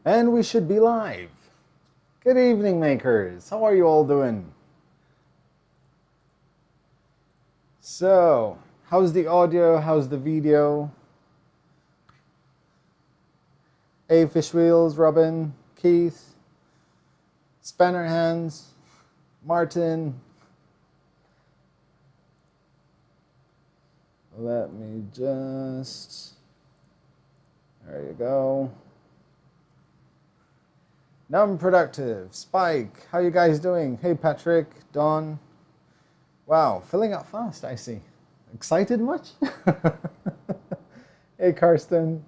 And we should be live. Good evening, makers. How are you all doing? So, how's the audio? How's the video? Hey, Fish Wheels, Robin, Keith, Spanner Hands, Martin. Let me just... There you go. Non-productive, Spike, how you guys doing? Hey Patrick, Don. Wow, filling up fast, I see. Excited much? Hey Karsten.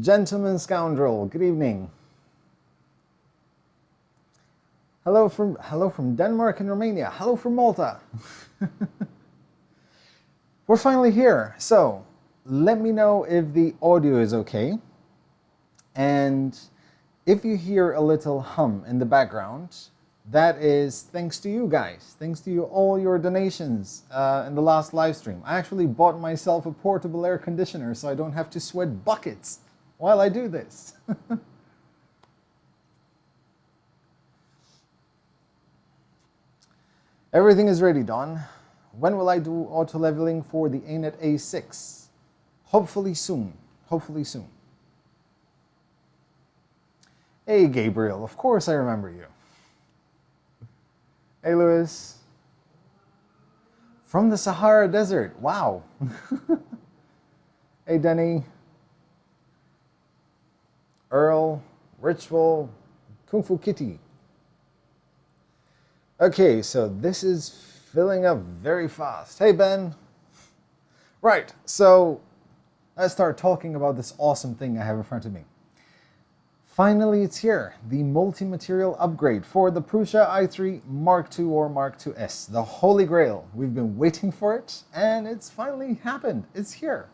Gentleman Scoundrel, good evening. Hello from Denmark and Romania. Hello from Malta. We're finally here, so let me know if the audio is okay. And if you hear a little hum in the background, that is thanks to you guys. Thanks to you, all your donations in the last live stream. I actually bought myself a portable air conditioner so I don't have to sweat buckets while I do this. Everything is ready, Don. When will I do auto leveling for the ANET A6? Hopefully soon. Hopefully soon. Hey, Gabriel. Of course I remember you. Hey, Lewis. From the Sahara Desert. Wow. Hey, Denny. Earl. Ritual. Kung Fu Kitty. Okay, so this is filling up very fast. Hey, Ben. Right, so let's start talking about this awesome thing I have in front of me. Finally, it's here, the multi-material upgrade for the Prusa I3 MK2 or MK2S, the holy grail. We've been waiting for it, and it's finally happened. It's here.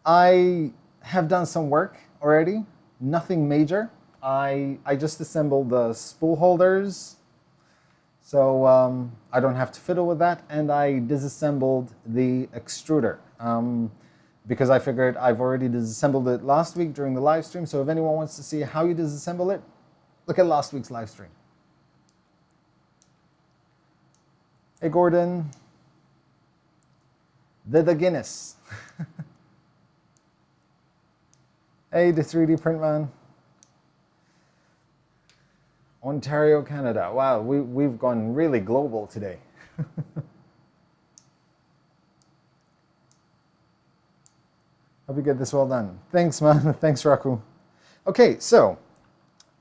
I have done some work already, nothing major. I just assembled the spool holders, so I don't have to fiddle with that, and I disassembled the extruder because I figured I've already disassembled it last week during the live stream, so if anyone wants to see how you disassemble it, look at last week's live stream. Hey Gordon, the Guinness. Hey, the 3D print man. Ontario, Canada. Wow, we've gone really global today. Hope you get this well done. Thanks, man. Thanks, Raku. Okay, so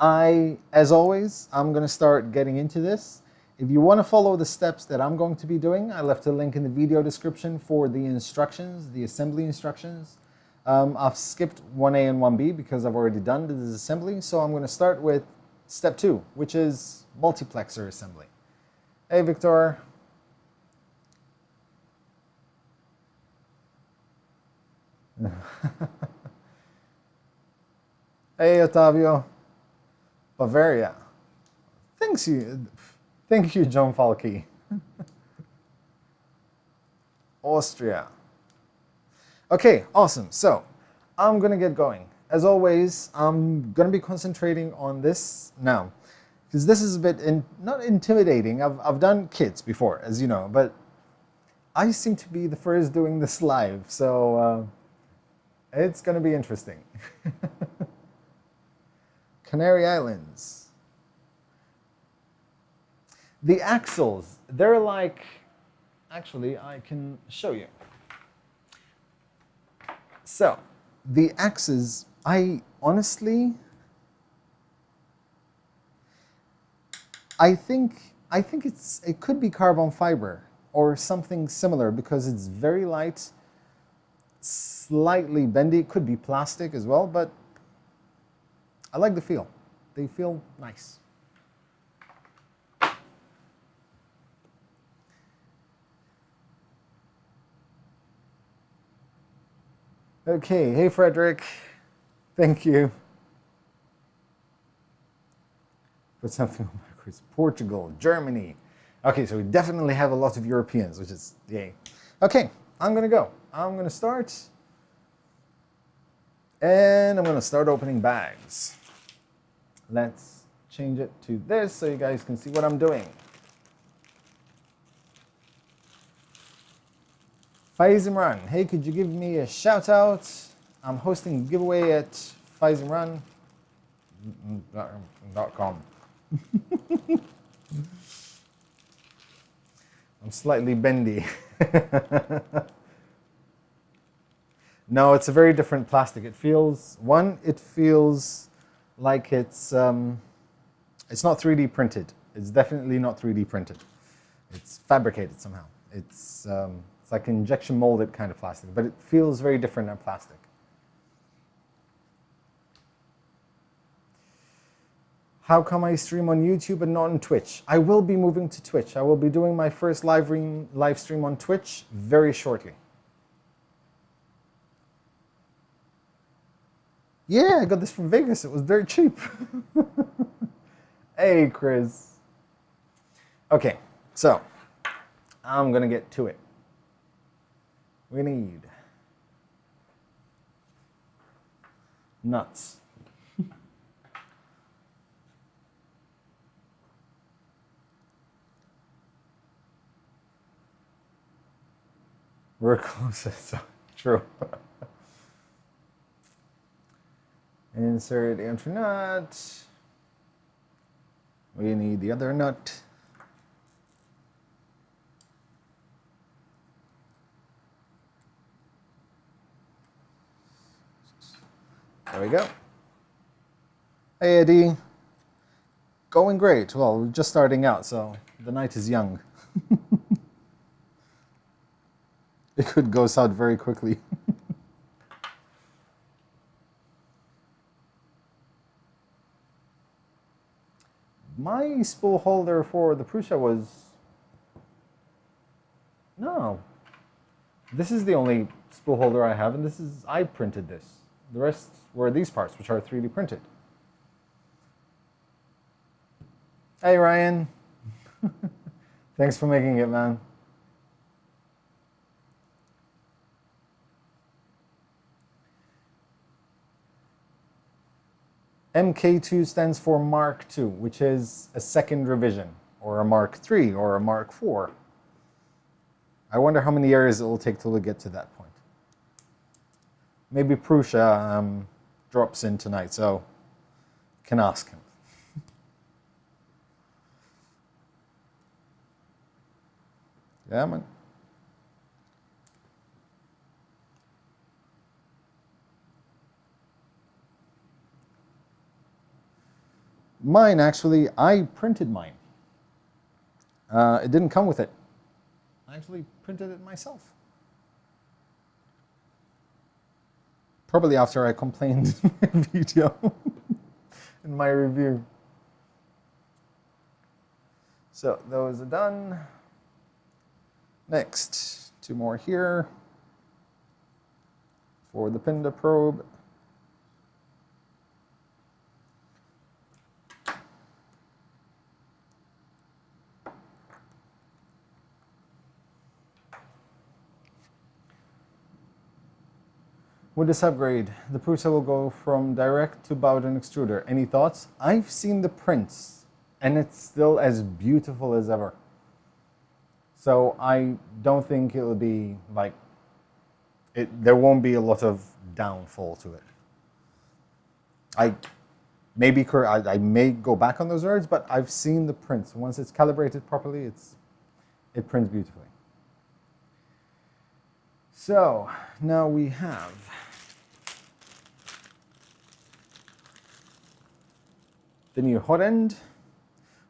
as always, I'm going to start getting into this. If you want to follow the steps that I'm going to be doing, I left a link in the video description for the instructions, the assembly instructions. I've skipped 1A and 1B because I've already done the disassembly, so I'm going to start with Step 2, which is multiplexer assembly. Hey, Victor. Hey, Ottavio. Bavaria. Thank you, John Falke. Austria. Okay, awesome. So, I'm going to get going. As always, I'm going to be concentrating on this now, because this is a bit, not intimidating. I've done kits before, as you know, but I seem to be the first doing this live, so it's going to be interesting. Canary Islands. The axles, they're like, actually, I can show you. So, the axes, I honestly, I think it could be carbon fiber or something similar because it's very light, slightly bendy. It could be plastic as well, but I like the feel. They feel nice. Okay, hey Frederick, thank you. Put something on backwards. Portugal, Germany. Okay, so we definitely have a lot of Europeans, which is yay. Okay, I'm gonna go. I'm gonna start. And I'm gonna start opening bags. Let's change it to this so you guys can see what I'm doing. Faizimran, hey, could you give me a shout out? I'm hosting a giveaway at faizimran.com. I'm slightly bendy. No, it's a very different plastic. It feels like it's not 3D printed. It's definitely not 3D printed. It's fabricated somehow. It's like injection molded kind of plastic, but it feels very different than plastic. How come I stream on YouTube and not on Twitch? I will be moving to Twitch. I will be doing my first live stream on Twitch very shortly. Yeah, I got this from Vegas. It was very cheap. Hey, Chris. Okay, so I'm going to get to it. We need nuts. We're closest. True. Insert the entry nut. We need the other nut. There we go. Hey, Eddie. Going great. Well, we're just starting out, so the night is young. It could go south very quickly. My spool holder for the Prusa was... No. This is the only spool holder I have, and I printed this. The rest were these parts, which are 3D printed. Hey, Ryan. Thanks for making it, man. MK2 stands for Mark II, which is a second revision, or a Mark III, or a Mark IV. I wonder how many years it will take till we get to that point. Maybe Prusa drops in tonight, so I can ask him. Yeah, man. Mine, actually, I printed mine. It didn't come with it. I actually printed it myself. Probably after I complained in my video, in my review. So those are done. Next, 2 more here for the Pinda probe. With this upgrade, the Prusa will go from direct to Bowden extruder. Any thoughts? I've seen the prints, and it's still as beautiful as ever. So I don't think it'll be like, there won't be a lot of downfall to it. I may go back on those words, but I've seen the prints. Once it's calibrated properly, it prints beautifully. So now we have the new hot end.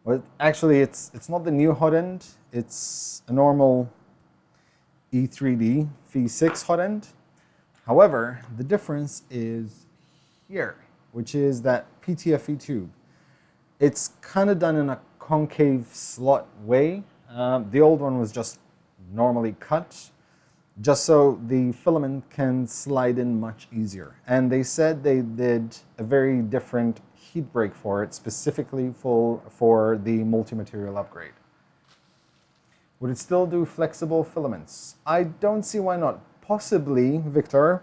Well, actually, it's not the new hot end. It's a normal E3D V6 hot end. However, the difference is here, which is that PTFE tube. It's kind of done in a concave slot way. The old one was just normally cut, just so the filament can slide in much easier. And they said they did a very different heat break for it, specifically for the multi-material upgrade. Would it still do flexible filaments? I don't see why not. Possibly, Victor,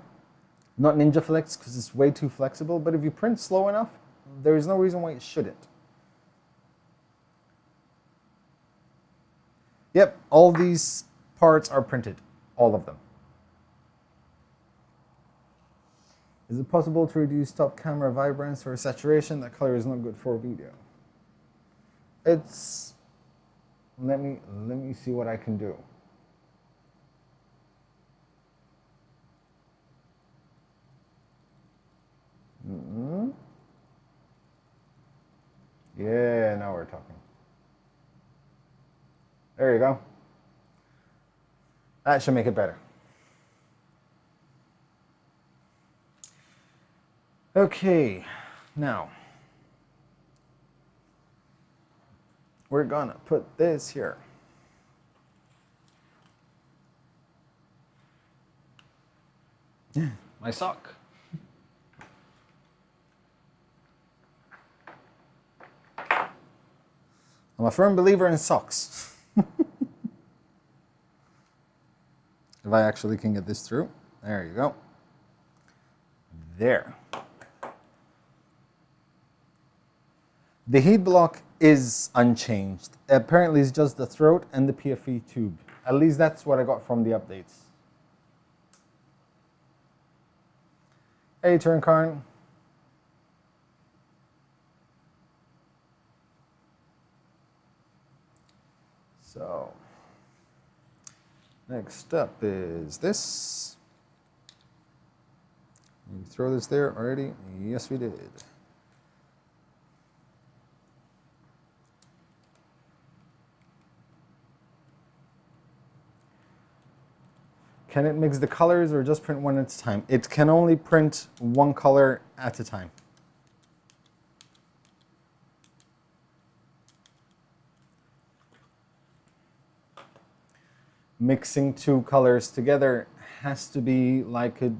not Ninja Flex because it's way too flexible, but if you print slow enough, there is no reason why it shouldn't. Yep, all these parts are printed, all of them. Is it possible to reduce top camera vibrance or saturation? That color is not good for video. It's, let me see what I can do. Yeah, now we're talking. There you go. That should make it better. Okay, now we're gonna put this here. My sock. I'm a firm believer in socks. If I actually can get this through. There you go. There. The heat block is unchanged. Apparently it's just the throat and the PFE tube. At least that's what I got from the updates. Hey, Turnkarn. So, next up is this. We throw this there already? Yes, we did. Can it mix the colors or just print one at a time? It can only print one color at a time. Mixing two colors together has to be like a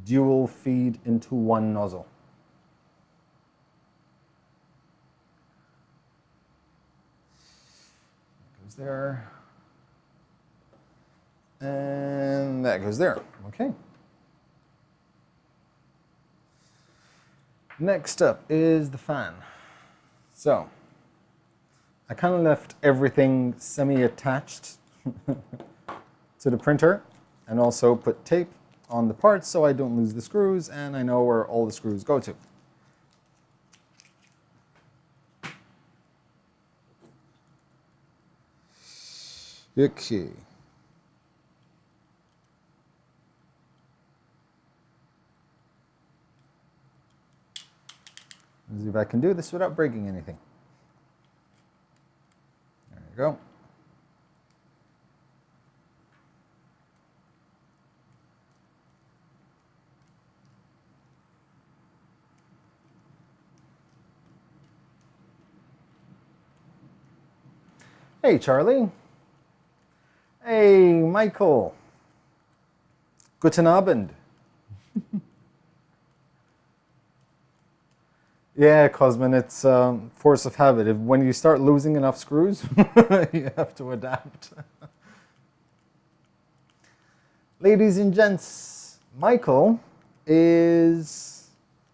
dual feed into one nozzle. That goes there. And that goes there. Okay. Next up is the fan. So, I kind of left everything semi-attached to the printer and also put tape on the parts so I don't lose the screws and I know where all the screws go to. Okay. Let's see if I can do this without breaking anything. There you go. Hey, Charlie. Hey, Michael. Guten Abend. Yeah, Cosmin, it's force of habit. When you start losing enough screws, you have to adapt. Ladies and gents, Michael is,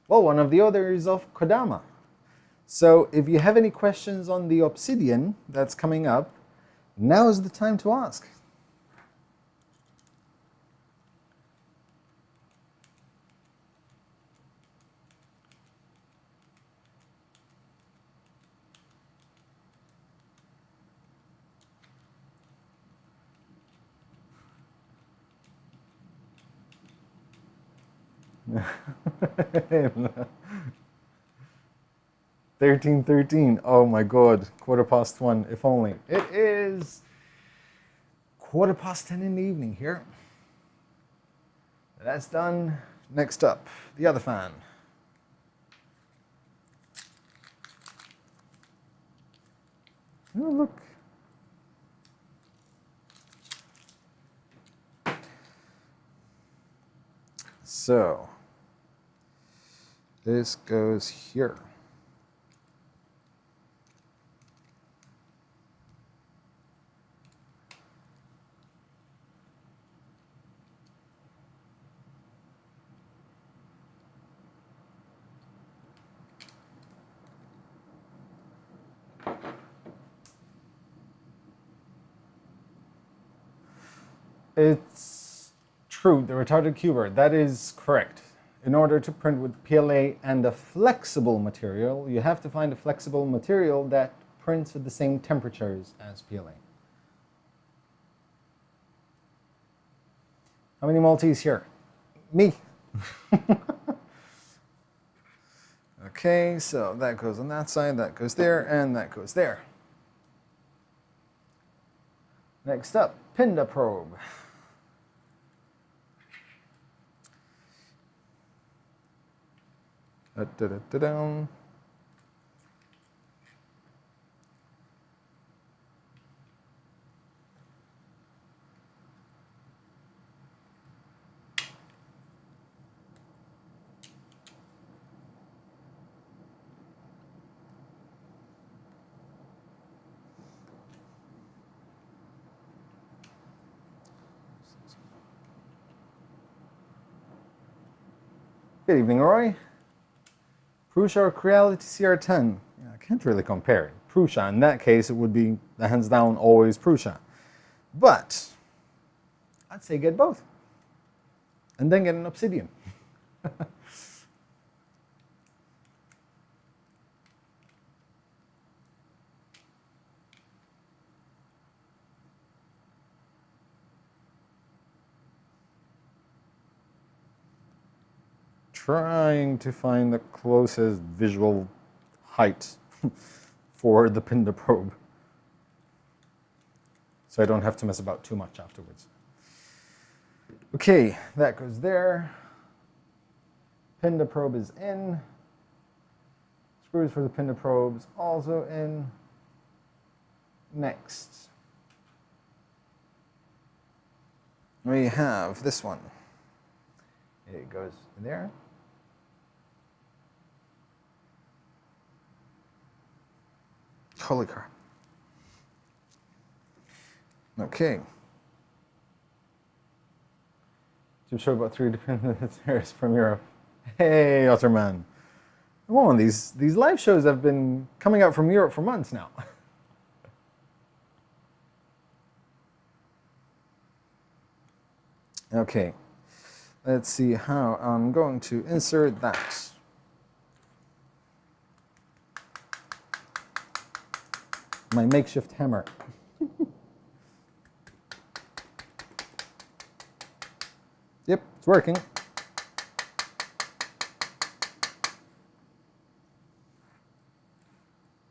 well, one of the others of Kodama. So if you have any questions on the Obsidian that's coming up, now is the time to ask. No. 13:13. Oh my God. 1:15. If only. It is 10:15 in the evening here. That's done. Next up, the other fan. Oh, look. So, this goes here. It's true, the retarded cuber, that is correct. In order to print with PLA and a flexible material, you have to find a flexible material that prints at the same temperatures as PLA. How many Maltese here? Me. Okay, so that goes on that side, that goes there, and that goes there. Next up, Pinda probe. Da-da-da-da-dum. Good evening, Roy. Prusa or Creality CR10? Yeah, I can't really compare it. Prusa, in that case, it would be the hands down always Prusa. But I'd say get both. And then get an Obsidian. Trying to find the closest visual height for the Pinda probe, so I don't have to mess about too much afterwards. Okay, that goes there. Pinda probe is in. Screws for the Pinda probes also in. Next, we have this one. It goes in there. Holy crap. Okay. Jim showed about 3 dependent stairs from Europe. Hey, Otterman. Come on, these live shows have been coming out from Europe for months now. Okay. Let's see how I'm going to insert that. My makeshift hammer. Yep, it's working.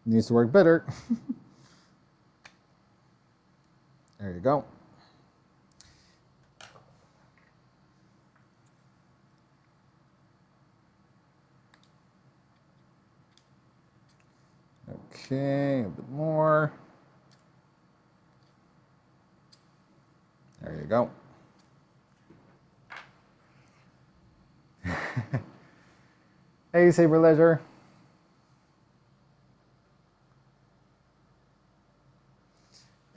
Needs to work better. There you go. Okay, a bit more. There you go. Hey, Saber Ledger.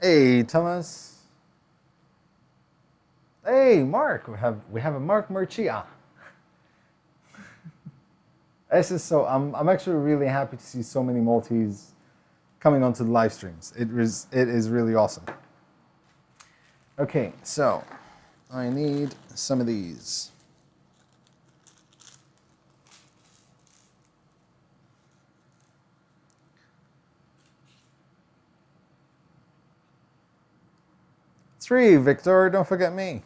Hey, Thomas. Hey, Mark. We have a Mark Murcia. This is so. I'm actually really happy to see so many Maltese coming onto the live streams. It is really awesome. Okay, so I need some of these. Three, Victor. Don't forget me.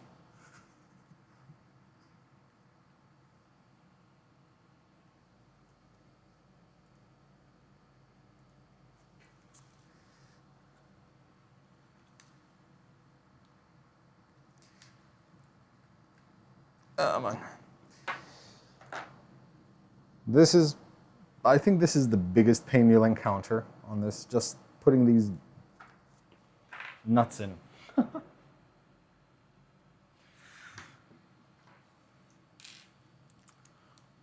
Man. I think this is the biggest pain you'll encounter on this, just putting these nuts in.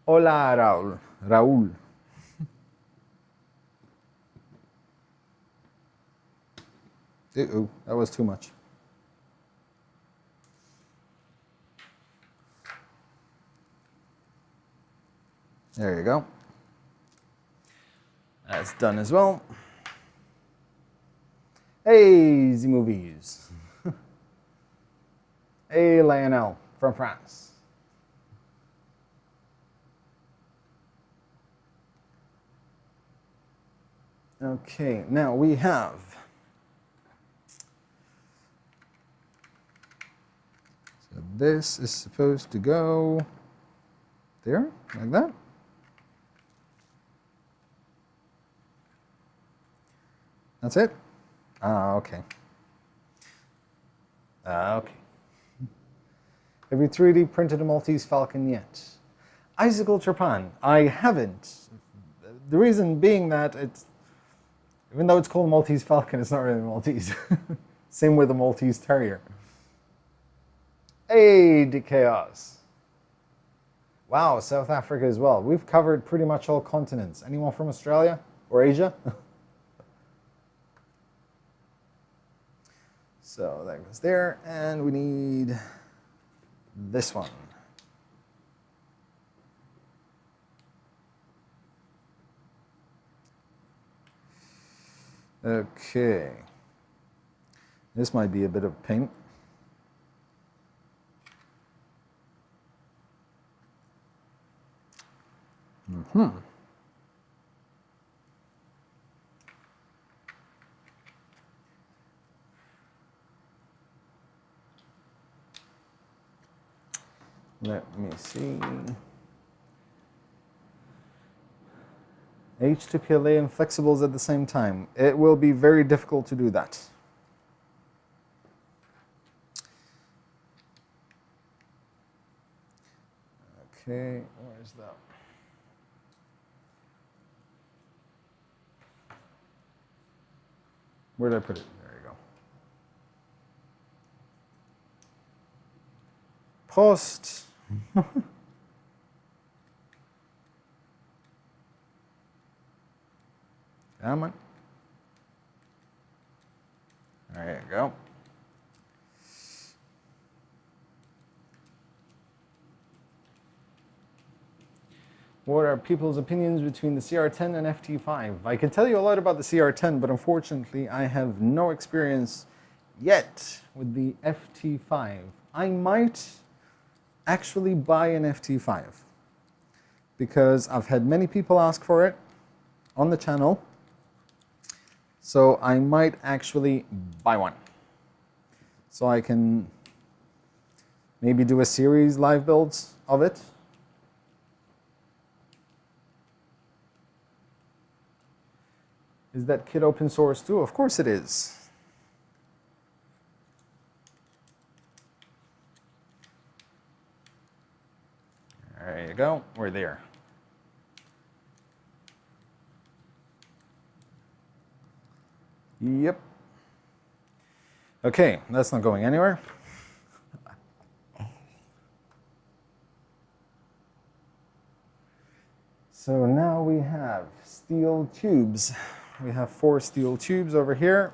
Hola, Raul. Raul. Uh-oh, that was too much. There you go. That's done as well. Hey, Z movies. Hey, Lionel from France. Okay, now we have so this is supposed to go there, like that. That's it? Okay. Okay. Have you 3D printed a Maltese Falcon yet? Icicle Japan, I haven't. The reason being that it's, even though it's called Maltese Falcon, it's not really Maltese. Same with the Maltese Terrier. Hey, Chaos. Wow, South Africa as well. We've covered pretty much all continents. Anyone from Australia or Asia? So that goes there, and we need this one. Okay. This might be a bit of pain. Let me see. H2PLA and flexibles at the same time. It will be very difficult to do that. Okay, where's that? Where did I put it? There you go. Post. Come on. There you go. What are people's opinions between the CR10 and FT5? I can tell you a lot about the CR10, but unfortunately I have no experience yet with the FT5. I might actually buy an FT5 because I've had many people ask for it on the channel. So I might actually buy one. So I can maybe do a series live builds of it. Is that kit open source too? Of course it is. There you go, we're there. Yep. Okay, that's not going anywhere. So now we have steel tubes. We have 4 steel tubes over here,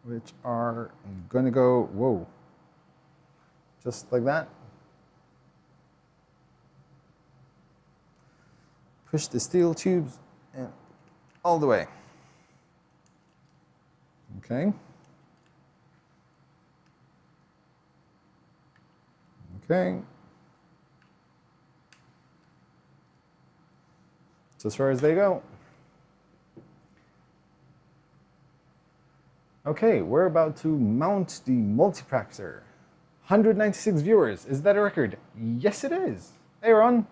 which are going to go, whoa, just like that. Push the steel tubes in all the way. Okay. Okay. So as far as they go. Okay, we're about to mount the multiplexer. 196 viewers. Is that a record? Yes, it is. Hey, Ron.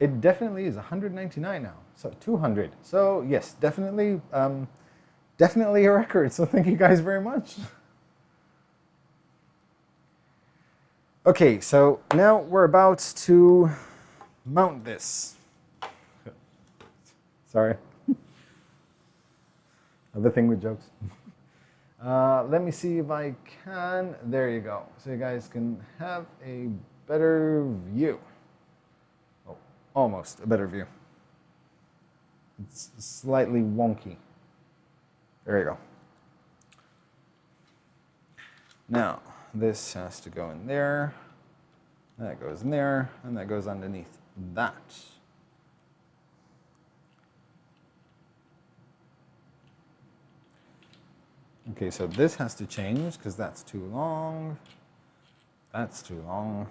It definitely is 199 now. So 200. So yes, definitely, definitely a record. So thank you guys very much. Okay, so now we're about to mount this. Sorry. I have a thing with jokes. Let me see if I can. There you go. So you guys can have a better view. Oh, almost a better view. It's slightly wonky. There you go. Now, this has to go in there. That goes in there, and that goes underneath that. Okay, so this has to change because that's too long. That's too long.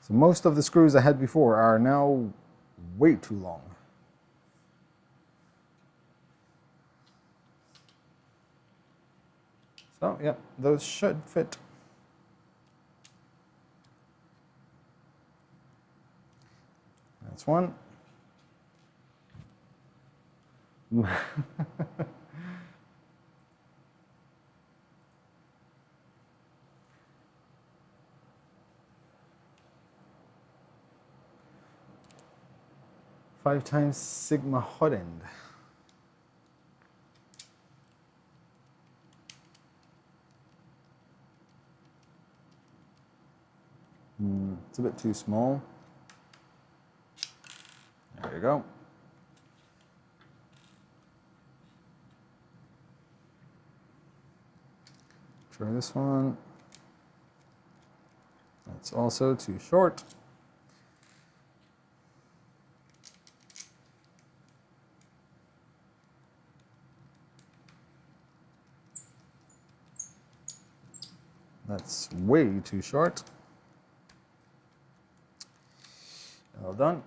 So most of the screws I had before are now way too long. So, yeah, those should fit. That's one. 5 times sigma hot end. It's a bit too small. There you go. Try this one. That's also too short. That's way too short. Well done.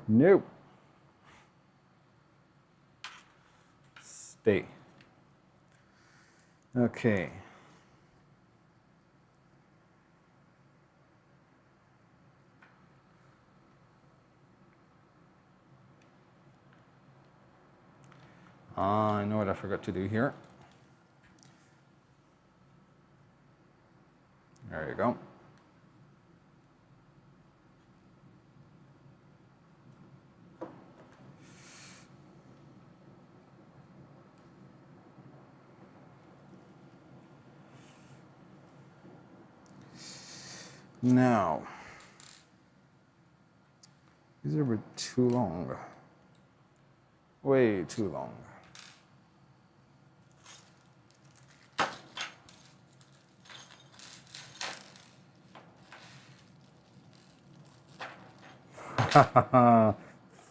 Nope. Stay. Okay. I know what I forgot to do here. There you go. Now, these are a bit too long. Way too long.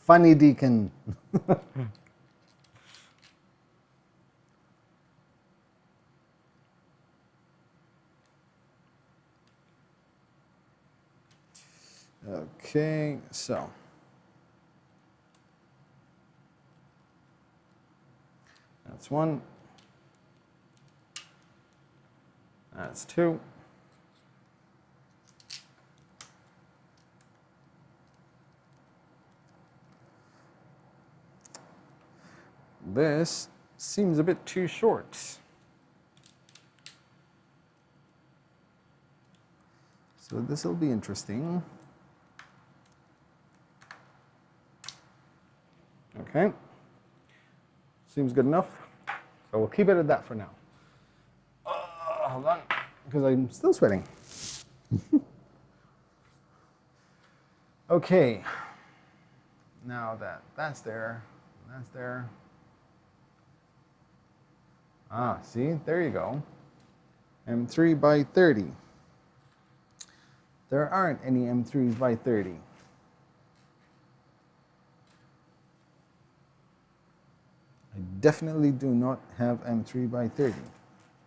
Funny Deacon. Okay, so that's one. That's two. This seems a bit too short. So this will be interesting. Okay. Seems good enough. So we'll keep it at that for now. Hold on, because I'm still sweating. Okay. Now that's there, that's there. Ah, see, there you go. M3 by 30. There aren't any M3s by 30. I definitely do not have M3 by 30.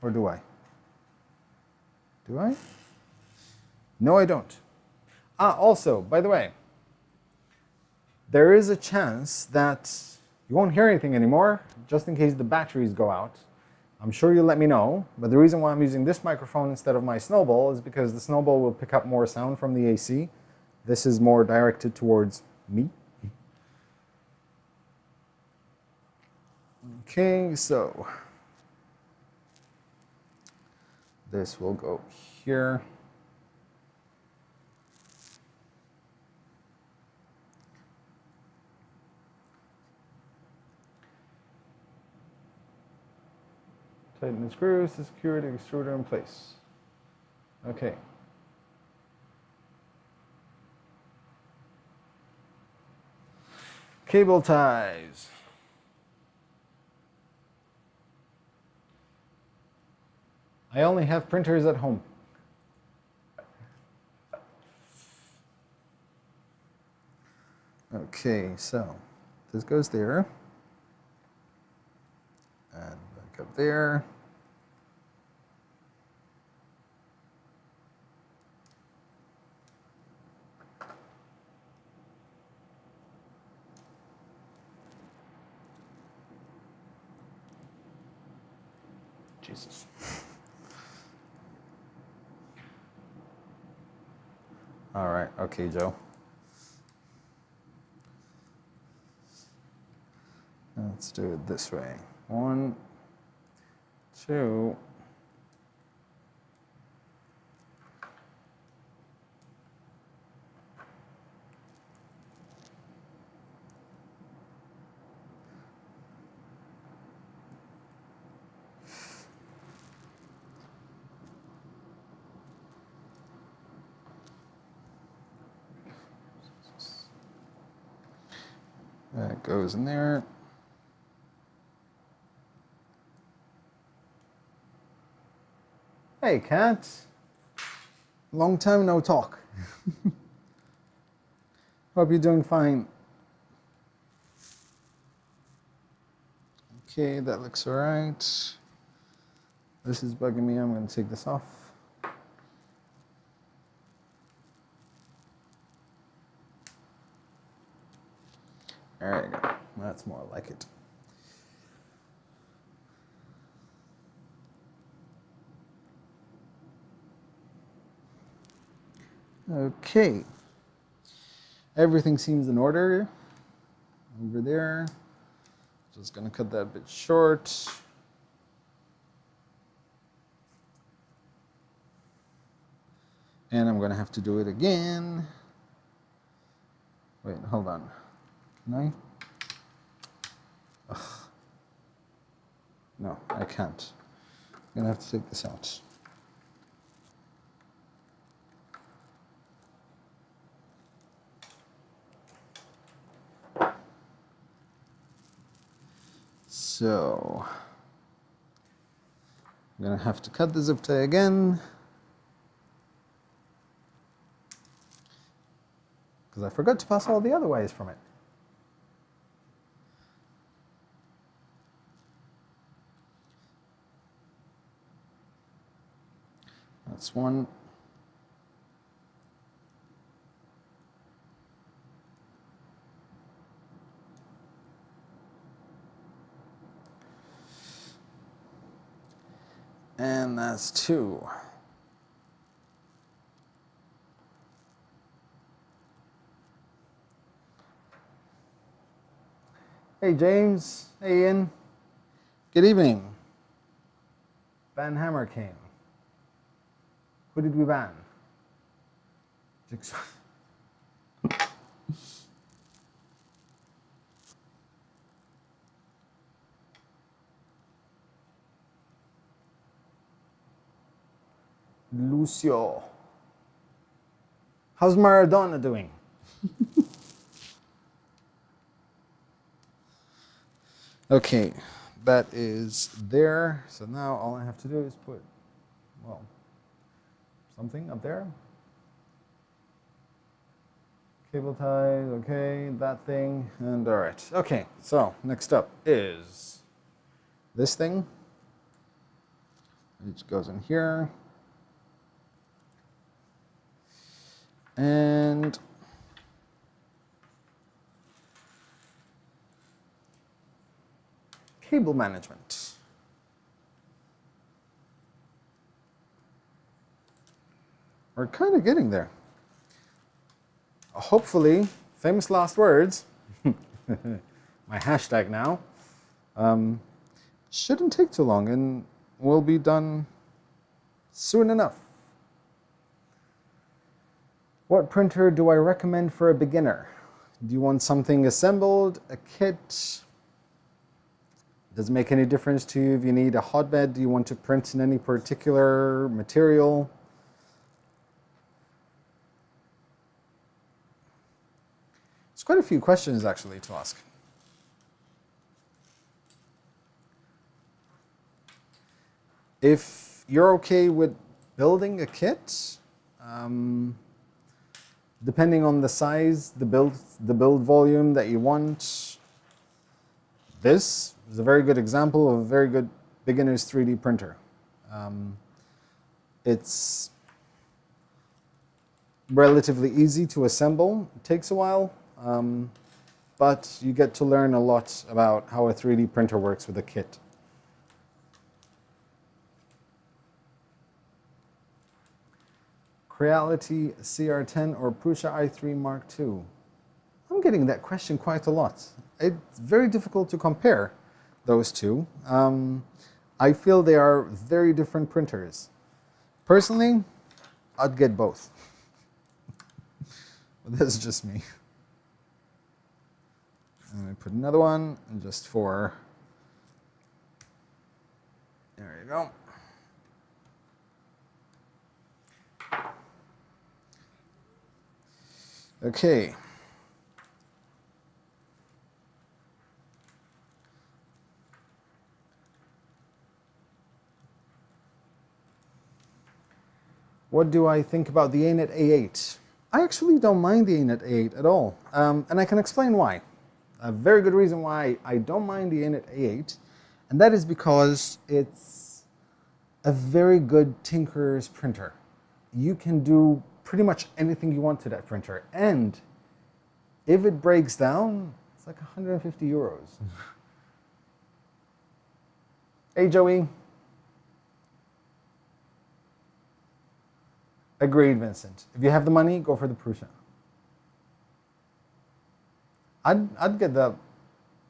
Or do I? Do I? No, I don't. Also, by the way, there is a chance that you won't hear anything anymore, just in case the batteries go out. I'm sure you'll let me know, but the reason why I'm using this microphone instead of my Snowball is because the Snowball will pick up more sound from the AC. This is more directed towards me. Okay, so this will go here. Tighten the screws to secure the extruder in place. Okay. Cable ties. I only have printers at home. Okay, so this goes there. And back up there. Jesus. All right, okay, Joe. Let's do it this way. 1, 2. That goes in there. Hey, cat. Long time no talk. Hope you're doing fine. Okay, that looks all right. This is bugging me. I'm going to take this off. There you go. That's more like it. Okay. Everything seems in order over there. Just going to cut that bit short. And I'm going to have to do it again. Wait, hold on. Can I? Ugh. No, I can't. I'm going to have to take this out. So, I'm going to have to cut the zip tie again. Because I forgot to pass all the other ways from it. That's one. And that's 2. Hey, James. Hey, Ian. Good evening. Ban Hammer came. Who did we ban? Jigsaw. Lucio. How's Maradona doing? Okay, that is there. So now all I have to do is put, well, something up there. Cable ties, okay, that thing, and all right. Okay, so next up is this thing. It goes in here. And cable management. We're kind of getting there. Hopefully, famous last words, my hashtag now, shouldn't take too long and will be done soon enough. What printer do I recommend for a beginner? Do you want something assembled, a kit? Does it make any difference to you if you need a hotbed? Do you want to print in any particular material? There's quite a few questions actually to ask. If you're okay with building a kit, depending on the size, the build volume that you want. This is a very good example of a very good beginner's 3D printer. It's relatively easy to assemble. It takes a while, but you get to learn a lot about how a 3D printer works with a kit. Creality CR10 or Prusa i3 MK2? I'm getting that question quite a lot. It's very difficult to compare those two. I feel they are very different printers. Personally, I'd get both. But that's just me. And I put another one just for, there you go. Okay. What do I think about the ANET A8? I actually don't mind the ANET A8 at all, and I can explain why. A very good reason why I don't mind the ANET A8, and that is because it's a very good tinkerer's printer. You can do pretty much anything you want to that printer, and if it breaks down, it's like 150 euros. Hey, Joey. Agreed, Vincent. If you have the money, go for the Prusa. I'd get the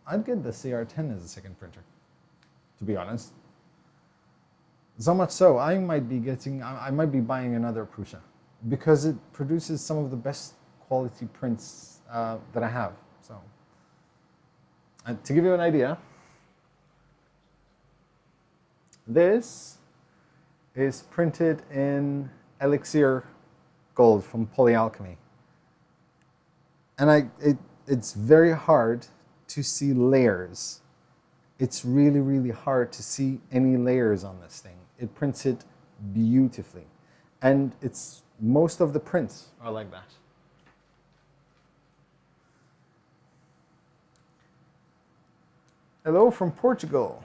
CR10 as a second printer, to be honest. So much so, I might be buying another Prusa because it produces some of the best quality prints that I have. So, to give you an idea, this is printed in Elixir Gold from Polyalchemy, and it's very hard to see layers. It's really, really hard to see any layers on this thing. It prints it beautifully, and most of the prints are like that. Hello from Portugal.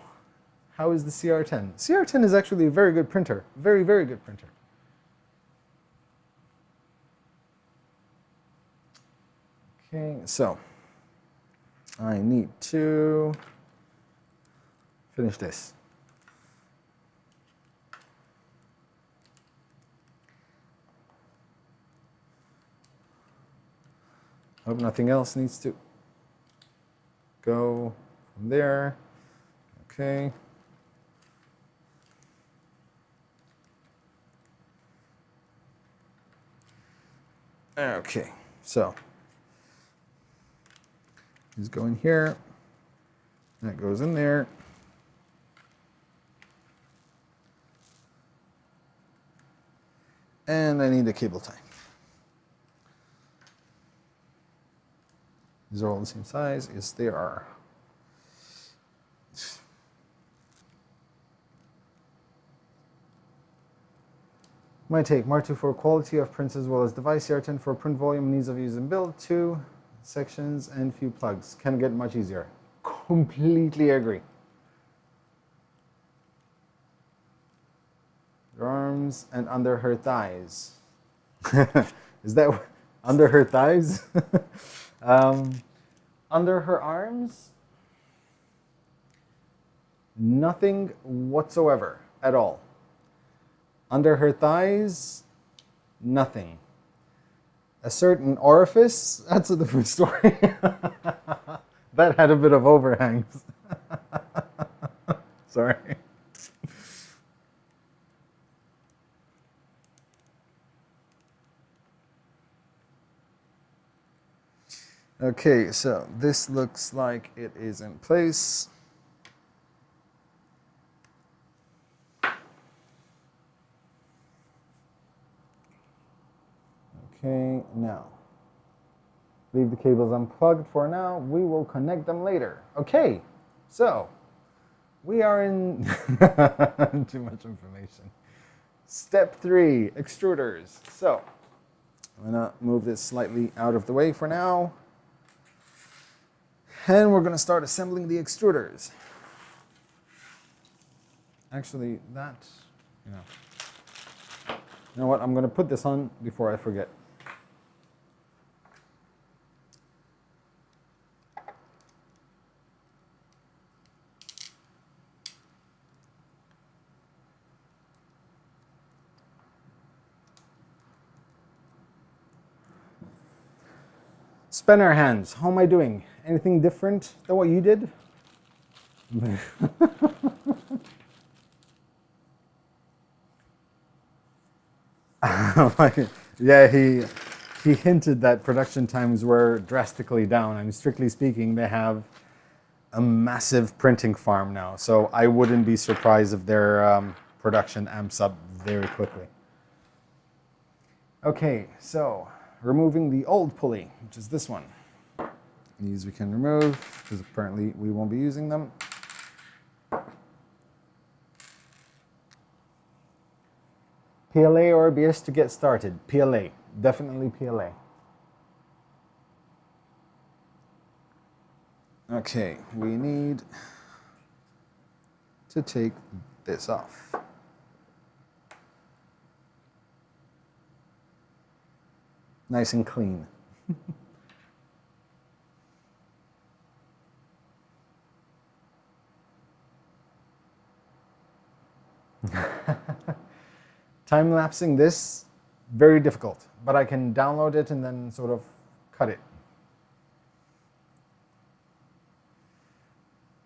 How is the CR10? CR10 is actually a very good printer. Very, very good printer. Okay, so I need to finish this. Hope nothing else needs to go from there. Okay. Okay, so these go in here. That goes in there. And I need a cable tie. These are all the same size. Yes, they are. My take, Mark2 for quality of prints as well as device, CR10 for print volume, needs of use and build, 2 sections and few plugs. Can get much easier. Completely agree. Her arms and under her thighs. Is that under her thighs? Under her arms? Nothing whatsoever at all. Under her thighs? Nothing. A certain orifice? That's a different story. That had a bit of overhangs. Sorry. Okay, so this looks like it is in place. Okay, now, leave the cables unplugged for now. We will connect them later. Okay, so we are in too much information. Step 3, extruders. So I'm going to move this slightly out of the way for now. And we're going to start assembling the extruders. Actually, that, you know what, I'm going to put this on before I forget. Spin our hands. How am I doing? Anything different than what you did? Yeah, he hinted that production times were drastically down. I mean, strictly speaking, they have a massive printing farm now, so I wouldn't be surprised if their production amps up very quickly. Okay, so removing the old pulley, which is this one. These we can remove because apparently we won't be using them. PLA or ABS to get started? PLA, definitely PLA. Okay, we need to take this off. Nice and clean. Time-lapsing this, very difficult, but I can download it and then sort of cut it.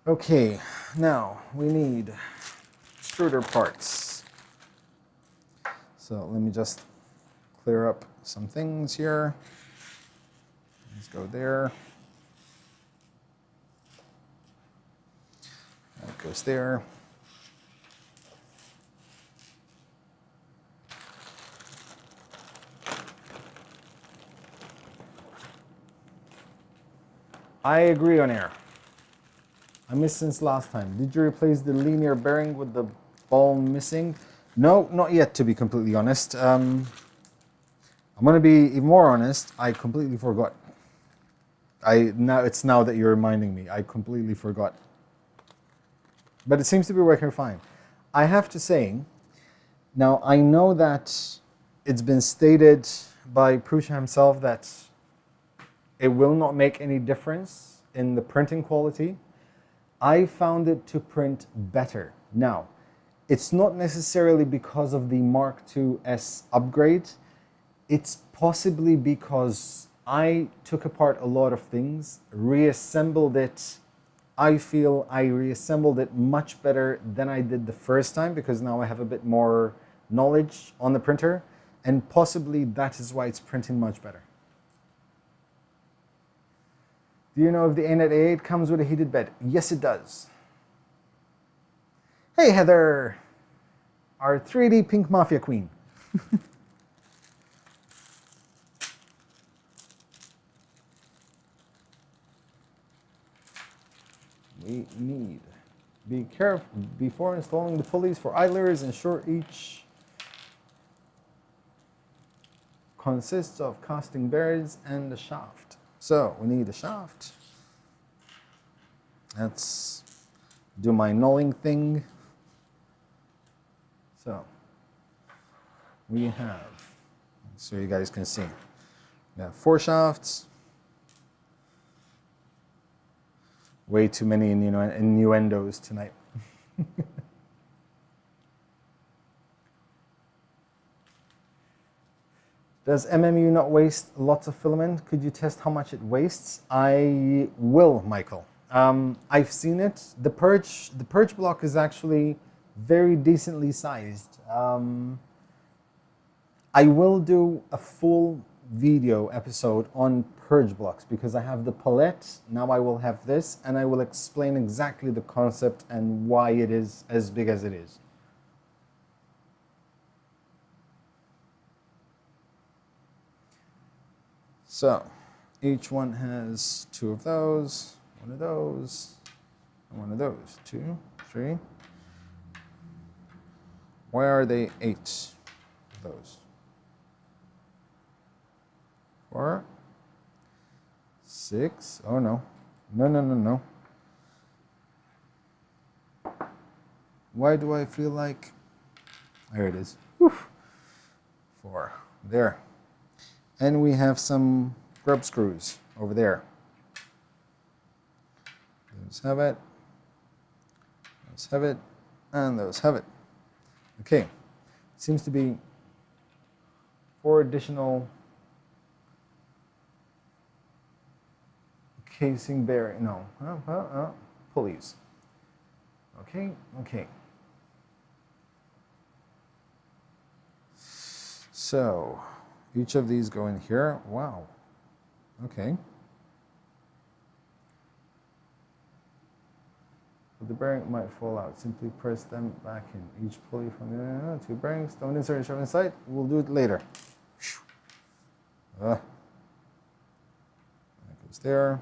Okay, now we need extruder parts. So let me just clear up some things here. Let's go there. That goes there. I agree on air. I missed since last time. Did you replace the linear bearing with the ball missing? No, not yet, to be completely honest. I'm going to be even more honest. I completely forgot. It's now that you're reminding me. I completely forgot. But it seems to be working fine. I have to say, now I know that it's been stated by Prusa himself that it will not make any difference in the printing quality. I found it to print better. Now, it's not necessarily because of the Mark IIS upgrade. It's possibly because I took apart a lot of things, reassembled it. I feel I reassembled it much better than I did the first time because now I have a bit more knowledge on the printer, and possibly that is why it's printing much better. Do you know if the ANET A8 comes with a heated bed? Yes, it does. Hey, Heather, our 3D Pink Mafia Queen. We need, be careful before installing the pulleys for idlers, ensure each consists of casting bearings and the shaft. So we need a shaft. Let's do my knolling thing. So we have, so you guys can see, we have 4 shafts. Way too many innuendos tonight. Does MMU not waste lots of filament? Could you test how much it wastes? I will, Michael. I've seen it. The purge block is actually very decently sized. I will do a full video episode on purge blocks because I have the palette. Now I will have this, and I will explain exactly the concept and why it is as big as it is. So each one has 2 of those, 1 of those, and 1 of those. 2, 3. Why are they 8 of those? 4, 6. Oh no. No, no, no, no. Why do I feel like... There it is. Whew. 4. There. And we have some grub screws over there. Those have it. Those have it. And those have it. Okay. Seems to be 4 additional casing bearing. No. Pulleys. Okay. Okay. So, each of these go in here. Wow. Okay. But the bearing might fall out. Simply press them back in. Each pulley from the 2 bearings. Don't insert and shove inside. We'll do it later. That goes there.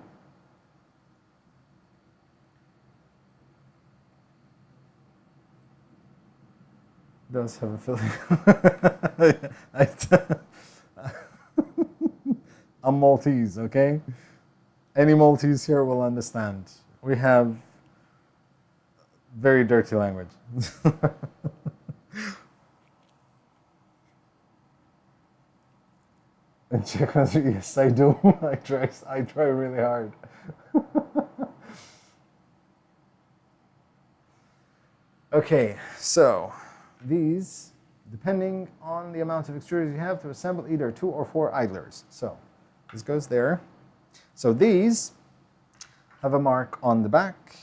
Does have a filling. I'm Maltese, okay? Any Maltese here will understand. We have very dirty language. And check answer, yes, I do. I try really hard. Okay, so these, depending on the amount of extruders you have, to assemble either 2 or 4 idlers. So this goes there. So these have a mark on the back.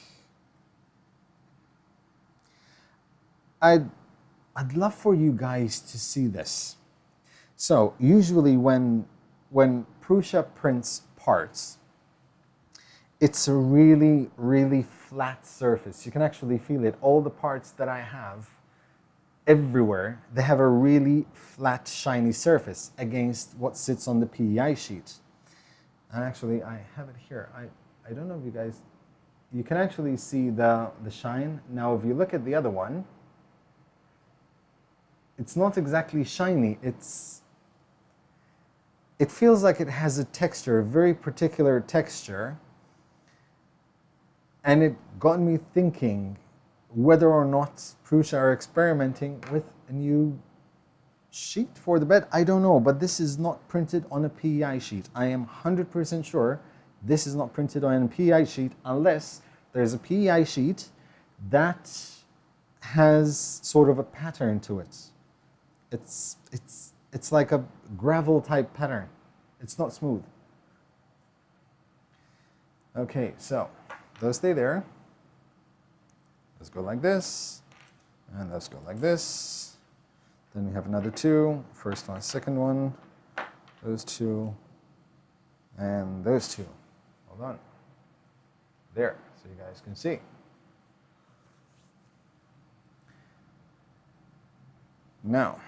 I'd love for you guys to see this. So usually when Prusa prints parts, it's a really, really flat surface. You can actually feel it. All the parts that I have everywhere, they have a really flat, shiny surface against what sits on the PEI sheet. And actually, I have it here. I don't know if you guys, you can actually see the shine. Now, if you look at the other one, it's not exactly shiny. It feels like it has a texture, a very particular texture. And it got me thinking whether or not Prusa are experimenting with a new sheet for the bed. I don't know, but this is not printed on a PEI sheet. I am 100% sure this is not printed on a PEI sheet unless there's a PEI sheet that has sort of a pattern to it. It's like a gravel type pattern. It's not smooth. Okay, so those stay there. Let's go like this, and let's go like this. Then we have another 2, first one, second one, those 2, and those 2. Hold on. There, so you guys can see. Now,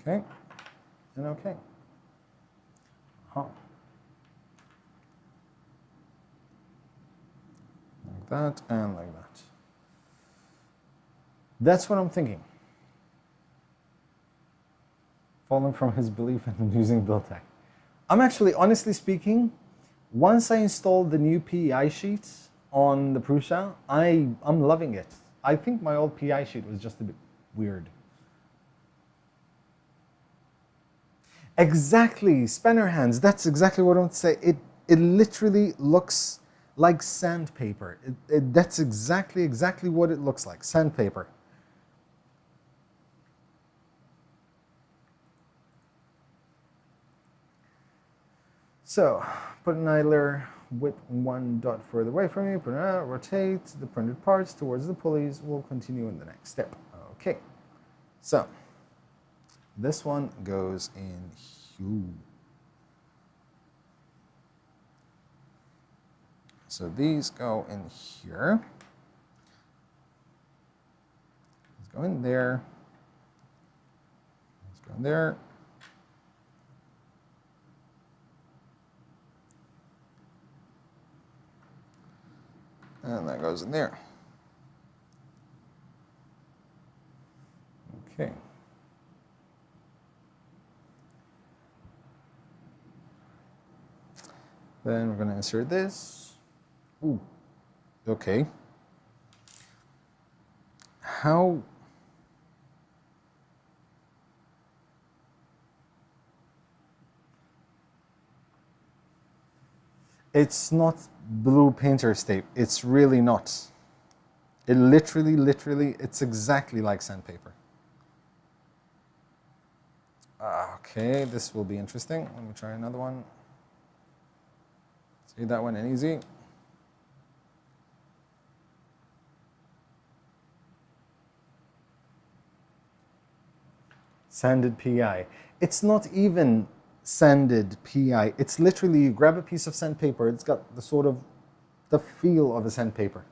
okay, and okay. Like that and like that. That's what I'm thinking. Falling from his belief in using Build-Tech. I'm actually, honestly speaking, once I installed the new PEI sheet on the Prusa, I'm loving it. I think my old PEI sheet was just a bit weird. Exactly, spanner hands. That's exactly what I want to say. It literally looks like sandpaper. That's exactly what it looks like, sandpaper. So, put an idler with 1 dot further away from you, put it out, rotate the printed parts towards the pulleys. We'll continue in the next step. Okay, so this one goes in here. So these go in here. Let's go in there. Let's go in there. And that goes in there. Okay. Then we're going to insert this. Ooh, okay. How? It's not blue painter's tape. It's really not. It literally, it's exactly like sandpaper. Okay, this will be interesting. Let me try another one. See that one and easy. Sanded PI. It's not even sanded PI. It's literally you grab a piece of sandpaper. It's got the sort of the feel of a sandpaper.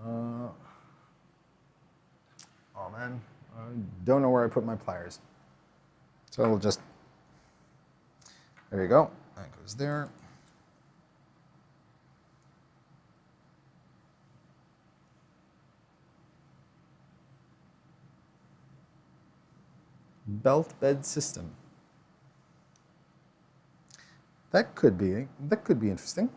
Oh man, I don't know where I put my pliers. So I'll just, there you go. That goes there. Belt bed system. That could be interesting.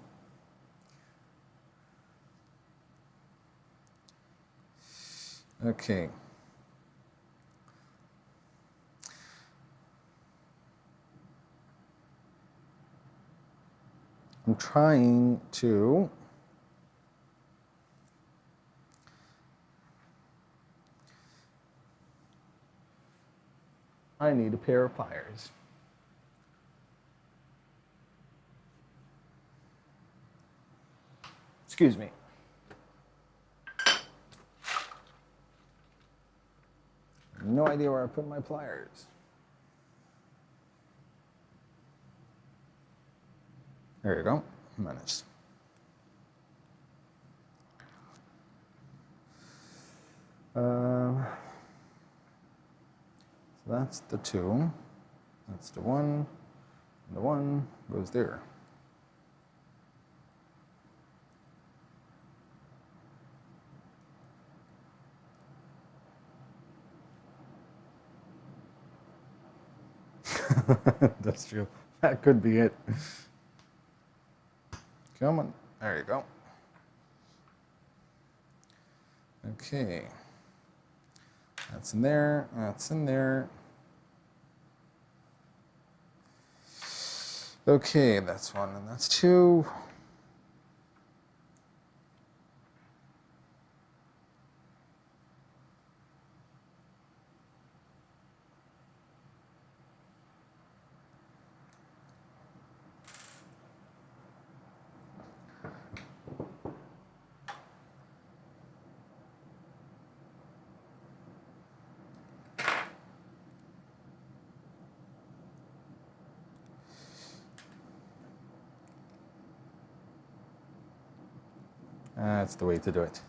Okay. I'm trying to I need a pair of pliers. Excuse me. No idea where I put my pliers. There you go. Managed. So that's the 2. That's the 1. And the 1 goes there. Industrial. That could be it. Come on. There you go. Okay. That's in there. That's in there. Okay, that's 1 and that's 2. That's the way to do it.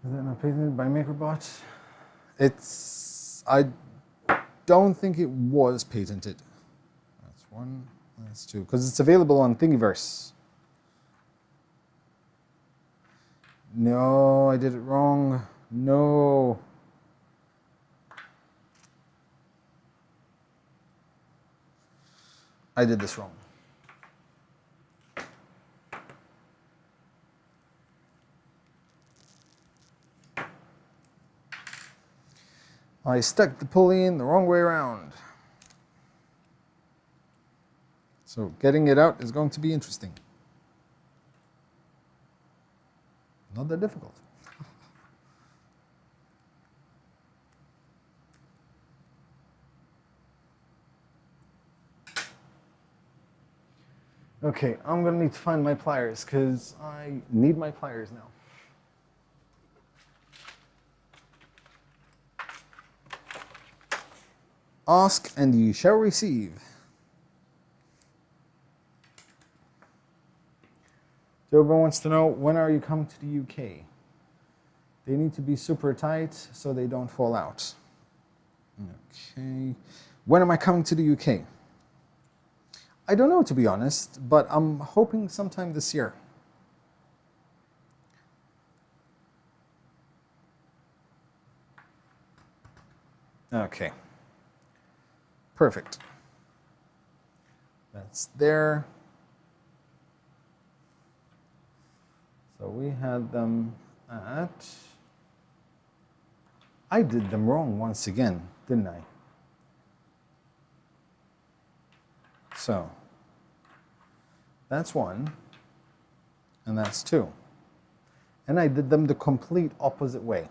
Is that not patented by MakerBot? I don't think it was patented. That's 1, that's 2, because it's available on Thingiverse. No, I did it wrong. No. I did this wrong. I stuck the pulley in the wrong way around. So getting it out is going to be interesting. Not that difficult. Okay, I'm going to need to find my pliers because I need my pliers now. Ask and you shall receive. Joba wants to know, when are you coming to the UK? They need to be super tight so they don't fall out. Okay. When am I coming to the UK? I don't know, to be honest, but I'm hoping sometime this year. Okay. Perfect. That's there. So we had them at... I did them wrong once again, didn't I? So that's 1, and that's 2. And I did them the complete opposite way.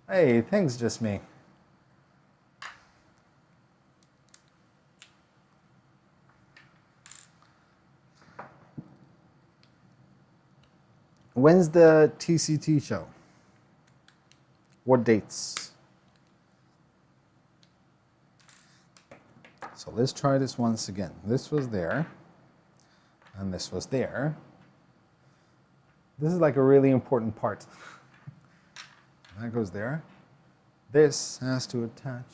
Hey, thanks, just me. When's the TCT show? What dates? So let's try this once again. This was there, and this was there. This is like a really important part. That goes there. This has to attach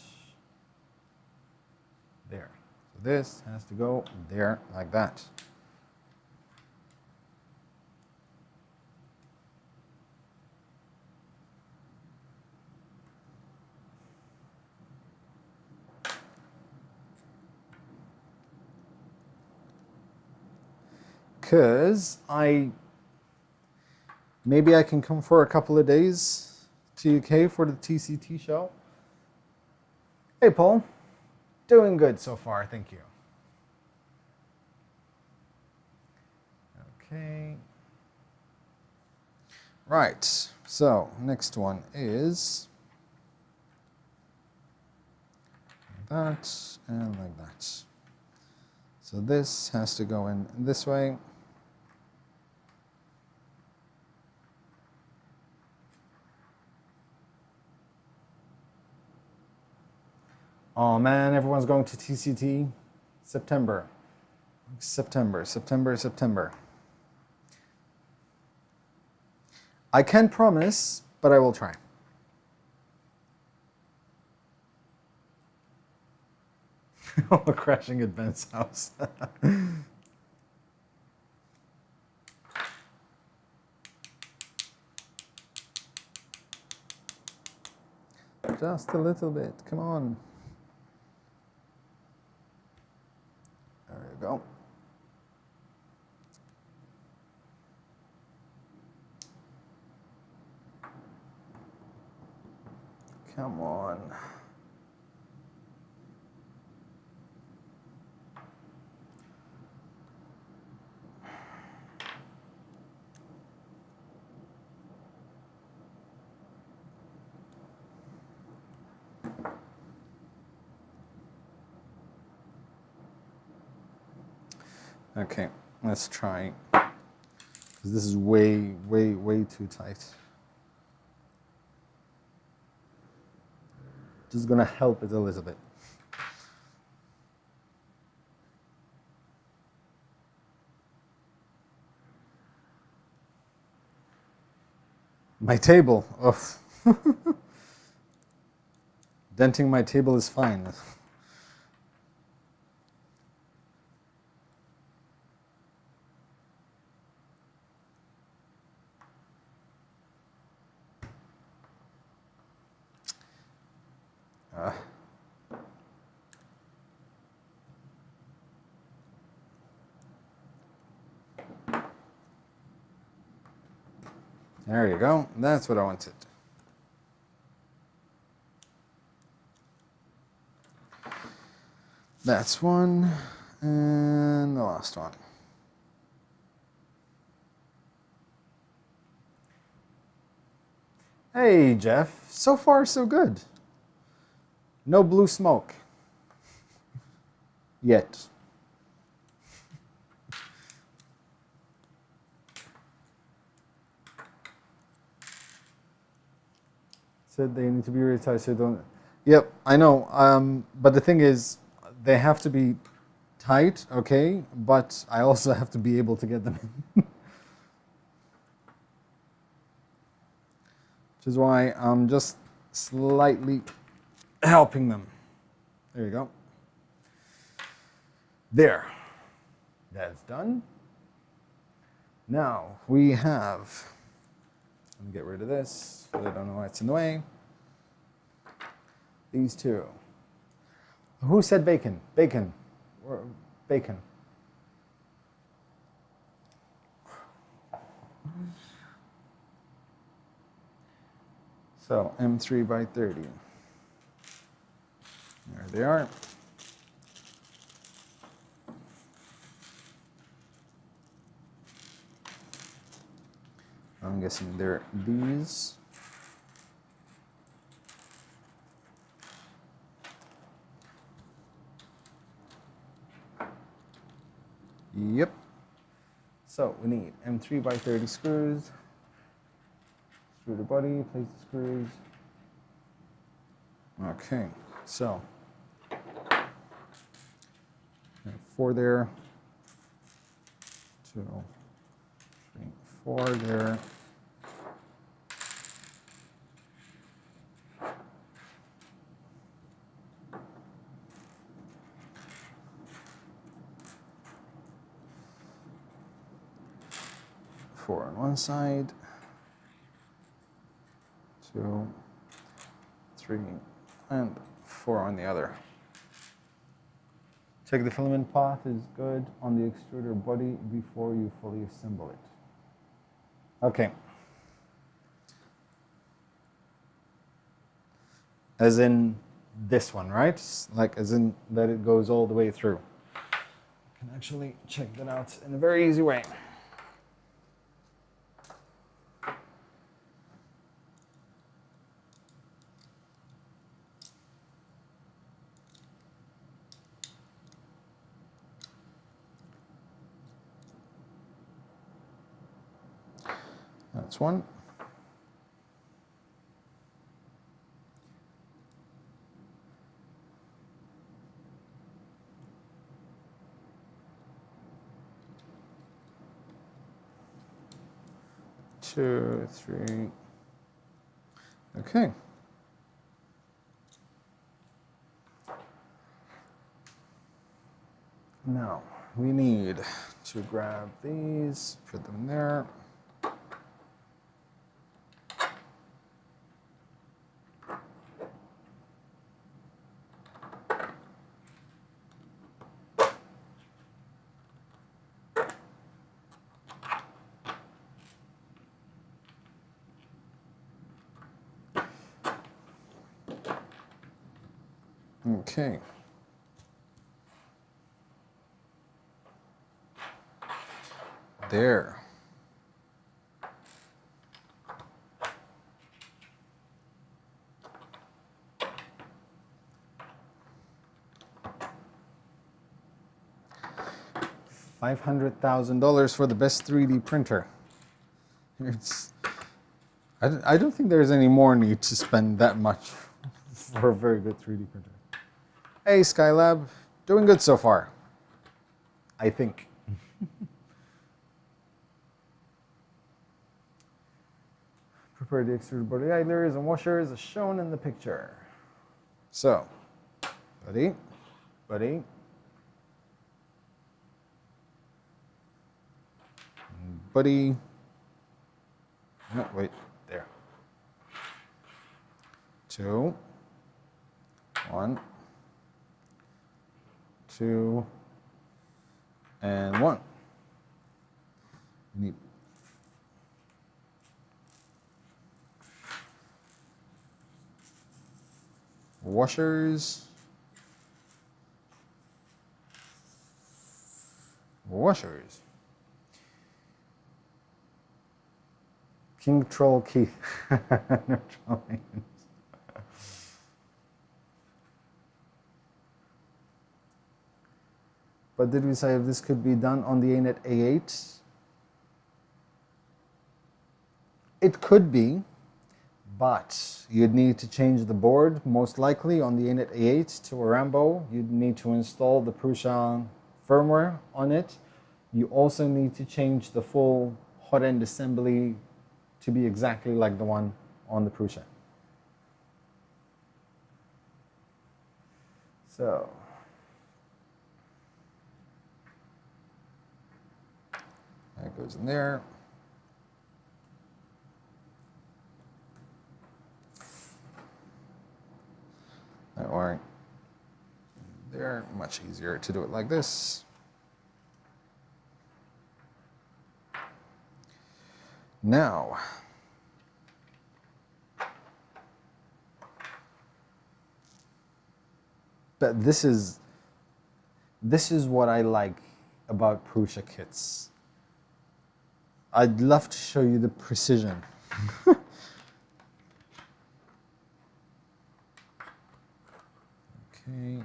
there. So this has to go there like that. Because maybe I can come for a couple of days to UK for the TCT show. Hey, Paul. Doing good so far, thank you. Okay. Right, so next one is like that and like that. So this has to go in this way. Oh man, everyone's going to TCT. September. I can't promise, but I will try. Oh, crashing at Ben's house. Just a little bit, come on. There you go. Come on. Okay, let's try. Because this is way too tight. Just gonna help it a little bit. My table. Oh. Denting my table is fine. There you go. That's what I wanted. That's one. And the last one. Hey, Jeff. So far, so good. No blue smoke. Yet. Said they need to be really tight, so don't... Yep, I know. But the thing is, they have to be tight, okay? But I also have to be able to get them in. Which is why I'm just slightly helping them. There you go. There. That's done. Now we have, let me get rid of this, I don't know why it's in the way. These two. Who said bacon? Bacon. Or bacon. So M3 by 30. There they are. I'm guessing they're these. Yep. So we need M3 by 30 screws. Screw the body, place the screws. Okay, so 4 there, 2, 3, 4 there. Four on one side, 2, 3, and 4 on the other. Check the filament path is good on the extruder body before you fully assemble it. Okay. As in this one, right? Like as in that it goes all the way through. I can actually check that out in a very easy way. That's one. Two, 3. Okay. Now we need to grab these, put them there. Okay. There. $500,000 for the best 3D printer. I don't think there's any more need to spend that much for a very good 3D printer. Hey, Skylab, doing good so far. I think. Prepare the extruded body idlers and washers as shown in the picture. So, buddy, no, wait, there. 2, 1, 2, and 1. You need washers. King Troll Keith. No trolling. But did we say if this could be done on the ANET A8? It could be, but you'd need to change the board, most likely on the ANET A8 to a Rambo. You'd need to install the Prusa firmware on it. You also need to change the full hot end assembly to be exactly like the one on the Prusa. So, goes in there. Or they're much easier to do it like this. Now, but this is what I like about Prusa kits. I'd love to show you the precision. Okay.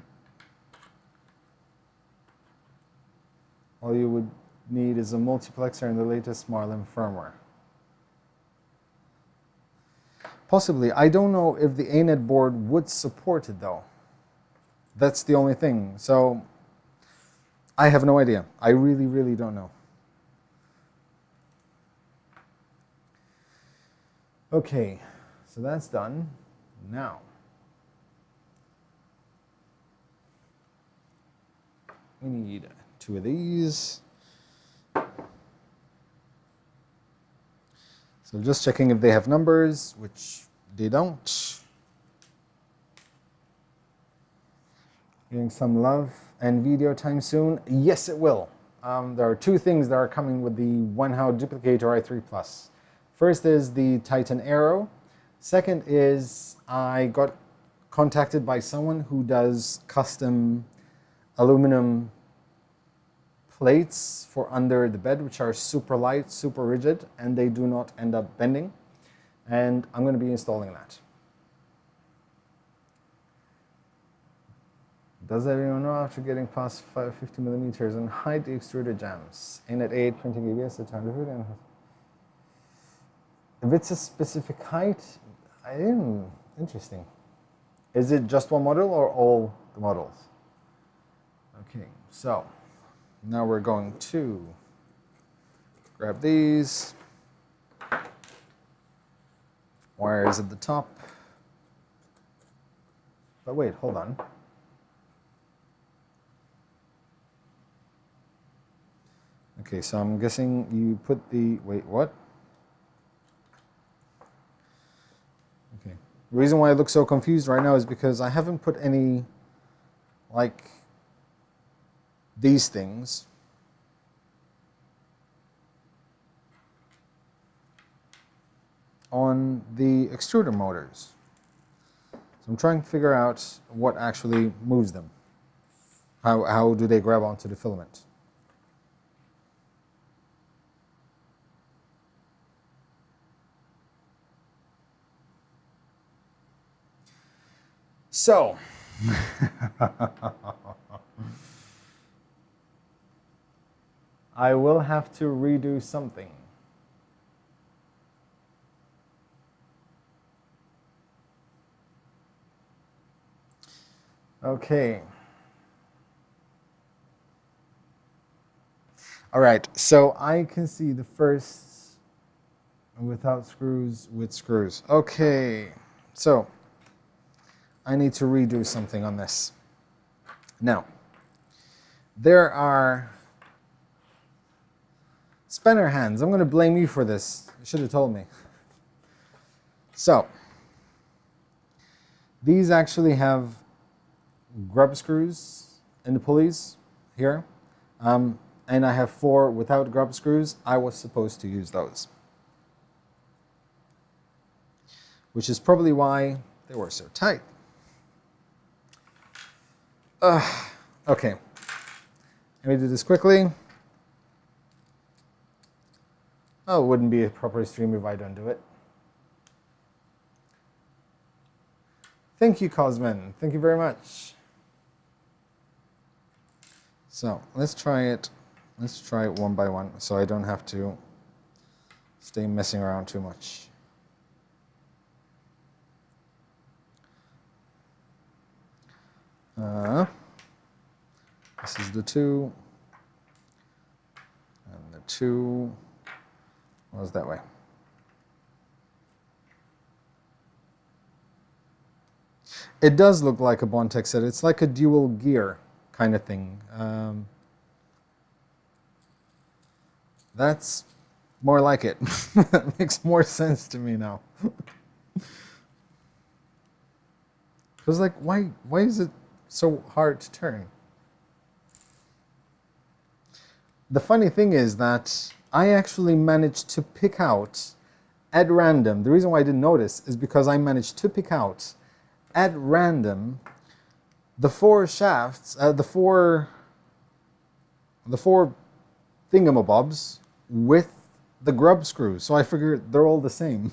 All you would need is a multiplexer and the latest Marlin firmware. Possibly. I don't know if the ANET board would support it though. That's the only thing. So I have no idea. I really, really don't know. Okay, so that's done. Now, we need 2 of these. So just checking if they have numbers, which they don't. Getting some love and video time soon. Yes, it will. There are 2 things that are coming with the One-How Duplicator i3 Plus. First is the Titan Aero. Second is I got contacted by someone who does custom aluminum plates for under the bed, which are super light, super rigid, and they do not end up bending. And I'm going to be installing that. Does everyone know after getting past 50 millimeters and hide the extruder jams? In at 8, 20 ABS at 200 and if it's a specific height, interesting. Is it just one model or all the models? Okay, so now we're going to grab these. Wires at the top. But wait, hold on. Okay, so I'm guessing you put the, wait, what? Okay. The reason why I look so confused right now is because I haven't put any, like, these things on the extruder motors. So I'm trying to figure out what actually moves them. How do they grab onto the filament? So, I will have to redo something. Okay. All right, so I can see the first without screws, with screws. Okay, so I need to redo something on this. Now, there are spanner hands. I'm going to blame you for this. You should have told me. So, these actually have grub screws in the pulleys here. And I have 4 without grub screws. I was supposed to use those. Which is probably why they were so tight. Okay, let me do this quickly. Oh, it wouldn't be a proper stream if I don't do it. Thank you, Cosman. Thank you very much. So let's try it. Let's try it one by one so I don't have to stay messing around too much. This is the 2, and the 2 was that way. It does look like a Bondtech set. It's like a dual gear kind of thing. That's more like it. That makes more sense to me now. Because like, why is it so hard to turn? The funny thing is that I actually managed to pick out at random. The reason why I didn't notice is because I managed to pick out at random the four shafts, the four thingamabobs with the grub screws. So I figured they're all the same.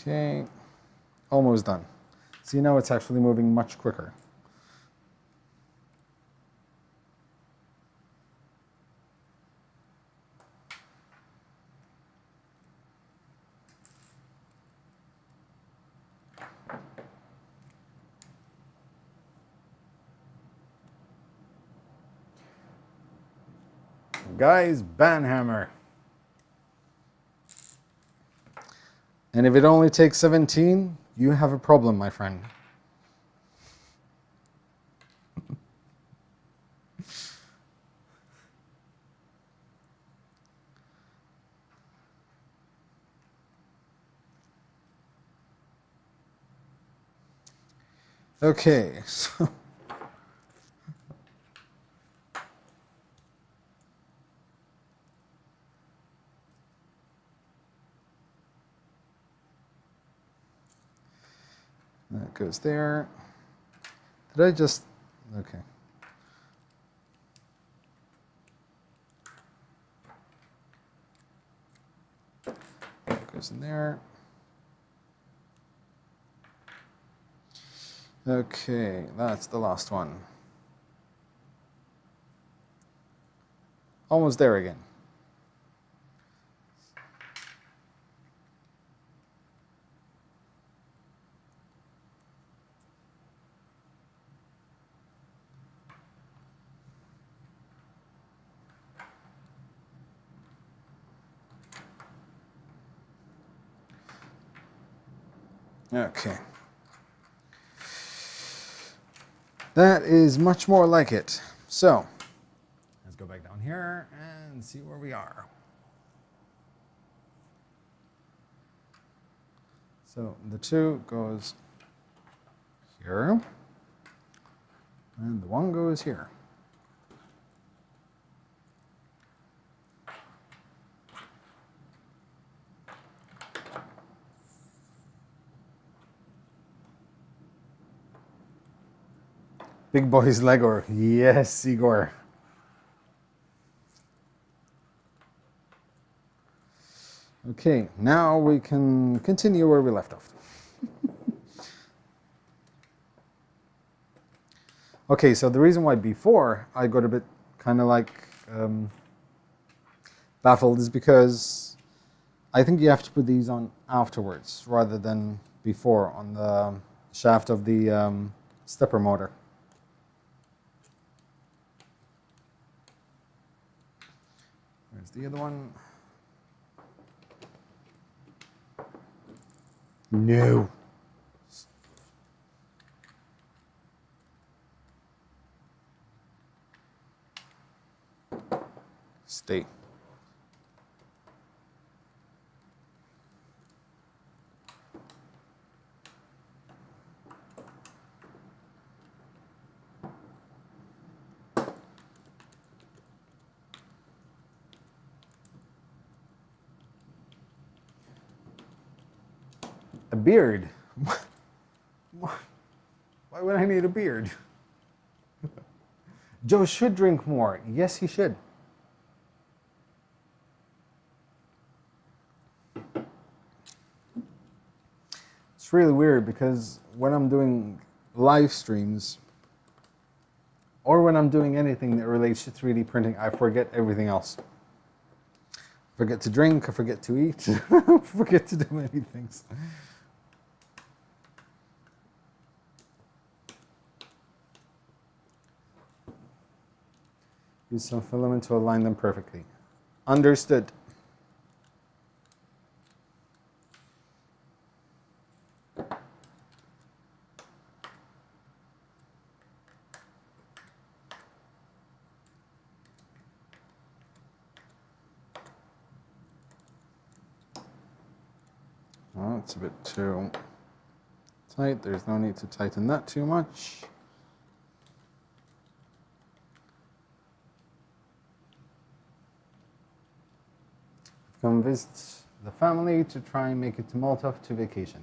Okay, almost done. See, now it's actually moving much quicker. Guys, banhammer. And if it only takes 17, you have a problem, my friend. Okay, so that goes there. Did I just, okay. That goes in there. Okay, that's the last one. Almost there again. Okay. That is much more like it. So, let's go back down here and see where we are. So the 2 goes here, and the 1 goes here. Big boys Lego. Yes, Igor. Okay, now we can continue where we left off. Okay, so the reason why before I got a bit kind of like baffled is because I think you have to put these on afterwards rather than before on the shaft of the stepper motor. There's the other one. No. Stay. A beard? Why would I need a beard? Joe should drink more. Yes, he should. It's really weird because when I'm doing live streams or when I'm doing anything that relates to 3D printing, I forget everything else. I forget to drink, I forget to eat, I forget to do many things. Use some filament to align them perfectly. Understood. Oh, it's a bit too tight. There's no need to tighten that too much. Come visit the family to try and make it to Malta to vacation.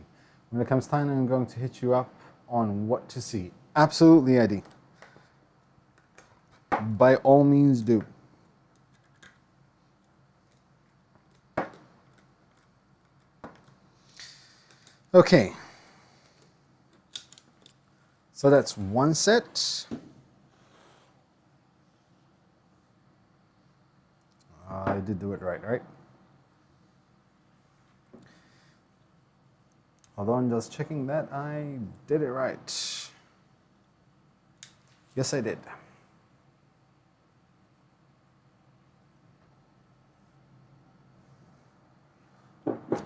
When it comes time, I'm going to hit you up on what to see. Absolutely, Eddie. By all means, do. Okay. So that's one set. I did do it right? Although I'm just checking that I did it right. Yes, I did.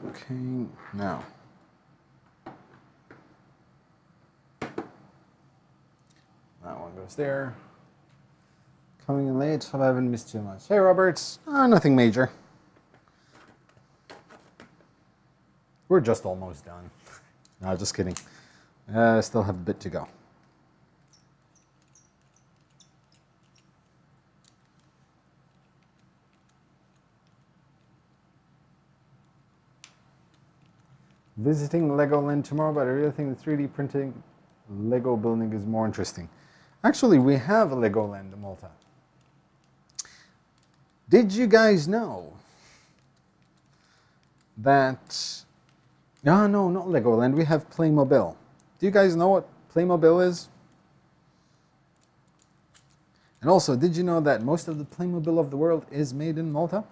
Okay, now. That one goes there. Coming in late, but I haven't missed too much. Hey, Robert. Nothing major. We're just almost done. No, just kidding. I still have a bit to go. Visiting Legoland tomorrow, but I really think the 3D printing Lego building is more interesting. Actually, we have a Legoland in Malta. Did you guys know that... No, not Legoland. We have Playmobil. Do you guys know what Playmobil is? And also, did you know that most of the Playmobil of the world is made in Malta?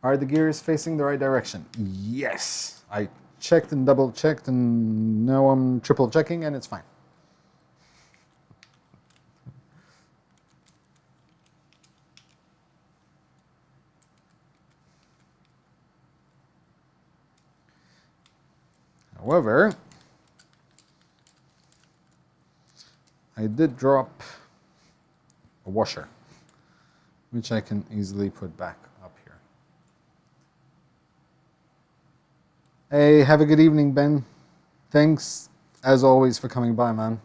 Are the gears facing the right direction? Yes. I checked and double checked, and now I'm triple checking, and it's fine. However, I did drop a washer, which I can easily put back up here. Hey, have a good evening, Ben. Thanks, as always, for coming by, man.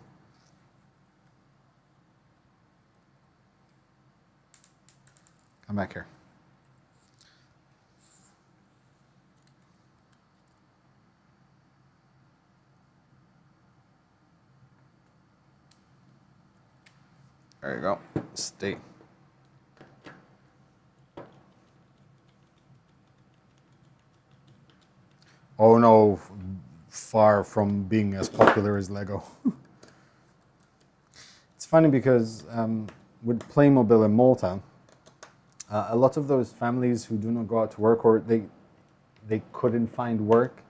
Come back here. There you go. Stay. Oh no, far from being as popular as Lego. It's funny because with Playmobil in Malta, a lot of those families who do not go out to work, or they couldn't find work,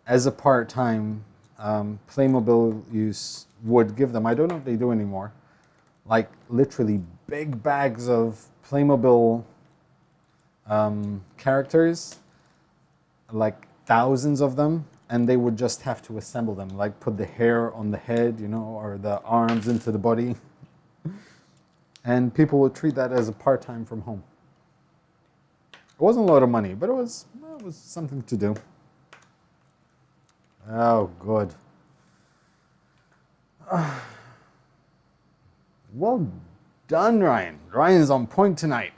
as a part-time, Playmobil use would give them, I don't know if they do anymore, like literally big bags of Playmobil characters, like thousands of them, and they would just have to assemble them, like put the hair on the head, you know, or the arms into the body. And people would treat that as a part-time from home. It wasn't a lot of money, but it was something to do. Oh, good. Well done, Ryan. Ryan's on point tonight.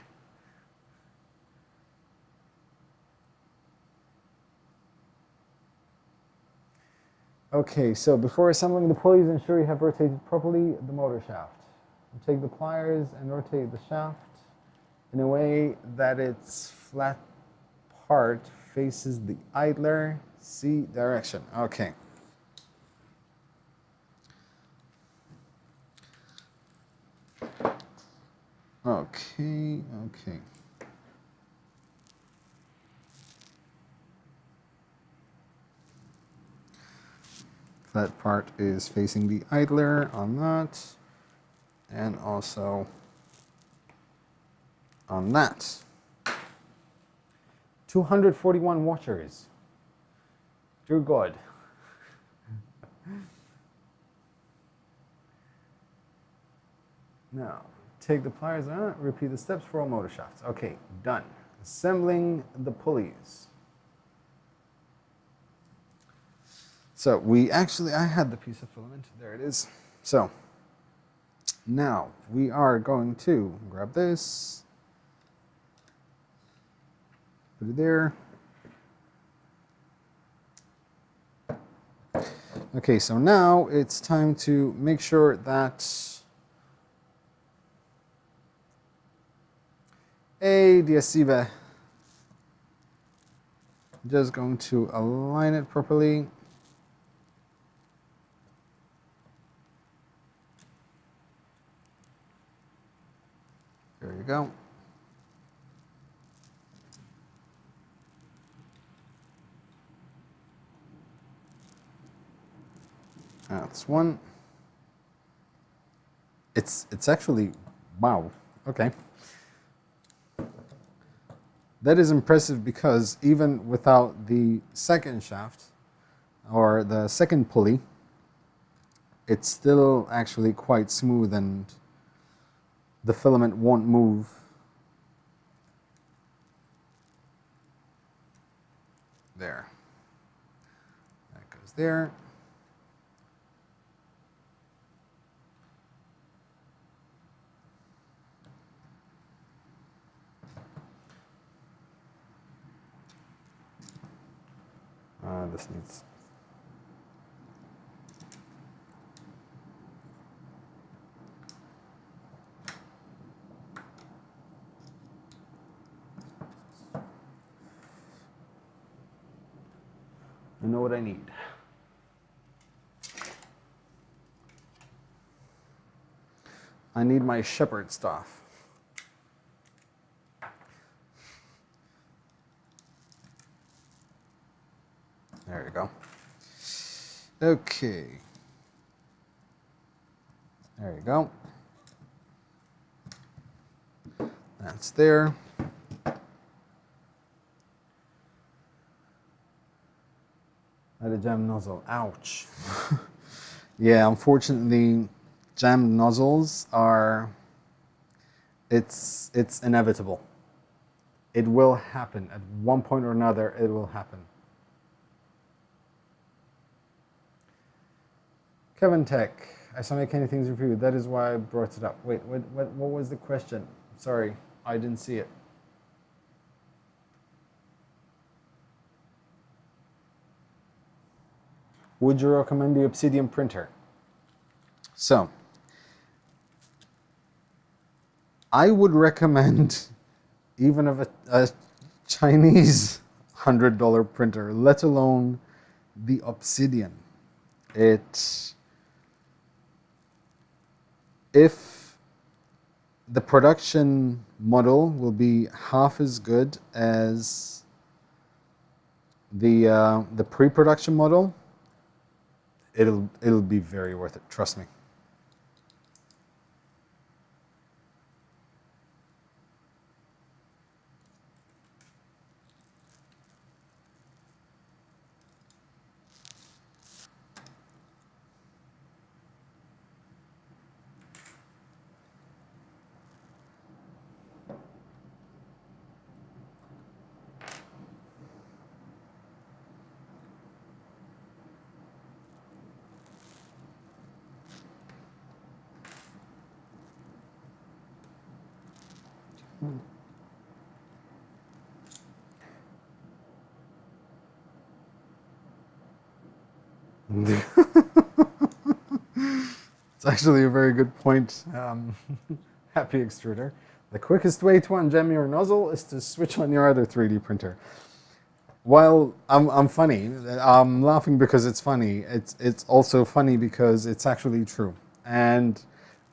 Okay, so before assembling the pulleys, ensure you have rotated properly the motor shaft. Take the pliers and rotate the shaft in a way that its flat part faces the idler C direction. Okay. Okay. flat part is facing the idler on that, and also on that. 241 watchers. Dear God. Now, take the pliers out, repeat the steps for all motor shafts. Okay, done. Assembling the pulleys. So I had the piece of filament, there it is. So now we are going to grab this, put it there. Okay, so now it's time to make sure that the adhesive, just going to align it properly. There you go. That's one. It's actually, wow, okay. That is impressive because even without the second shaft or the second pulley, it's still actually quite smooth and the filament won't move. There. That goes there. This needs. I know what I need. I need my shepherd staff. There you go. Okay. There you go. That's there. I had a jammed nozzle. Ouch. Yeah, unfortunately, jammed nozzles are, it's inevitable. It will happen. At one point or another, it will happen. Kevin Tech, I saw Mechanic Things review. That is why I brought it up. Wait, what was the question? Sorry, I didn't see it. Would you recommend the Obsidian printer? So, I would recommend even of a Chinese $100 printer, let alone the Obsidian. If the production model will be half as good as the pre-production model, it'll be very worth it. Trust me. It's actually a very good point. Happy Extruder. The quickest way to unjam your nozzle is to switch on your other 3D printer. While I'm funny, I'm laughing because it's funny. It's also funny because it's actually true. And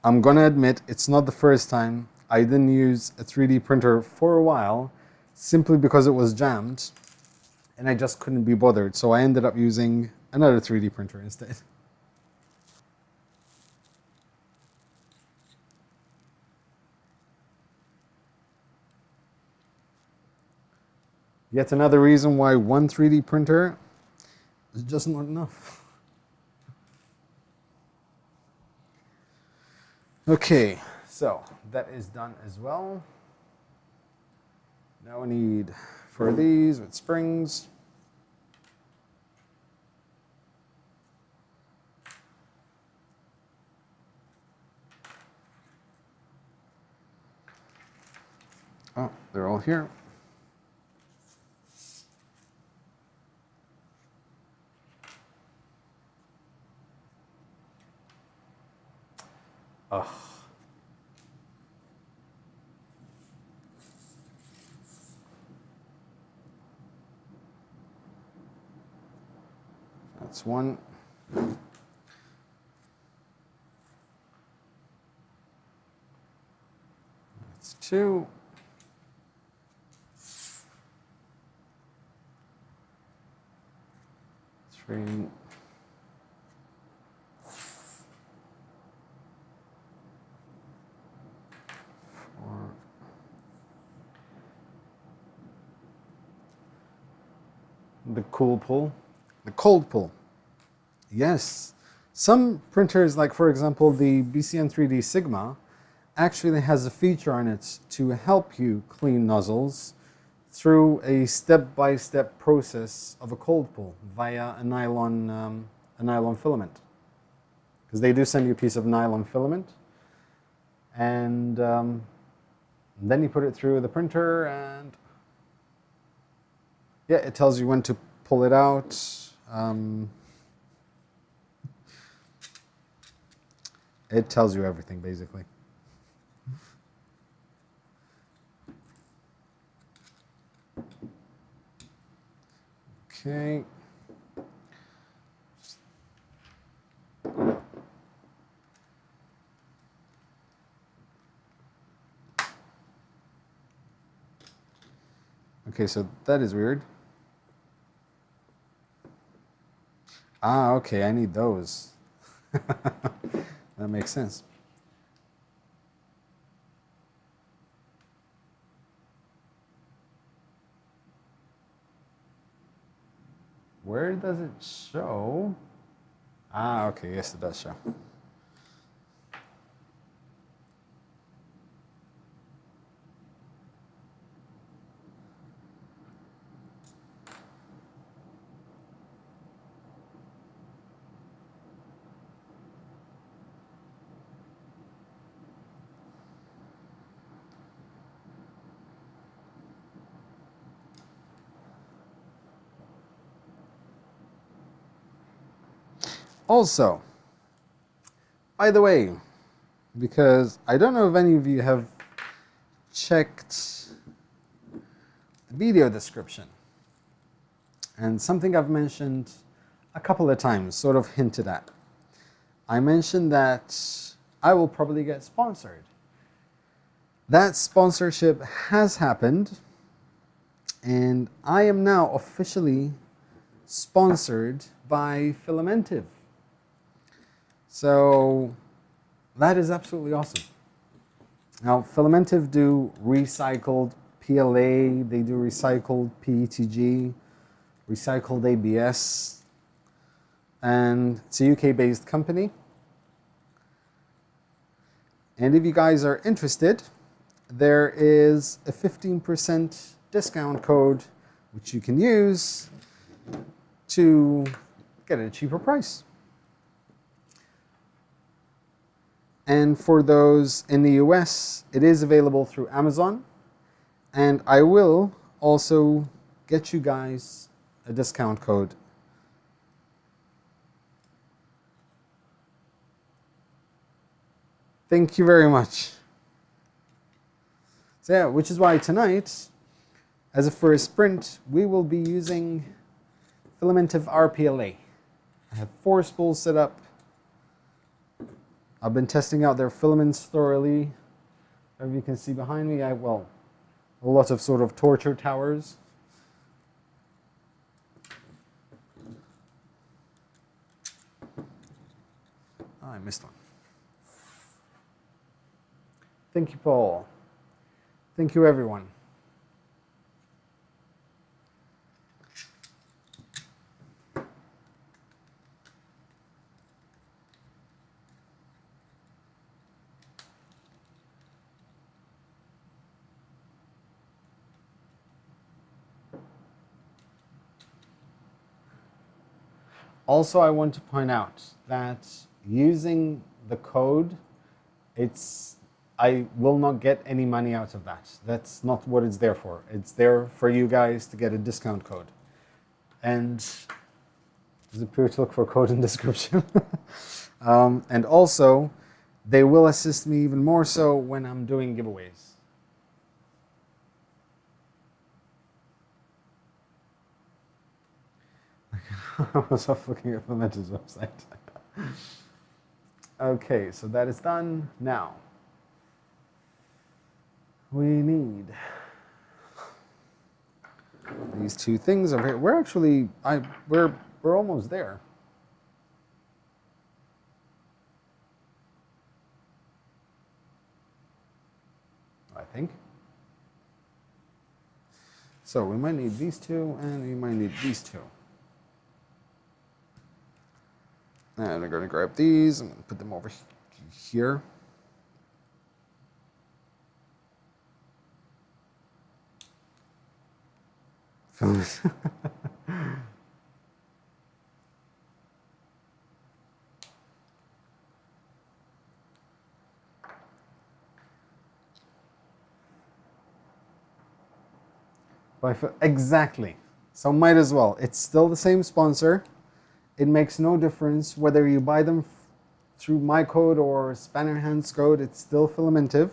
I'm gonna admit, it's not the first time. I didn't use a 3D printer for a while, simply because it was jammed, and I just couldn't be bothered. So I ended up using another 3D printer instead. Yet another reason why one 3D printer is just not enough. Okay, so that is done as well. Now we need for these with springs. Oh, they're all here. Ugh. That's one. That's two. Three. Four. The cool pull. The cold pull. Yes. Some printers, like for example the BCN 3D Sigma, actually has a feature on it to help you clean nozzles through a step-by-step process of a cold pull via a nylon filament. Because they do send you a piece of nylon filament, and then you put it through the printer, and yeah, it tells you when to pull it out. It tells you everything, basically. Okay. Okay, so that is weird. Ah, okay, I need those. That makes sense. Where does it show? Ah, okay, yes, it does show. Also, by the way, because I don't know if any of you have checked the video description, and something I've mentioned a couple of times, sort of hinted at. I mentioned that I will probably get sponsored. That sponsorship has happened, and I am now officially sponsored by Filamentive. So that is absolutely awesome. Now, Filamentive do recycled PLA, they do recycled PETG, recycled ABS, and it's a UK-based company. And if you guys are interested, there is a 15% discount code which you can use to get a cheaper price. And for those in the US, it is available through Amazon. And I will also get you guys a discount code. Thank you very much. So yeah, which is why tonight, as a first print, we will be using Filamentive RPLA. I have 4 spools set up. I've been testing out their filaments thoroughly. As you can see behind me, a lot of sort of torture towers. Oh, I missed one. Thank you, Paul. Thank you, everyone. Also, I want to point out that using the code, I will not get any money out of that. That's not what it's there for. It's there for you guys to get a discount code. And there's a period to look for code in description. And also, they will assist me even more so when I'm doing giveaways. I was off looking at Filament's website. Okay, so that is done. Now, we need these two things over here. We're actually, we're almost there. I think. So we might need these two, and we might need these two. And I'm going to grab these and put them over here. Exactly. So might as well. It's still the same sponsor. It makes no difference whether you buy them through my code or Spanner Hands code. It's still Filamentive.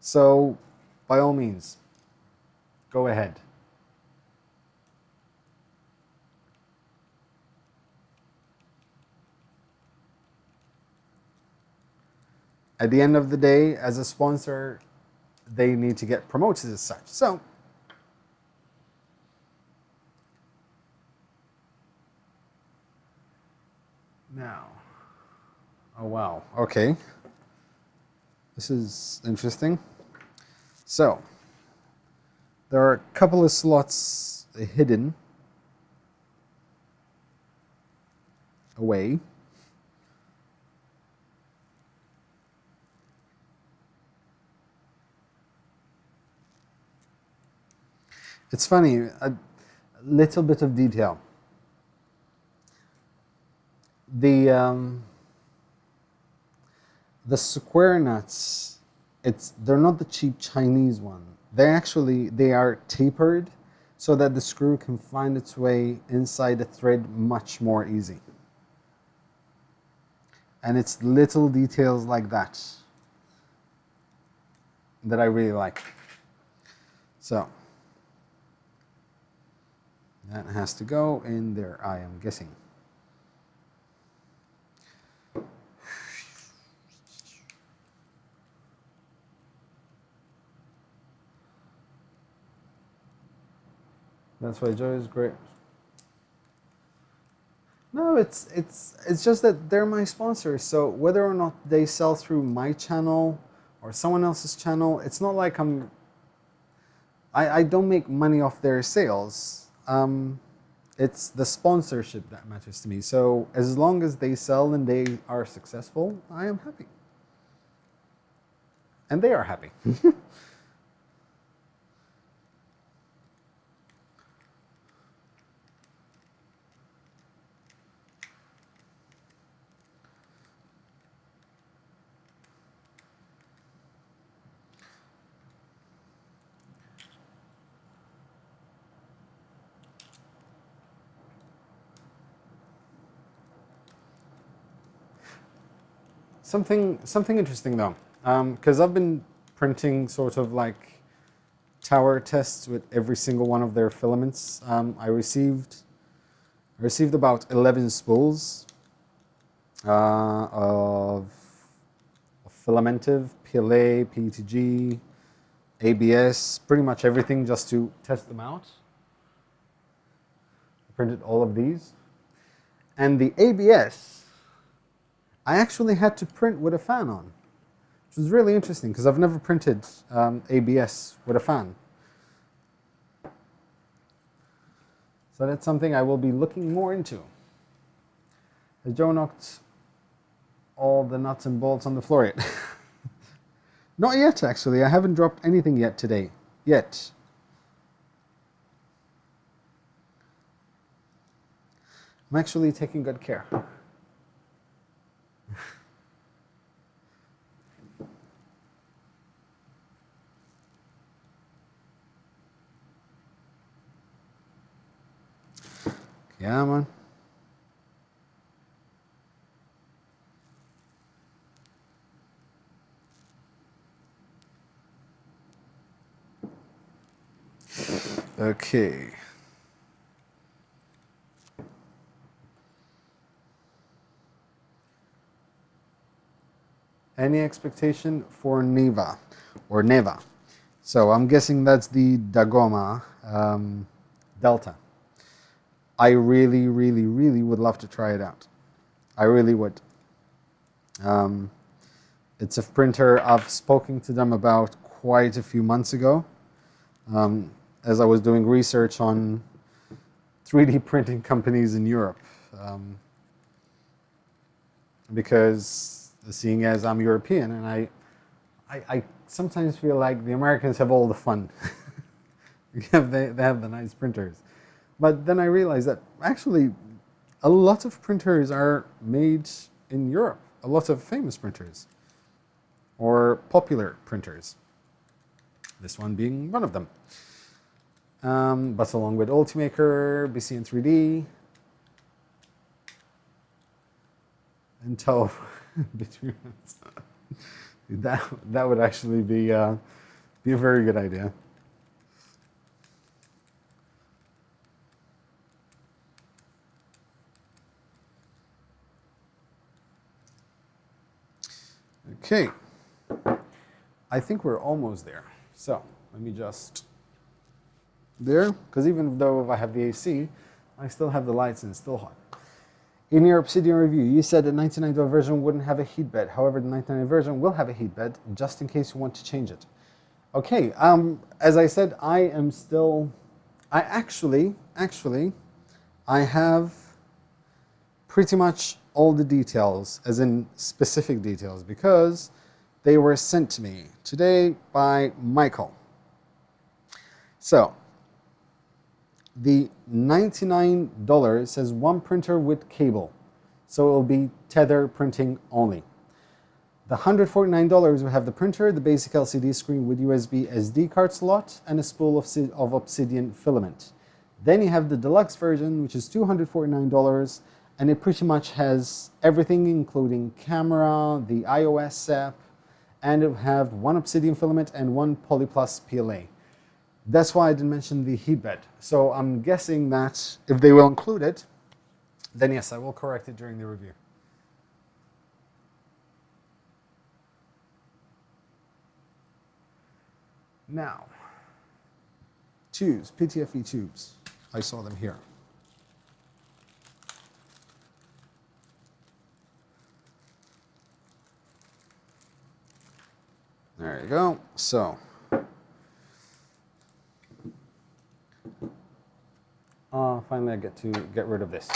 So by all means, go ahead. At the end of the day, as a sponsor, they need to get promoted as such. So now, oh wow, okay. This is interesting. So, there are a couple of slots hidden away. It's funny, a little bit of detail. The square nuts, they're not the cheap Chinese one. They are tapered so that the screw can find its way inside the thread much more easy. And it's little details like that that I really like. So that has to go in there, I am guessing. That's why Joe is great. No, it's just that they're my sponsors. So whether or not they sell through my channel or someone else's channel, it's not like I don't make money off their sales. It's the sponsorship that matters to me. So as long as they sell and they are successful, I am happy. And they are happy. Something interesting though, because I've been printing sort of like tower tests with every single one of their filaments. I received about 11 spools of Filamentive, PLA, PETG, ABS, pretty much everything just to test them out. I printed all of these, and the ABS. I actually had to print with a fan on, which was really interesting because I've never printed ABS with a fan. So that's something I will be looking more into. Has Joe knocked all the nuts and bolts on the floor yet? Not yet, actually. I haven't dropped anything yet today. I'm actually taking good care. Yeah, man. Okay. Any expectation for Neva or Neva? So I'm guessing that's the Dagoma Delta. I really, really, really would love to try it out. I really would. It's a printer I've spoken to them about quite a few months ago, as I was doing research on 3D printing companies in Europe. Because seeing as I'm European, and I sometimes feel like the Americans have all the fun. They have the nice printers. But then I realized that actually a lot of printers are made in Europe. A lot of famous printers or popular printers. This one being one of them. But along with Ultimaker, BCN 3D, and TOE between us. That would actually be a very good idea. Okay, I think we're almost there. So let me just there, because even though I have the AC, I still have the lights and it's still hot. In your Obsidian review, you said the 99 version wouldn't have a heat bed. However, the 99 version will have a heat bed just in case you want to change it. Okay, as I said, I have pretty much all the details, as in specific details, because they were sent to me today by Michael. So, the $99 says one printer with cable, so it will be tether printing only. The $149 will have the printer, the basic LCD screen with USB SD card slot, and a spool of Obsidian filament. Then you have the deluxe version, which is $249, and it pretty much has everything, including camera, the iOS app, and it will have one Obsidian filament and one Polyplus PLA. That's why I didn't mention the heat bed. So I'm guessing that if they will include it, then yes, I will correct it during the review. Now, tubes, PTFE tubes. I saw them here. There you go. So, finally I get to get rid of this.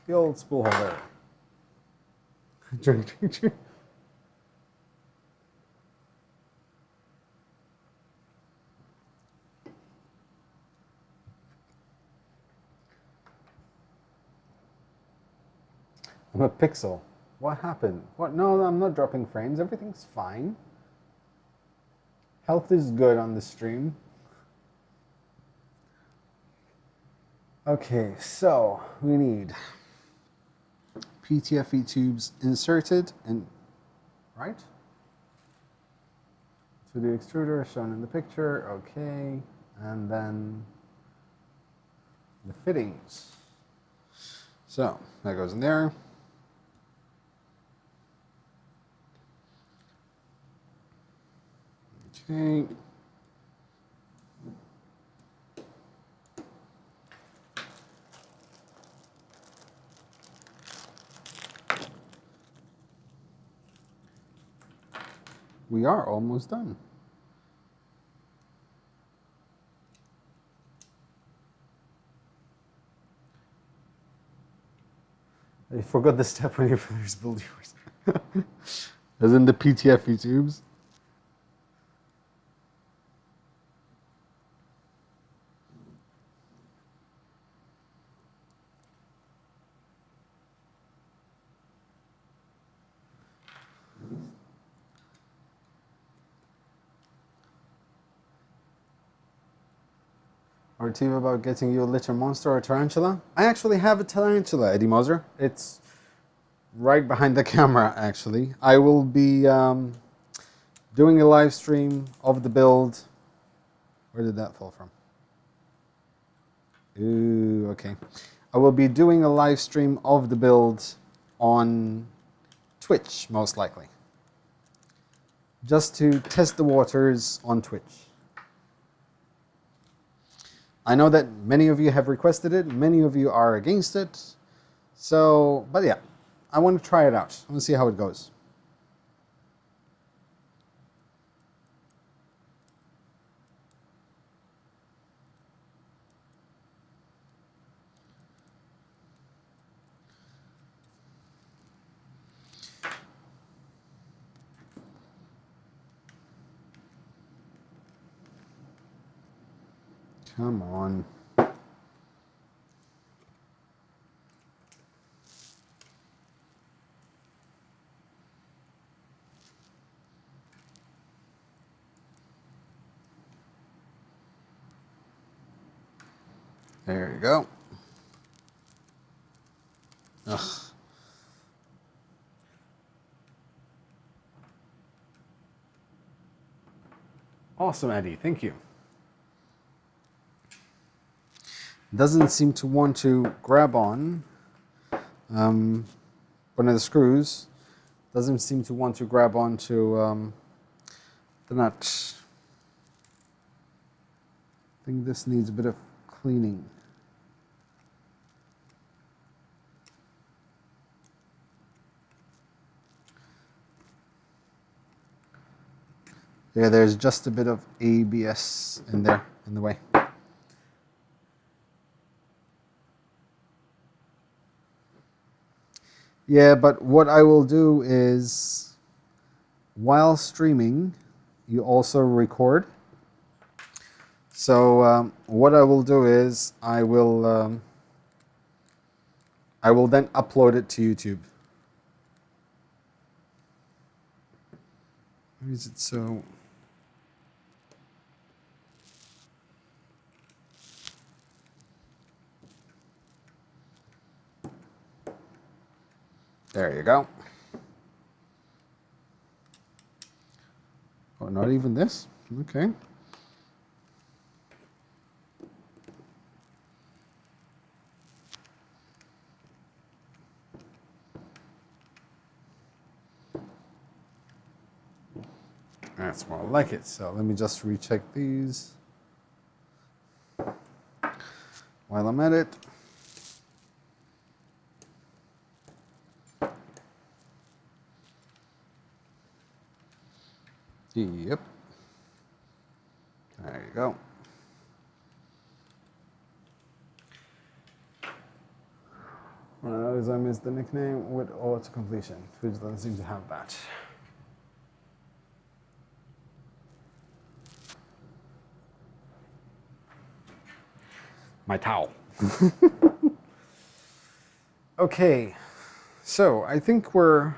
The old spool holder. Drink. I'm a pixel. What happened? What? No, I'm not dropping frames. Everything's fine. Health is good on the stream. Okay, so we need PTFE tubes inserted and right to the extruder shown in the picture. Okay, and then the fittings. So that goes in there. Okay. We are almost done. I forgot the step when you finish building yours. As in the PTFE tubes. Artiva about getting you a litter monster or a tarantula. I actually have a tarantula, Eddie Moser. It's right behind the camera, actually. I will be doing a live stream of the build. Where did that fall from? Ooh, okay. I will be doing a live stream of the build on Twitch, most likely. Just to test the waters on Twitch. I know that many of you have requested it, many of you are against it. So, but yeah, I want to try it out. I want to see how it goes. Come on. There you go. Ugh. Awesome, Eddie. Thank you. Doesn't seem to want to grab on. One of the screws doesn't seem to want to grab onto the nut. I think this needs a bit of cleaning. Yeah, there's just a bit of ABS in there, in the way. Yeah, but what I will do is, while streaming, you also record. So what I will do is, I will then upload it to YouTube. Where is it so? There you go. Oh, not even this? Okay. That's more like it. So let me just recheck these while I'm at it. Yep. There you go. As I missed the nickname with auto completion. Twitch doesn't seem to have that. My towel. Okay, so I think we're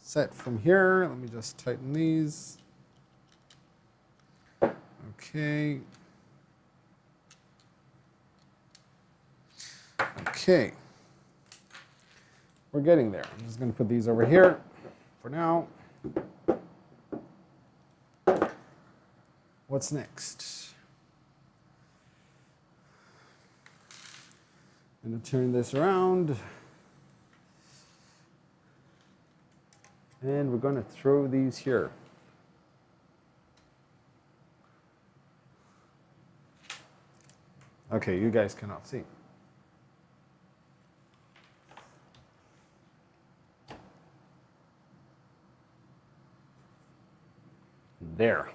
set from here. Let me just tighten these. Okay. Okay. We're getting there. I'm just going to put these over here for now. What's next? I'm going to turn this around. And we're going to throw these here. Okay, you guys cannot see. There.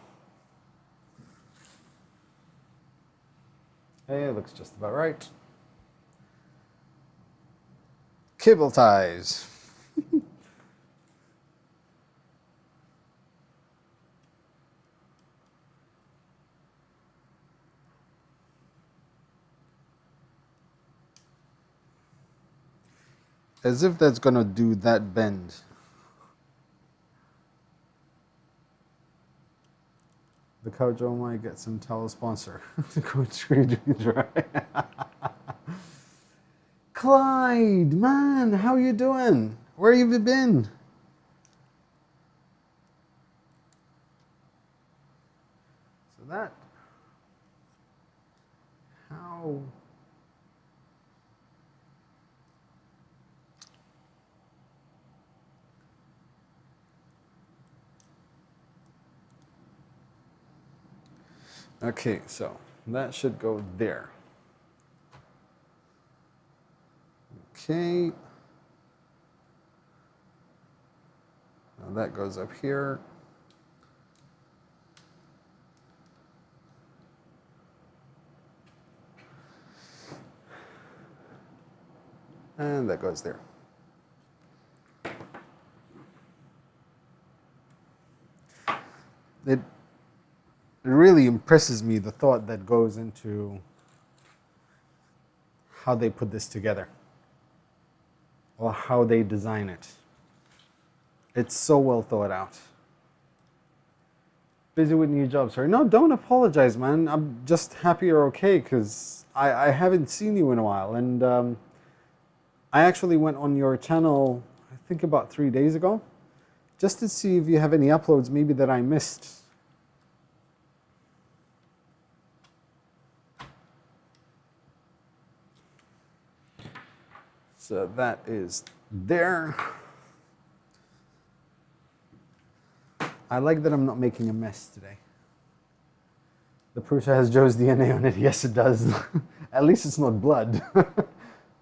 Hey, it looks just about right. Cable ties. As if that's gonna do that bend. The Kojo might get some sponsor. Code Screwdriver. Clyde, man, how you doing? Where have you been? So that, how? Okay, so that should go there. Okay. Now that goes up here. And that goes there. It really impresses me, the thought that goes into how they put this together or how they design it. It's so well thought out. Busy with new jobs, sorry. No, don't apologize, man. I'm just happy you're okay, because I haven't seen you in a while. And I actually went on your channel, I think about 3 days ago, just to see if you have any uploads maybe that I missed. So that is there. I like that I'm not making a mess today. The Prusa has Joe's DNA on it. Yes, it does. At least it's not blood.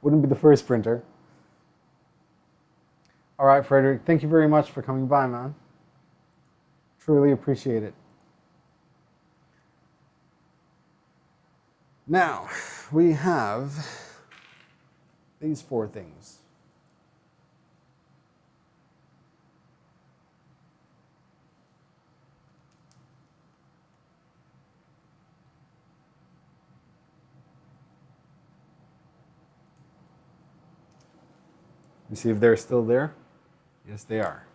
Wouldn't be the first printer. All right, Frederick, thank you very much for coming by, man. Truly appreciate it. Now, we have these 4 things. You see if they're still there? Yes, they are.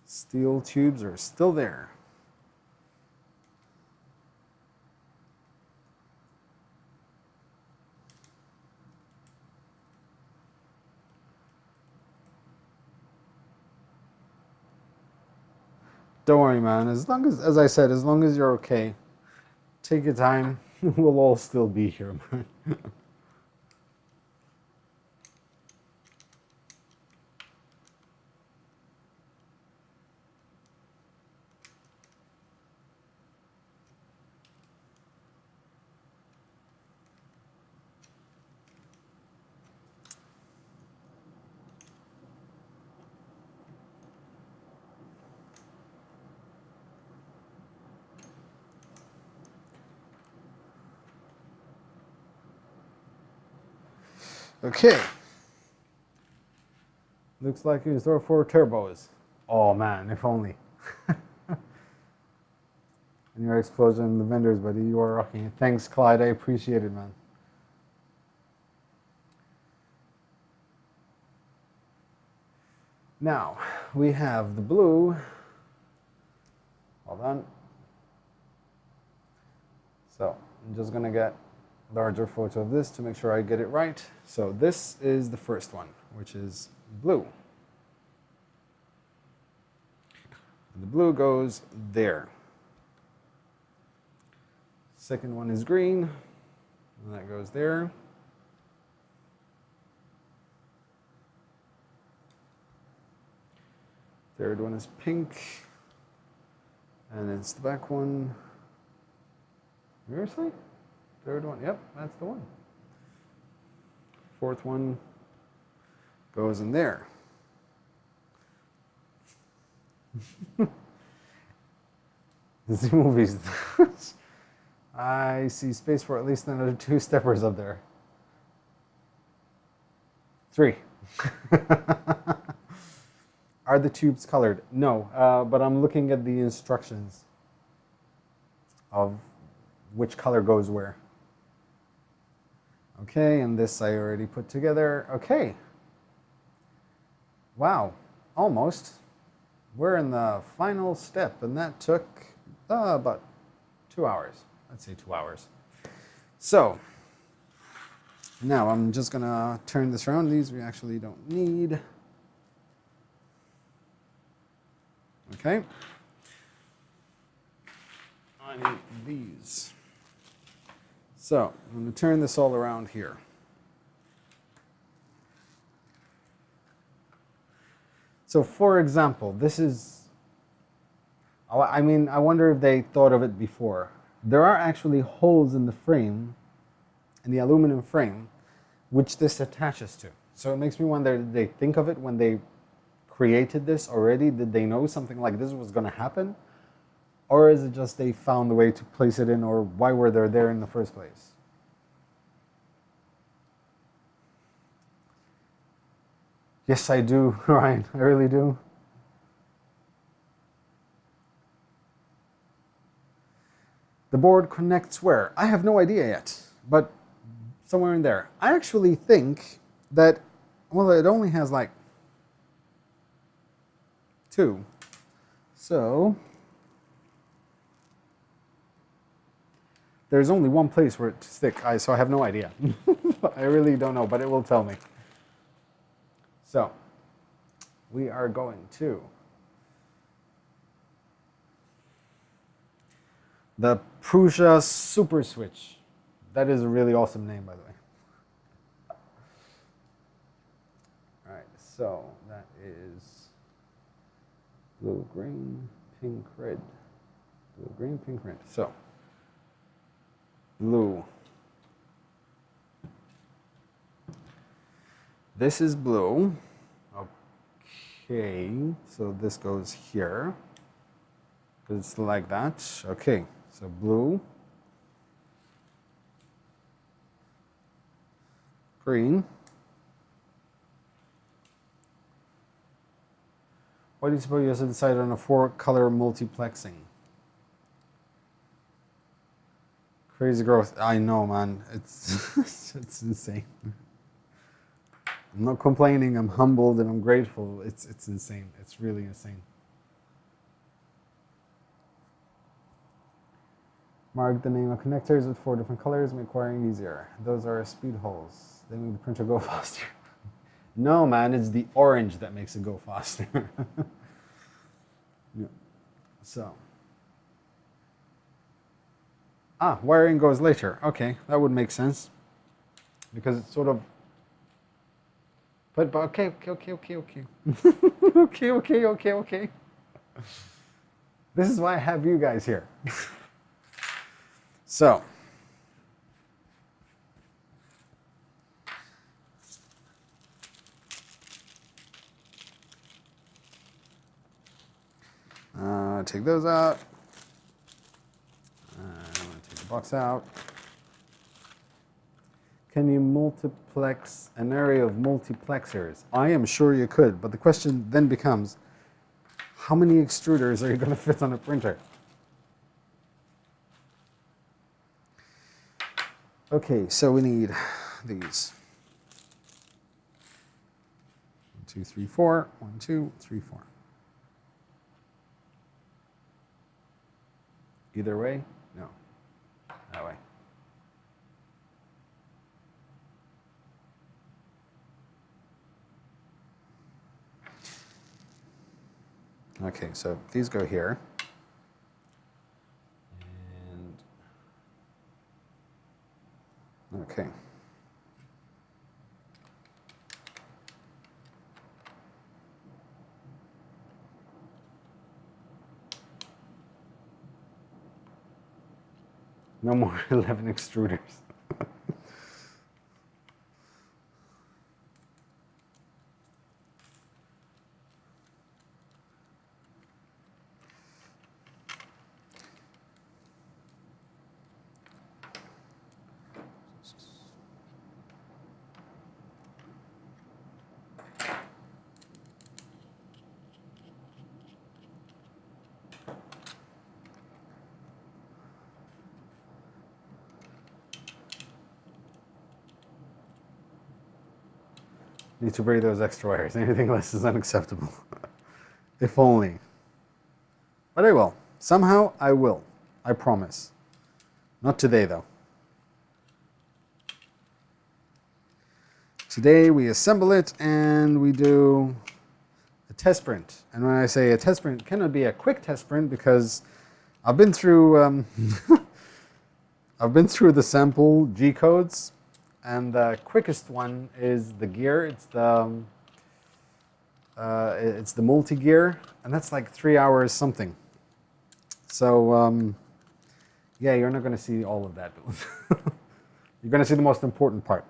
Steel tubes are still there. Don't worry, man. As I said, as long as you're okay, take your time. We'll all still be here, man. Okay. Looks like you store 4 turbos. Oh man, if only. And your explosion in the vendors, buddy. You are rocking it. Thanks, Clyde. I appreciate it, man. Now, we have the blue. Hold on. So, I'm just going to get a larger photo of this to make sure I get it right. So, this is the first one, which is blue. And the blue goes there. Second one is green, and that goes there. Third one is pink, and it's the back one. Seriously? Third one, yep, that's the one. Fourth one goes in there. These movies. I see space for at least another 2 steppers up there. 3. Are the tubes colored? No, but I'm looking at the instructions of which color goes where. Okay, and this I already put together. Okay. Wow, almost. we're in the final step, and that took about 2 hours. Let's say 2 hours. So now I'm just gonna turn this around. These we actually don't need. Okay. I need these. So I'm going to turn this all around here. So for example, this is, I mean, I wonder if they thought of it before. There are actually holes in the frame, in the aluminum frame, which this attaches to. So it makes me wonder, did they think of it when they created this already? Did they know something like this was going to happen? Or is it just they found a way to place it in, or why were they there in the first place? Yes, I do, Ryan. I really do. The board connects where? I have no idea yet, but somewhere in there. I actually think that, well, it only has like 2. So there's only one place where it to stick, so I have no idea. I really don't know, but it will tell me. So we are going to the Prusa Super Switch. That is a really awesome name, by the way. All right, so that is blue, green, pink, red. Blue, green, pink, red. So blue. This is blue. Okay, so this goes here. It's like that. Okay, so blue. Green. Why do you suppose you have to decide on a 4-color multiplexing? Crazy growth. I know, man. It's it's insane. I'm not complaining. I'm humbled and I'm grateful. It's insane. It's really insane. Mark the name of connectors with 4 different colors, make wiring easier. Those are speed holes. They make the printer go faster. No, man, it's the orange that makes it go faster. Yeah. So. Wiring goes later. Okay, that would make sense. Because it's sort of. But okay. Okay. This is why I have you guys here. So. Take those out. I'm going to take the box out. Can you multiplex an array of multiplexers? I am sure you could, but the question then becomes, how many extruders are you going to fit on a printer? Okay, so we need these. 1, 2, 3, 4. 1, 2, 3, 4. Either way? No. That way. Okay, so these go here. And okay. No more 11 extruders. Need to bury those extra wires. Anything less is unacceptable. If only. But I will. Somehow I will. I promise. Not today, though. Today we assemble it and we do a test sprint. And when I say a test sprint, it cannot be a quick test sprint because I've been through I've been through the sample G codes, and the quickest one is the gear. It's the multi-gear, and that's like 3 hours something. So yeah, you're not going to see all of that. You're going to see the most important part.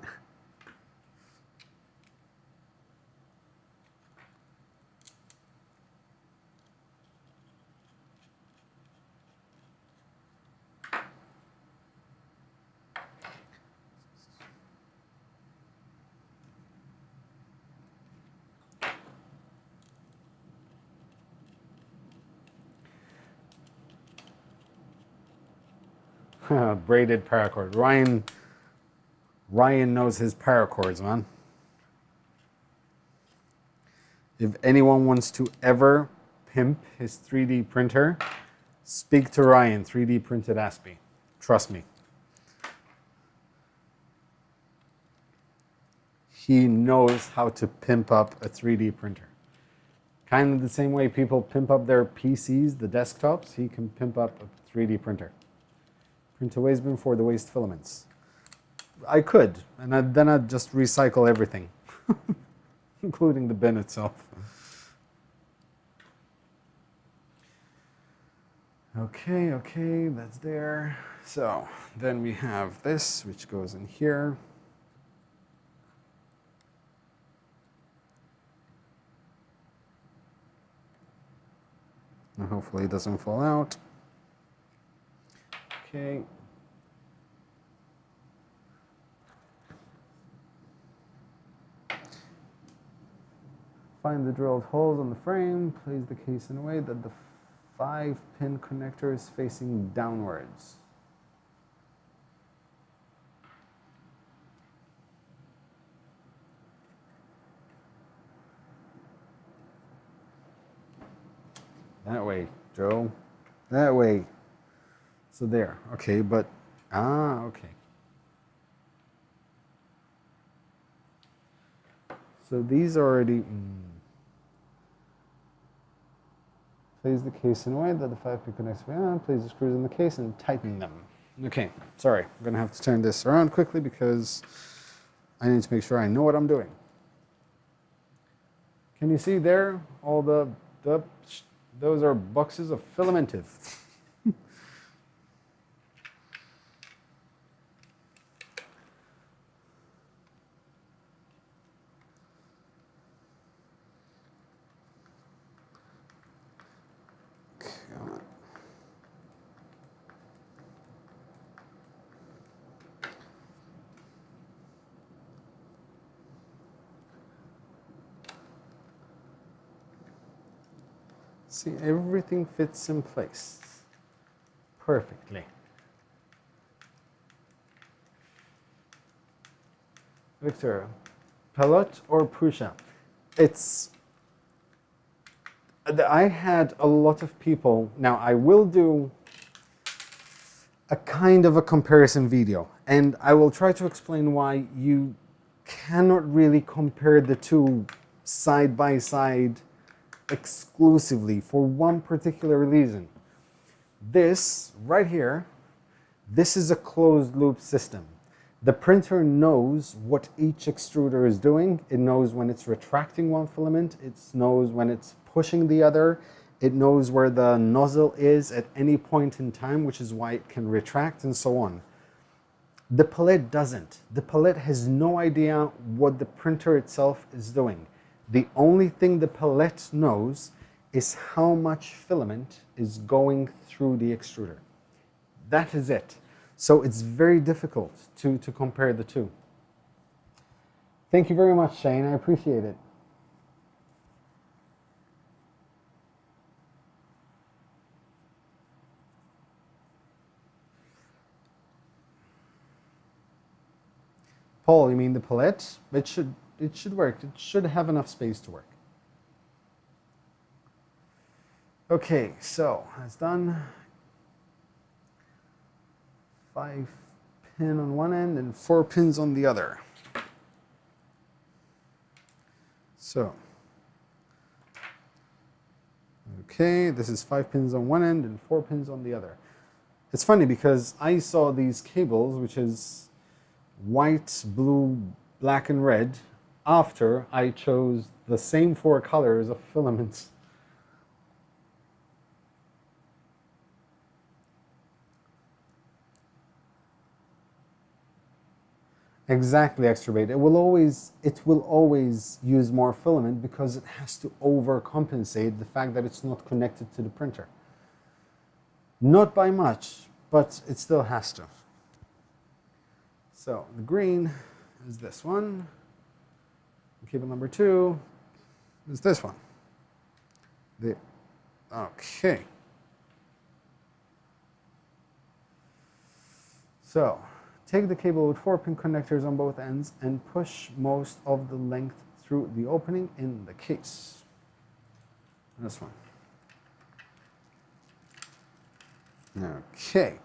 Braided paracord. Ryan knows his paracords, man. If anyone wants to ever pimp his 3D printer, speak to Ryan, 3D Printed Aspie. Trust me. He knows how to pimp up a 3D printer. Kind of the same way people pimp up their PCs, the desktops, he can pimp up a 3D printer. Print away bin for the waste filaments. I could, and then I'd just recycle everything, including the bin itself. Okay, that's there. So then we have this, which goes in here. And hopefully it doesn't fall out. Okay. Find the drilled holes on the frame. Place the case in a way that the 5-pin connector is facing downwards. That way, Joe. That way. So there. Okay, but okay. So these are already. Place the case in a way that the 5-pin connects. Place the screws in the case and tighten them. Okay, sorry. I'm going to have to turn this around quickly because I need to make sure I know what I'm doing. Can you see there all those are boxes of filamentive. See, everything fits in place perfectly. Victor, Pelot or Prusa? I had a lot of people. Now, I will do a kind of a comparison video, and I will try to explain why you cannot really compare the two side by side exclusively for one particular reason. This right here, this is a closed loop system. The printer knows what each extruder is doing. It knows when it's retracting one filament. It knows when it's pushing the other. It knows where the nozzle is at any point in time, which is why it can retract and so on. The palette doesn't. The palette has no idea what the printer itself is doing. The only thing the palette knows is how much filament is going through the extruder. That is it. So it's very difficult to compare the two. Thank you very much, Shane. I appreciate it. Paul, you mean the palette? It should work. It should have enough space to work. Okay, so that's done. 5 pin on one end and 4 pins on the other. So, okay, this is 5 pins on one end and 4 pins on the other. It's funny because I saw these cables, which is white, blue, black, and red, after I chose the same 4 colors of filaments. Exactly, extra weight. It will always use more filament because it has to overcompensate the fact that it's not connected to the printer. Not by much, but it still has to. So the green is this one. Cable number 2 is this one. Okay. So take the cable with 4 pin connectors on both ends and push most of the length through the opening in the case. This one. Okay.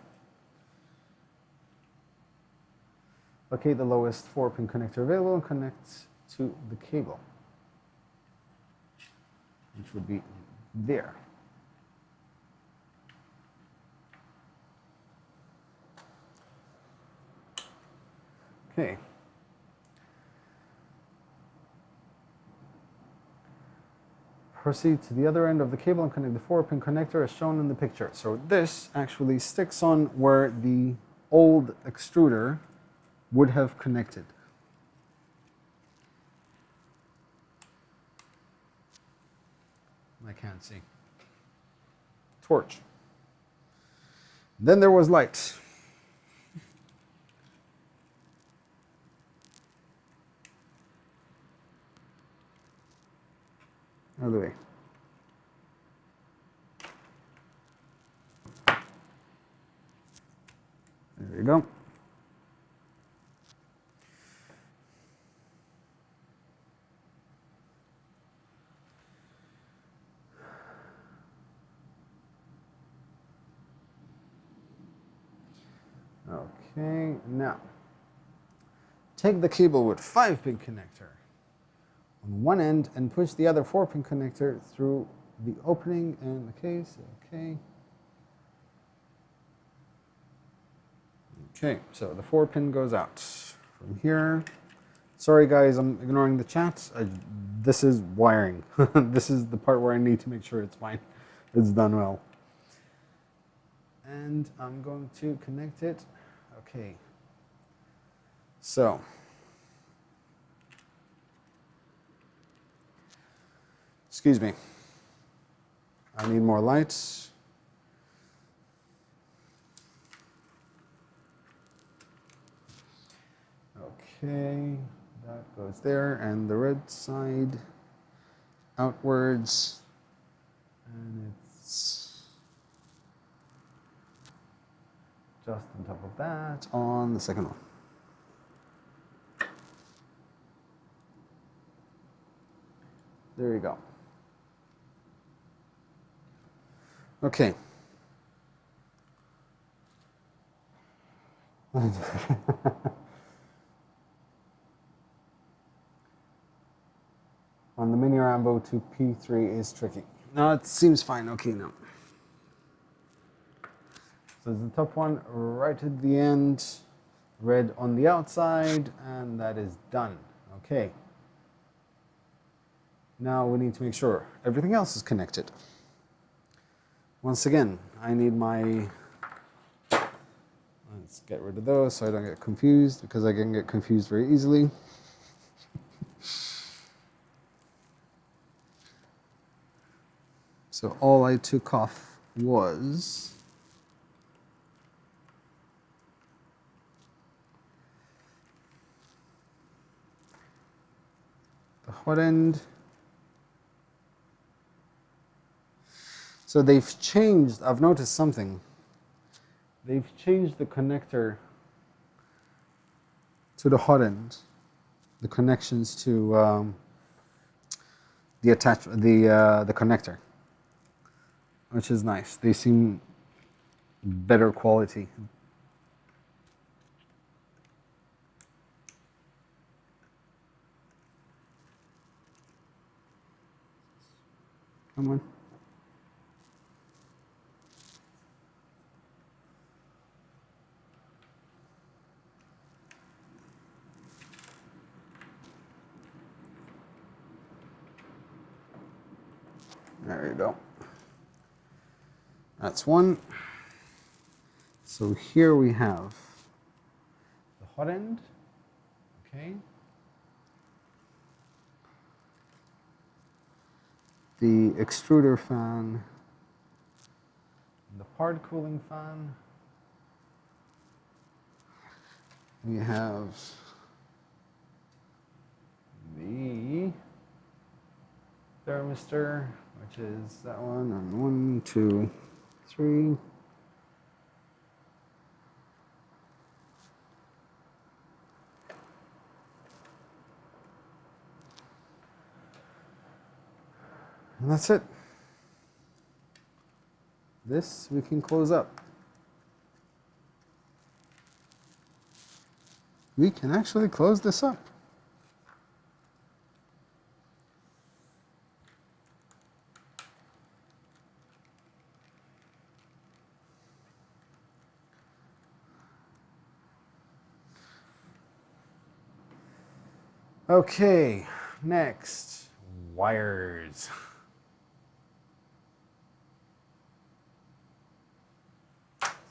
Locate the lowest 4 pin connector available and connect to the cable, which would be there. Okay. Proceed to the other end of the cable and connect the 4 pin connector as shown in the picture. So this actually sticks on where the old extruder would have connected. I can't see. Torch. Then there was light. Out of the way. There you go. Okay, now take the cable with 5 pin connector on one end and push the other 4 pin connector through the opening in the case. Okay. Okay, so the 4 pin goes out from here. Sorry guys, I'm ignoring the chat. This is wiring. This is the part where I need to make sure it's fine. It's done well. And I'm going to connect it. Okay. So, excuse me. I need more lights. Okay, that goes there, and the red side outwards, and it's just on top of that on the second one. There you go. Okay. On the Mini Rambo to P3 is tricky. No, it seems fine. Okay, now. So the top one right at the end, red on the outside, and that is done. Okay. Now we need to make sure everything else is connected. Once again, I need my... Let's get rid of those so I don't get confused, because I can get confused very easily. So all I took off was the hot end. So they've changed, I've noticed something. They've changed the connector to the hot end, the connections to the connector. which is nice. They seem better quality. Come on. There you go. That's one. So here we have the hot end. Okay. The extruder fan. The part cooling fan. We have the thermistor, which is that one, and 1, 2, 3. And that's it. This we can close up. We can actually close this up. Okay, next, wires.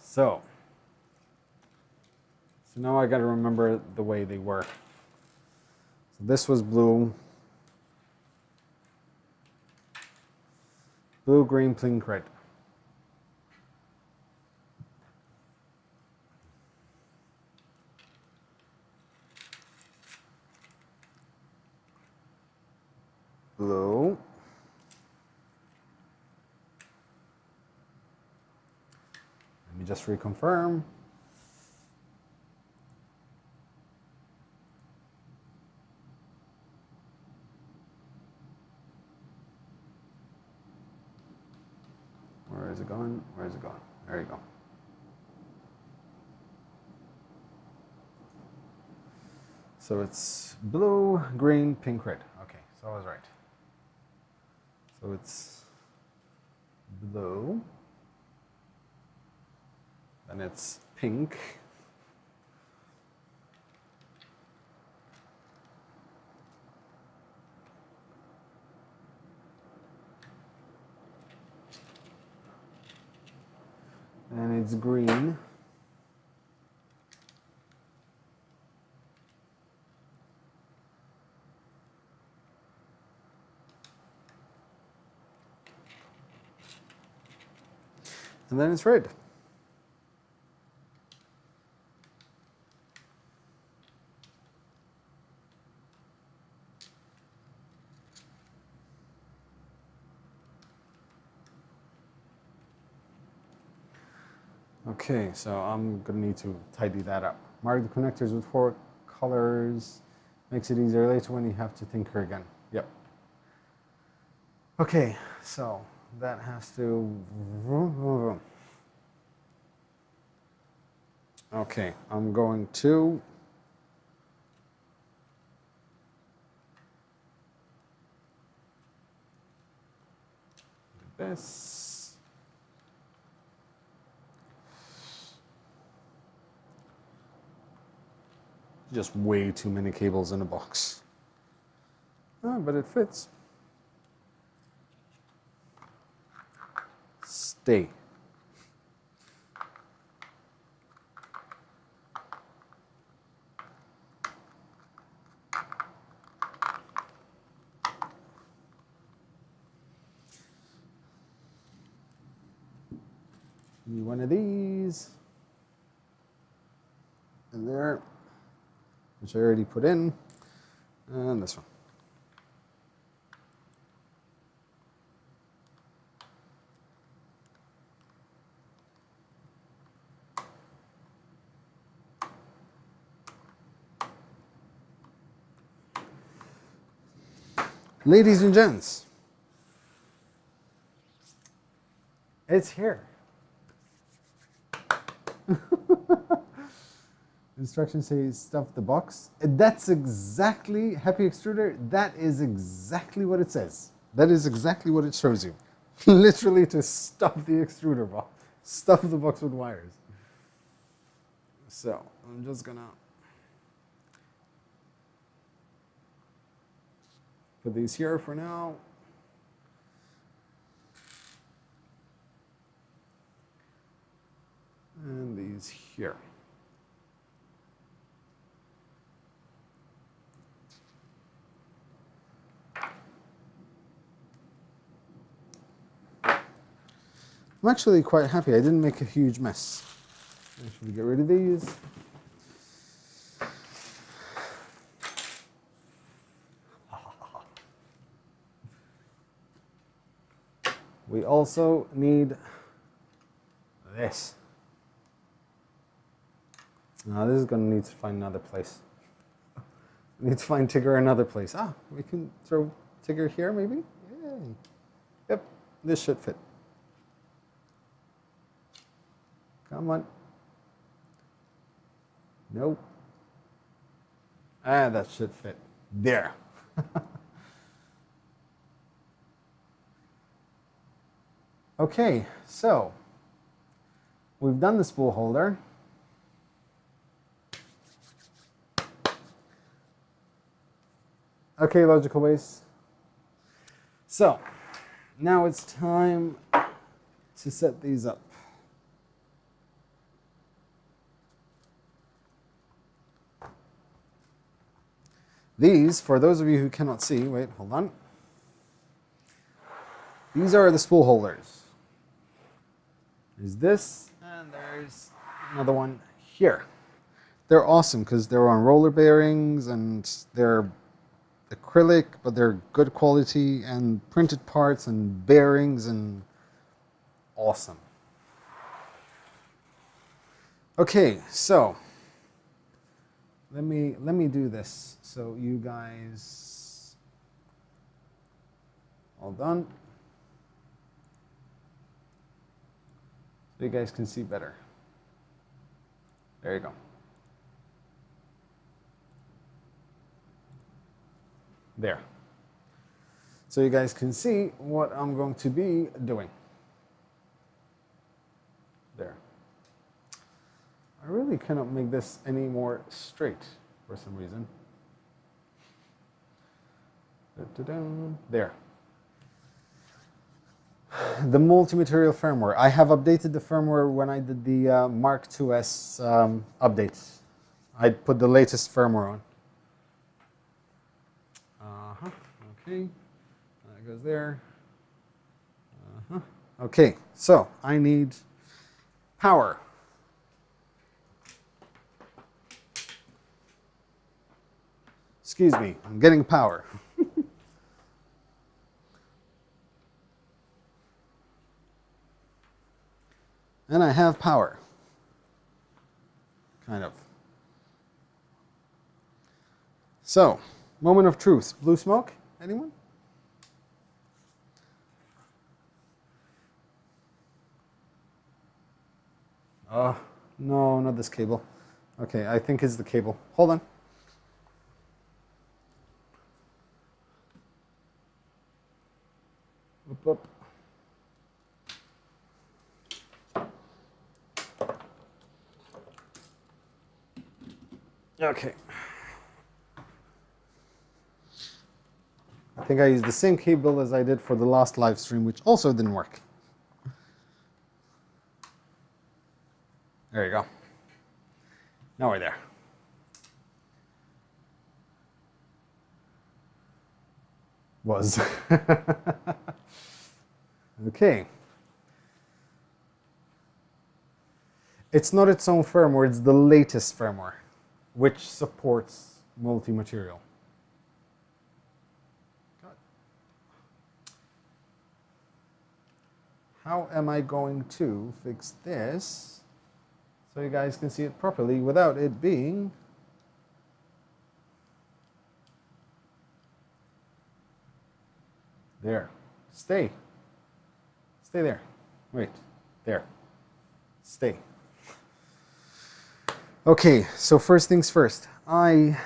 So now I got to remember the way they were. So this was blue, green, pink, red. Blue. Let me just reconfirm. Where is it going? Where is it going? There you go. So it's blue, green, pink, red. Okay, so I was right. So it's blue, then it's pink, and it's green, and then it's red. Okay, so I'm gonna need to tidy that up. Mark the connectors with 4 colors. Makes it easier later when you have to tinker again. Yep. Okay, so that has to... Okay, I'm going to... this. Just way too many cables in a box. Oh, but it fits. Stay. Need one of these. In there. Which I already put in, and this one. Ladies and gents, It's here. Instructions say stuff the box. That's exactly, Happy Extruder, that is exactly what it says. That is exactly what it shows you. Literally to stuff the extruder box. Stuff the box with wires. So, I'm just gonna put these here for now. And these here. I'm actually quite happy. I didn't make a huge mess. Actually, get rid of these. We also need this. Now this is going to need to find another place. We need to find Tigger another place. Ah, we can throw Tigger here maybe? Yay. Yep, this should fit. Come on. Nope. Ah, that should fit. There. Okay, so we've done the spool holder. Okay, logical base. So now it's time to set these up. These, for those of you who cannot see, wait, hold on. These are the spool holders. There's this, and there's another one here. They're awesome because they're on roller bearings and they're acrylic, but they're good quality and printed parts and bearings and awesome. Okay, so let me do this so you guys, hold on, so you guys can see better. There you go. There. So you guys can see what I'm going to be doing. There. I really cannot make this any more straight for some reason. There. The multi-material firmware. I have updated the firmware when I did the Mark IIS update. I put the latest firmware on. Okay, that goes there. Okay, so I need power. Excuse me, I'm getting power. And I have power. Kind of. So, moment of truth. Blue smoke? Anyone? No, not this cable. Okay, I think it's the cable. Hold on. Whoop, whoop. Okay. I think I used the same cable as I did for the last live stream, which also didn't work. There you go. Now we're there. Was. Okay. It's not its own firmware, it's the latest firmware, which supports multi-material. How am I going to fix this so you guys can see it properly without it being there? Stay there. Wait, there. Stay. Okay, so first things first. I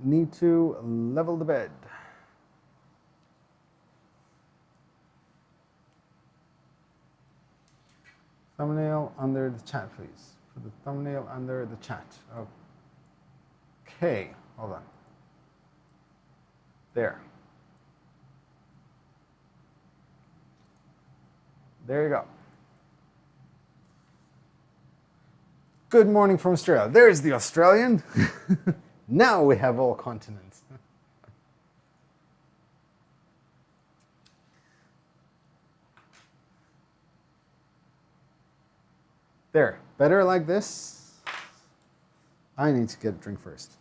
need to level the bed. Thumbnail under the chat, please. Put the thumbnail under the chat. Okay, hold on. There. There you go. Good morning from Australia. There's the Australian. Now we have all continents. There. Better like this? I need to get a drink first.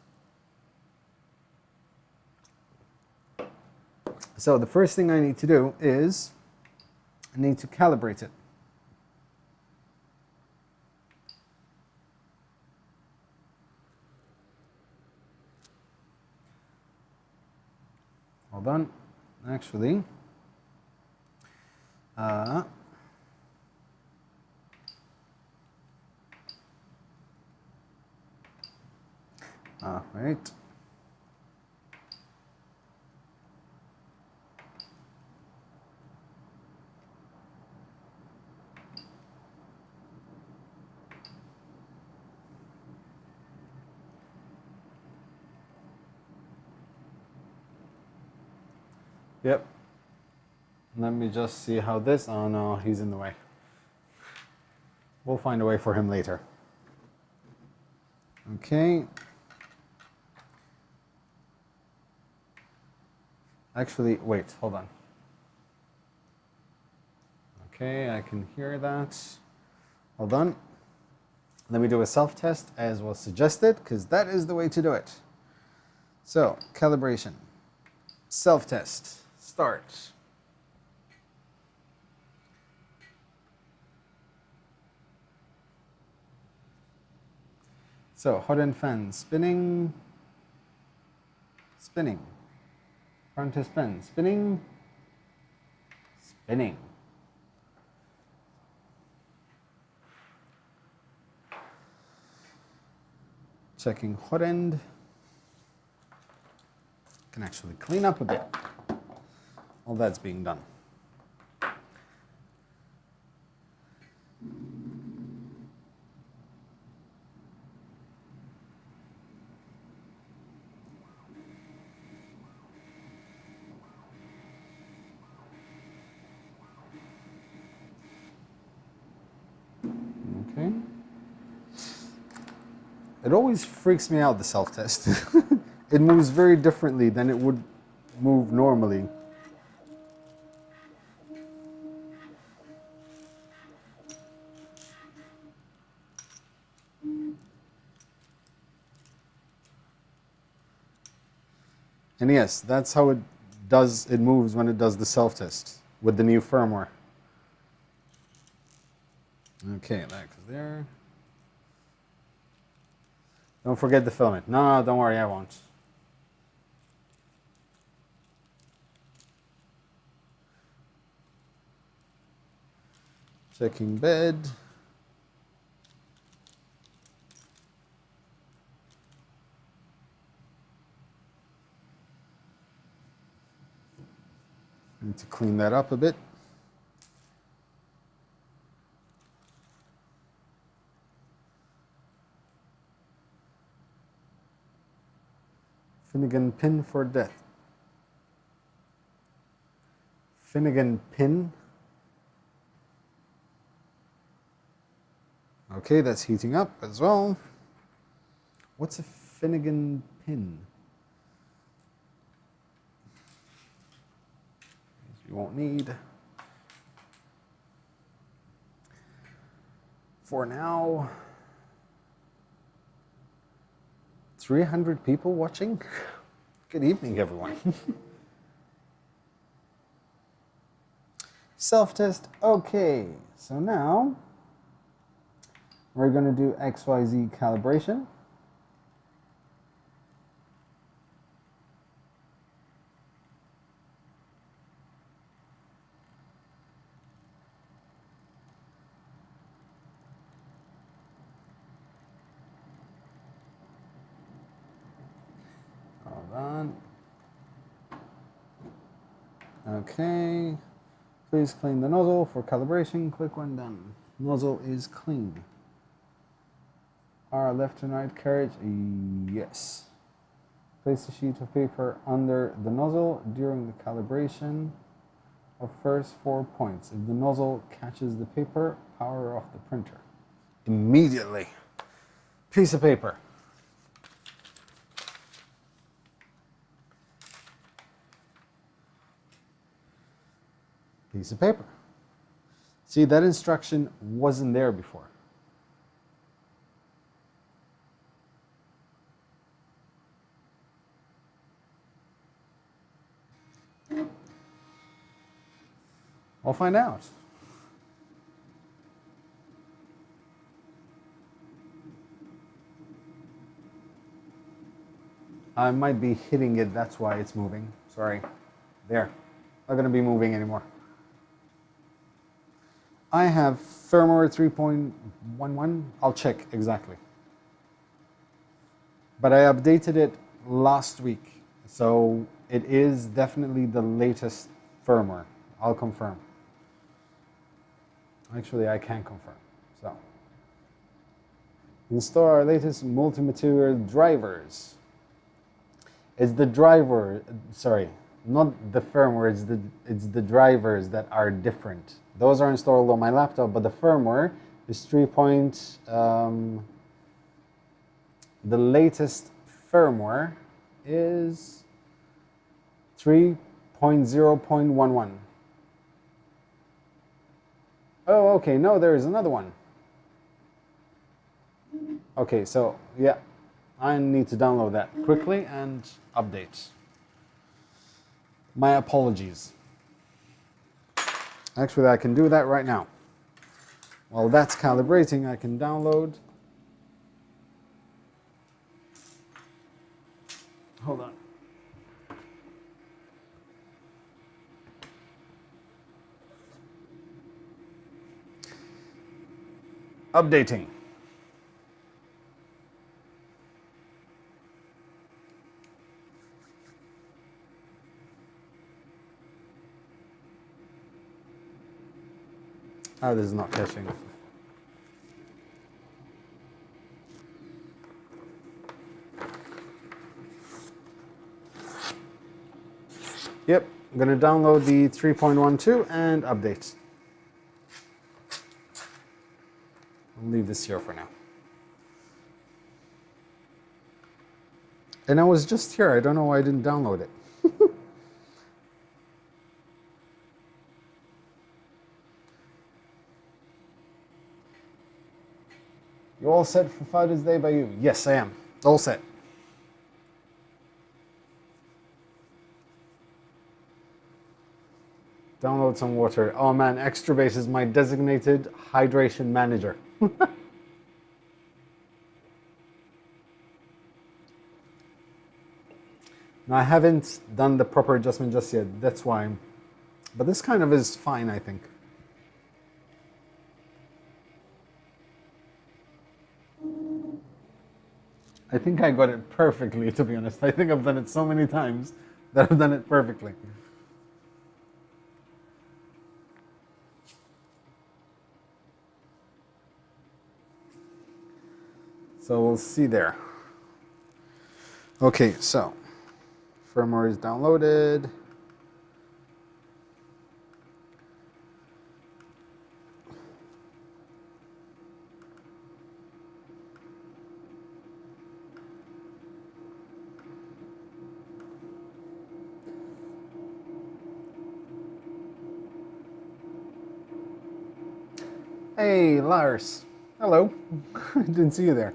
So the first thing I need to do is I need to calibrate it. Hold on. Actually, right. Yep. Let me just see how this. Oh no, he's in the way. We'll find a way for him later. Okay. Actually, wait, hold on. Okay, I can hear that. Hold on. Let me do a self-test as was suggested, because that is the way to do it. So, calibration. Self-test. Start. So, hot end fan spinning. Spinning. Front to spin. Spinning. Spinning. Checking hot end. Can actually clean up a bit. All that's being done. Okay. It always freaks me out, the self-test. It moves very differently than it would move normally. And yes, that's how it moves when it does the self-test with the new firmware. Okay, that goes there. Don't forget the filament. No, don't worry, I won't. Checking bed. Need to clean that up a bit. Finnegan pin for death. Finnegan pin. Okay, that's heating up as well. What's a Finnegan pin? You won't need. For now, 300 people watching. Good evening, everyone. Self-test, okay. So now, we're going to do XYZ calibration. Okay. Please clean the nozzle for calibration. Click when done. Nozzle is clean. R left and right carriage. Yes. Place a sheet of paper under the nozzle during the calibration of first 4 points. If the nozzle catches the paper, power off the printer. Immediately. Piece of paper. Piece of paper. See, that instruction wasn't there before. I'll find out. I might be hitting it, that's why it's moving. Sorry. There. Not going to be moving anymore. I have firmware 3.11. I'll check exactly. But I updated it last week. So it is definitely the latest firmware. I'll confirm. Actually, I can confirm. So, install our latest multi-material drivers. It's the driver, sorry, not the firmware, it's the drivers that are different. Those are installed on my laptop, but the firmware is the latest firmware is 3.0.11. Oh, okay, no, there is another one. Okay, so, yeah, I need to download that quickly and update. My apologies. Actually, I can do that right now. While that's calibrating, I can download. Hold on. Updating. Oh, this is not catching. Yep, I'm going to download the 3.12 and update. I'll leave this here for now. And I was just here. I don't know why I didn't download it. You all set for Father's Day by you? Yes, I am. All set. Download some water. Oh man, Extra Base is my designated hydration manager. Now, I haven't done the proper adjustment just yet. That's why. But this kind of is fine, I think. I think I got it perfectly, to be honest. I think I've done it so many times that I've done it perfectly. So we'll see there. Okay, so firmware is downloaded. Hey, Lars. Hello. I didn't see you there.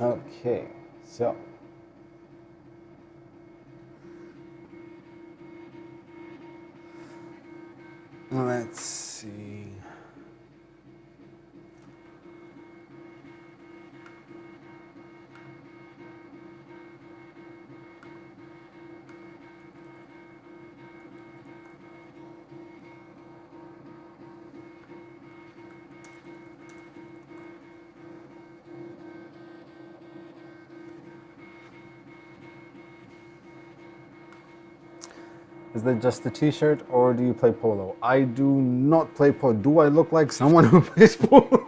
Okay, so let's see. Is that just a t-shirt or do you play polo? I do not play polo. Do I look like someone who plays polo?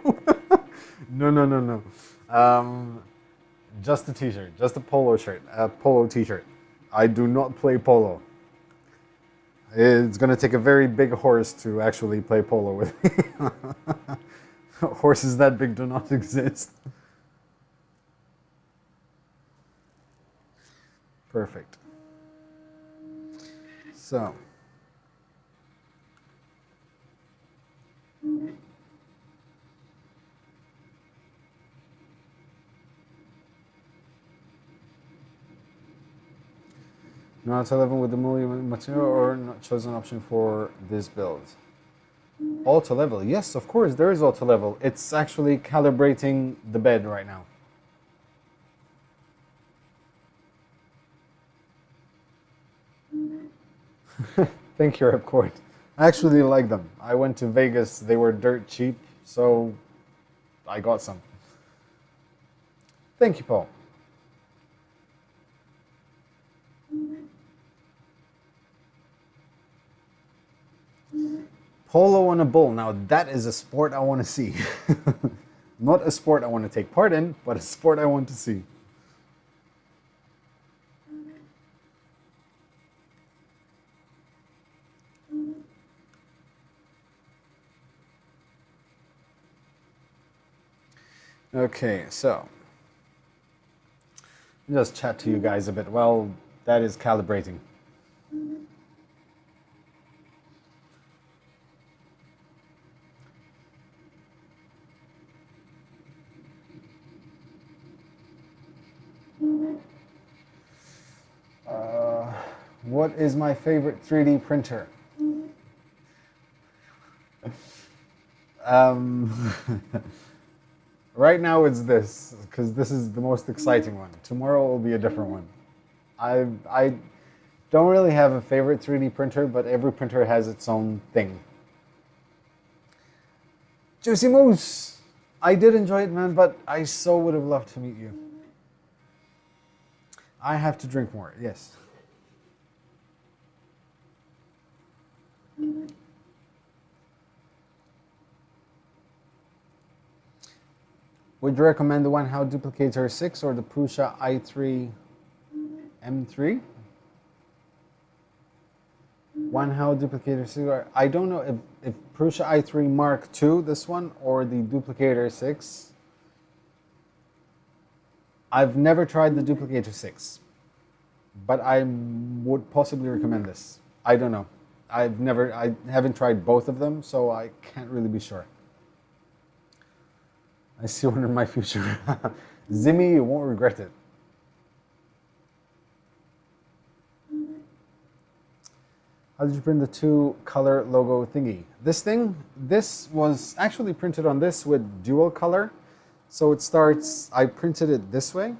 No, no, no, no. Just a t-shirt, just a polo shirt, a polo t-shirt. I do not play polo. It's gonna take a very big horse to actually play polo with me. Horses that big do not exist. Perfect. So. Not 11 with the multi-material or not chosen option for this build. Auto level, yes, of course, there is auto level. It's actually calibrating the bed right now. Thank you, Repcord. I actually like them. I went to Vegas, they were dirt cheap, so I got some. Thank you, Paul. Polo on a bull. Now that is a sport I want to see. Not a sport I want to take part in, but a sport I want to see. Okay, so just chat to you guys a bit. Well, that is calibrating. What is my favorite 3D printer? Right now it's this, because this is the most exciting one. Tomorrow will be a different one. I don't really have a favorite 3D printer, but every printer has its own thing. Juicy Moose! I did enjoy it, man, but I so would have loved to meet you. I have to drink more, yes. Would you recommend the One How Duplicator 6 or the Prusa I3 MK2S? One How Duplicator 6. I don't know if Prusa i3 Mark II, this one, or the Duplicator 6. I've never tried the Duplicator 6, but I would possibly recommend this. I don't know. I haven't tried both of them, so I can't really be sure. I see one in my future. Zimmy, you won't regret it. How did you print the two-color logo thingy? This was actually printed on this with dual color. So it starts, I printed it this way,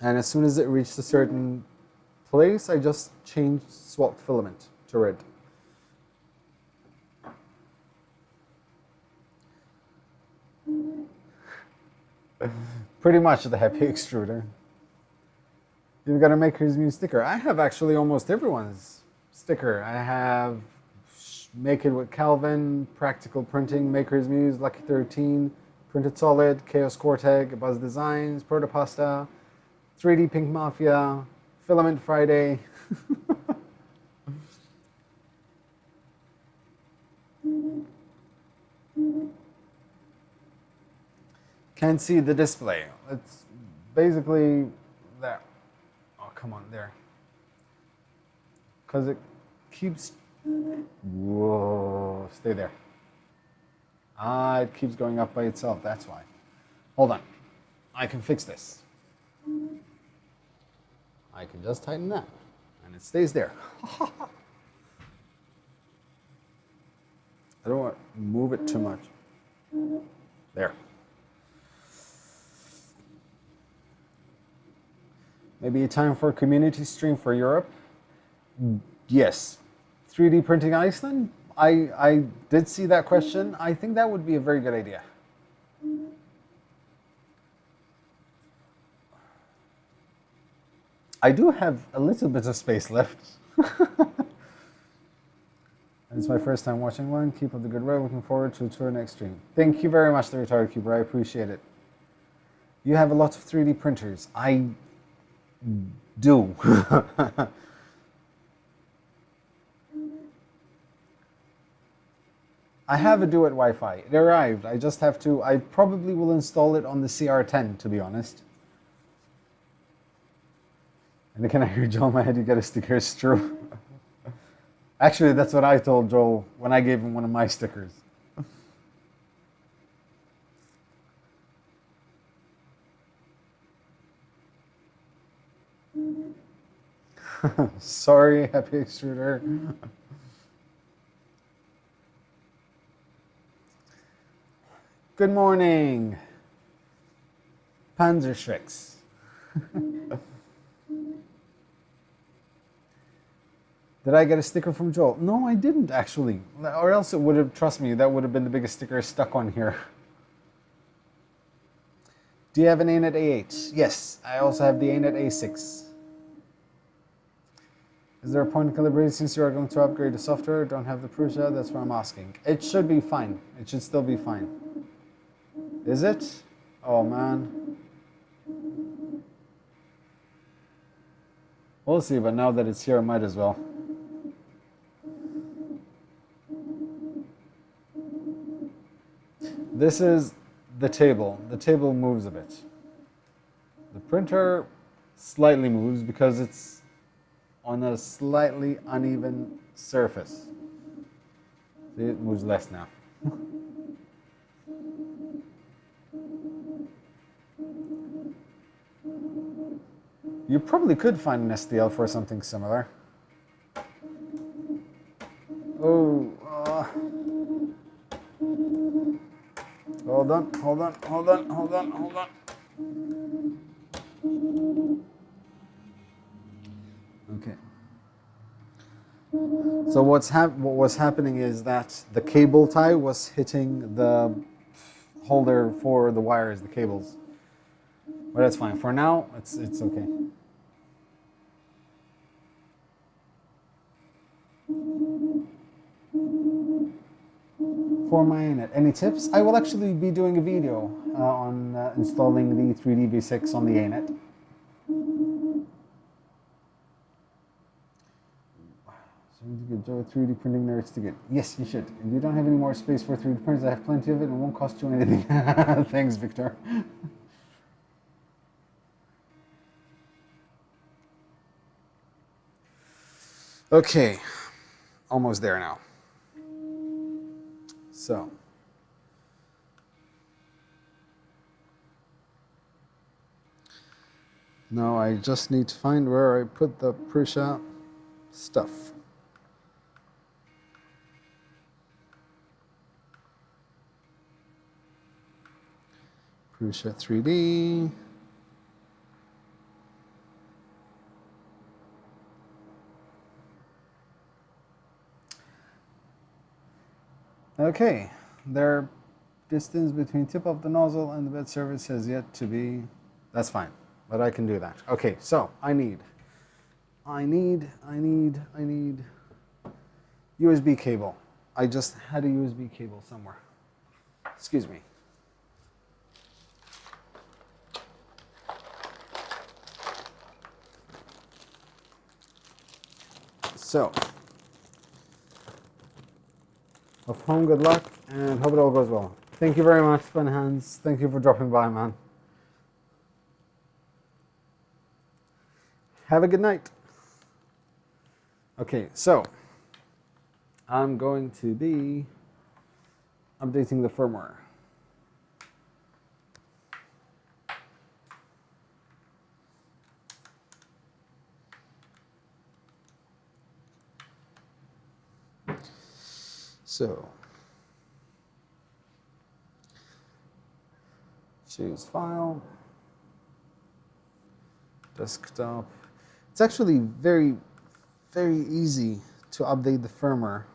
and as soon as it reached a certain place, I just swapped filament to red. Pretty much the happy extruder. You've got a Maker's Muse sticker. I have actually almost everyone's sticker. I have Make It with Calvin, Practical Printing, Maker's Muse, Lucky 13, Printed Solid, Chaos Corteg, Buzz Designs, Protopasta, 3D Pink Mafia, Filament Friday. Can't see the display. It's basically there. Oh, come on, there. Because it keeps... Whoa, stay there. Ah, it keeps going up by itself, that's why. Hold on. I can fix this. I can just tighten that, and it stays there. I don't want to move it too much. There. Maybe a time for a community stream for Europe? Yes. 3D printing Iceland? I did see that question. I think that would be a very good idea. I do have a little bit of space left. It's my first time watching one. Keep up the good work. Looking forward to a tour next stream. Thank you very much, the Retarded Cuber. I appreciate it. You have a lot of 3D printers. I do. I have a Duet Wi-Fi. It arrived. I just have to... I probably will install it on the CR10, to be honest. And can I hear Joel in my head? You get a sticker. It's true. Actually, that's what I told Joel when I gave him one of my stickers. Sorry, Happy Extruder. Good morning, Panzerschrecks. Did I get a sticker from Joel? No, I didn't actually. Or else it would have, trust me, that would have been the biggest sticker stuck on here. Do you have an ANET A8? Yes, I also have the ANET A6. Is there a point in calibrating since you are going to upgrade the software? Don't have the Prusa? That's what I'm asking. It should be fine. It should still be fine. Is it? Oh man. We'll see, but now that it's here, I might as well. This is the table. The table moves a bit. The printer slightly moves because it's on a slightly uneven surface. See, it moves less now. You probably could find an STL for something similar. Oh, hold on, hold on, hold on, hold on, hold on. Okay. So what was happening is that the cable tie was hitting the holder for the wires, the cables. But that's fine. For now, it's okay. For my ANET, any tips? I will actually be doing a video on installing the 3D V6 on the ANET. So you need to get Joe 3D printing nerds to get. Yes, you should. If you don't have any more space for 3D printers, I have plenty of it and it won't cost you anything. Thanks, Victor. Okay, almost there now. So, now I just need to find where I put the Prusa stuff. Prusa 3D. Okay, their distance between tip of the nozzle and the bed surface has yet to be, that's fine, but I can do that. Okay, so I need USB cable. I just had a USB cable somewhere. Excuse me. So, of home, good luck, and hope it all goes well. Thank you very much, Ben Hans. Thank you for dropping by, man. Have a good night. Okay, so I'm going to be updating the firmware. So, choose file, desktop. It's actually very, very easy to update the firmware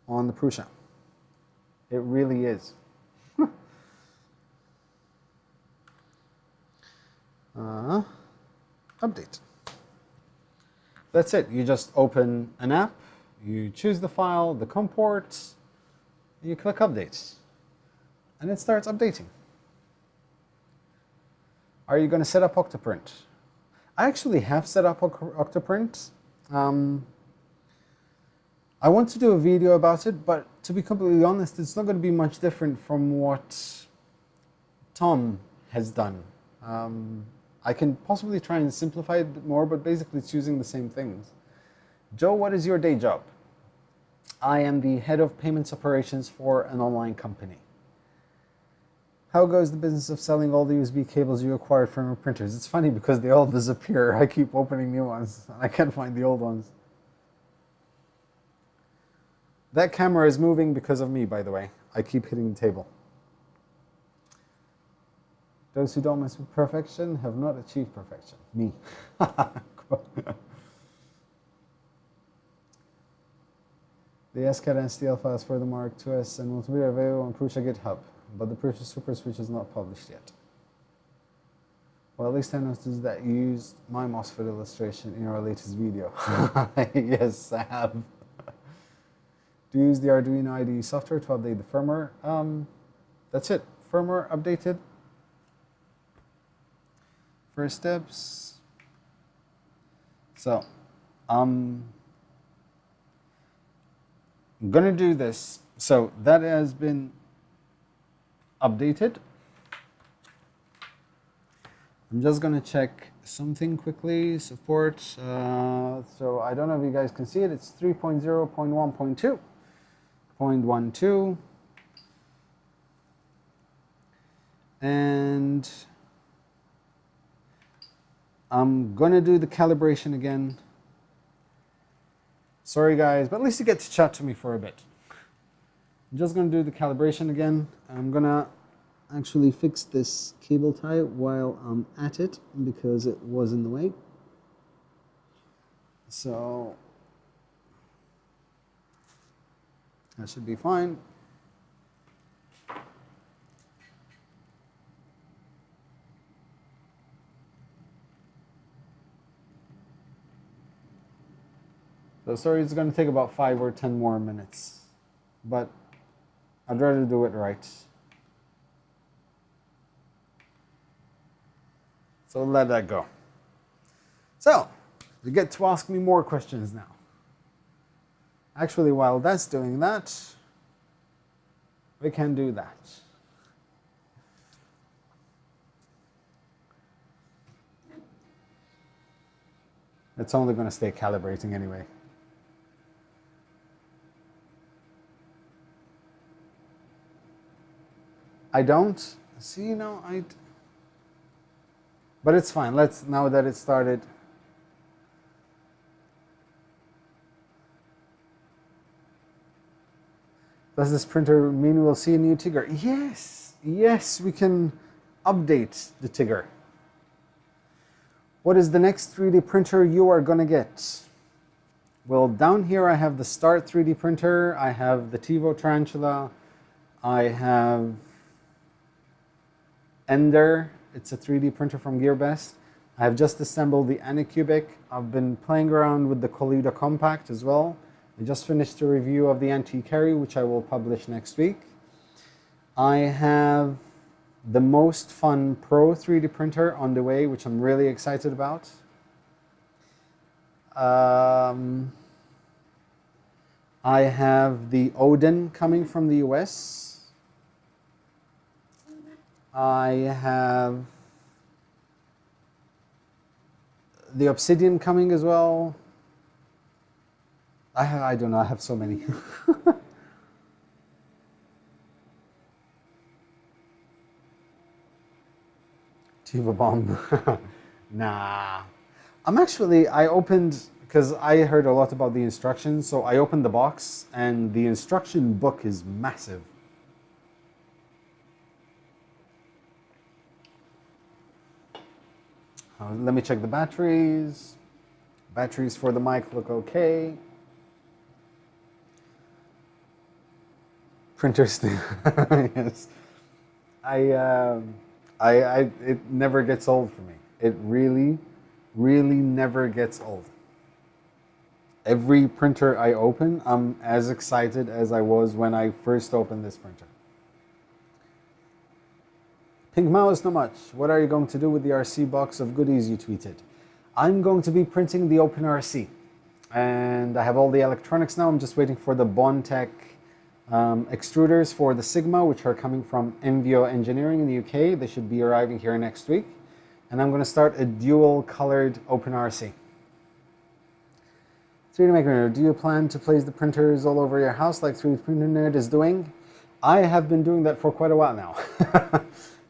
on the Prusa. It really is. Update. That's it. You just open an app, You choose the file, the COM port, you click update, and it starts updating. Are you going to set up Octoprint? I actually have set up Octoprint. I want to do a video about it, but to be completely honest, it's not going to be much different from what Tom has done. I can possibly try and simplify it a bit more, but basically it's using the same things. Joe, what is your day job? I am the head of payments operations for an online company. How goes the business of selling all the USB cables you acquired from your printers? It's funny because they all disappear. I keep opening new ones. I can't find the old ones. That camera is moving because of me, by the way. I keep hitting the table. Those who don't mess with perfection have not achieved perfection. Me. The SCAD and STL files for the Mark IIs and Multimaterial available on Prusa GitHub, but the Prusa Super Switch is not published yet. Well, at least I noticed that you used my MOSFET illustration in your latest video. Yes, I have. Do you use the Arduino IDE software to update the firmware? That's it. Firmware updated. First steps. So, I'm gonna do this. So that has been updated. I'm just gonna check something quickly. Support. So I don't know if you guys can see it. It's 3.0.1.2.12. And I'm gonna do the calibration again. Sorry guys, but at least you get to chat to me for a bit. I'm just gonna do the calibration again. I'm gonna actually fix this cable tie while I'm at it because it was in the way. So that should be fine. So sorry, it's going to take about 5 or 10 more minutes, but I'd rather do it right. So let that go. So you get to ask me more questions now. Actually, while that's doing that, we can do that. It's only going to stay calibrating anyway. I don't see, no, but it's fine. Let's, now that it started. Does this printer mean we'll see a new Tigger? Yes, yes, we can update the Tigger. What is the next 3D printer you are gonna get? Well, down here I have the Start 3D printer, I have the Tivo Tarantula, I have Ender, it's a 3D printer from GearBest. I have just assembled the Anycubic. I've been playing around with the Collida Compact as well. I just finished a review of the Anti-Carry, which I will publish next week. I have the Most Fun Pro 3D printer on the way, which I'm really excited about. I have the Odin coming from the US. I have the Obsidian coming as well. I don't know, I have so many. Tiva Bomb. Nah. I opened, because I heard a lot about the instructions, so I opened the box, and the instruction book is massive. Let me check the batteries. Batteries for the mic look okay. Printer still. Yes. It never gets old for me. It really, really never gets old. every printer I open, I'm as excited as I was when I first opened this printer. Pink Mouse, not much. What are you going to do with the RC box of goodies you tweeted? I'm going to be printing the OpenRC. And I have all the electronics now. I'm just waiting for the Bondtech extruders for the Sigma, which are coming from MVO Engineering in the UK. They should be arriving here next week. And I'm going to start a dual colored OpenRC. 3D Maker, do you plan to place the printers all over your house like 3D Printer Nerd is doing? I have been doing that for quite a while now.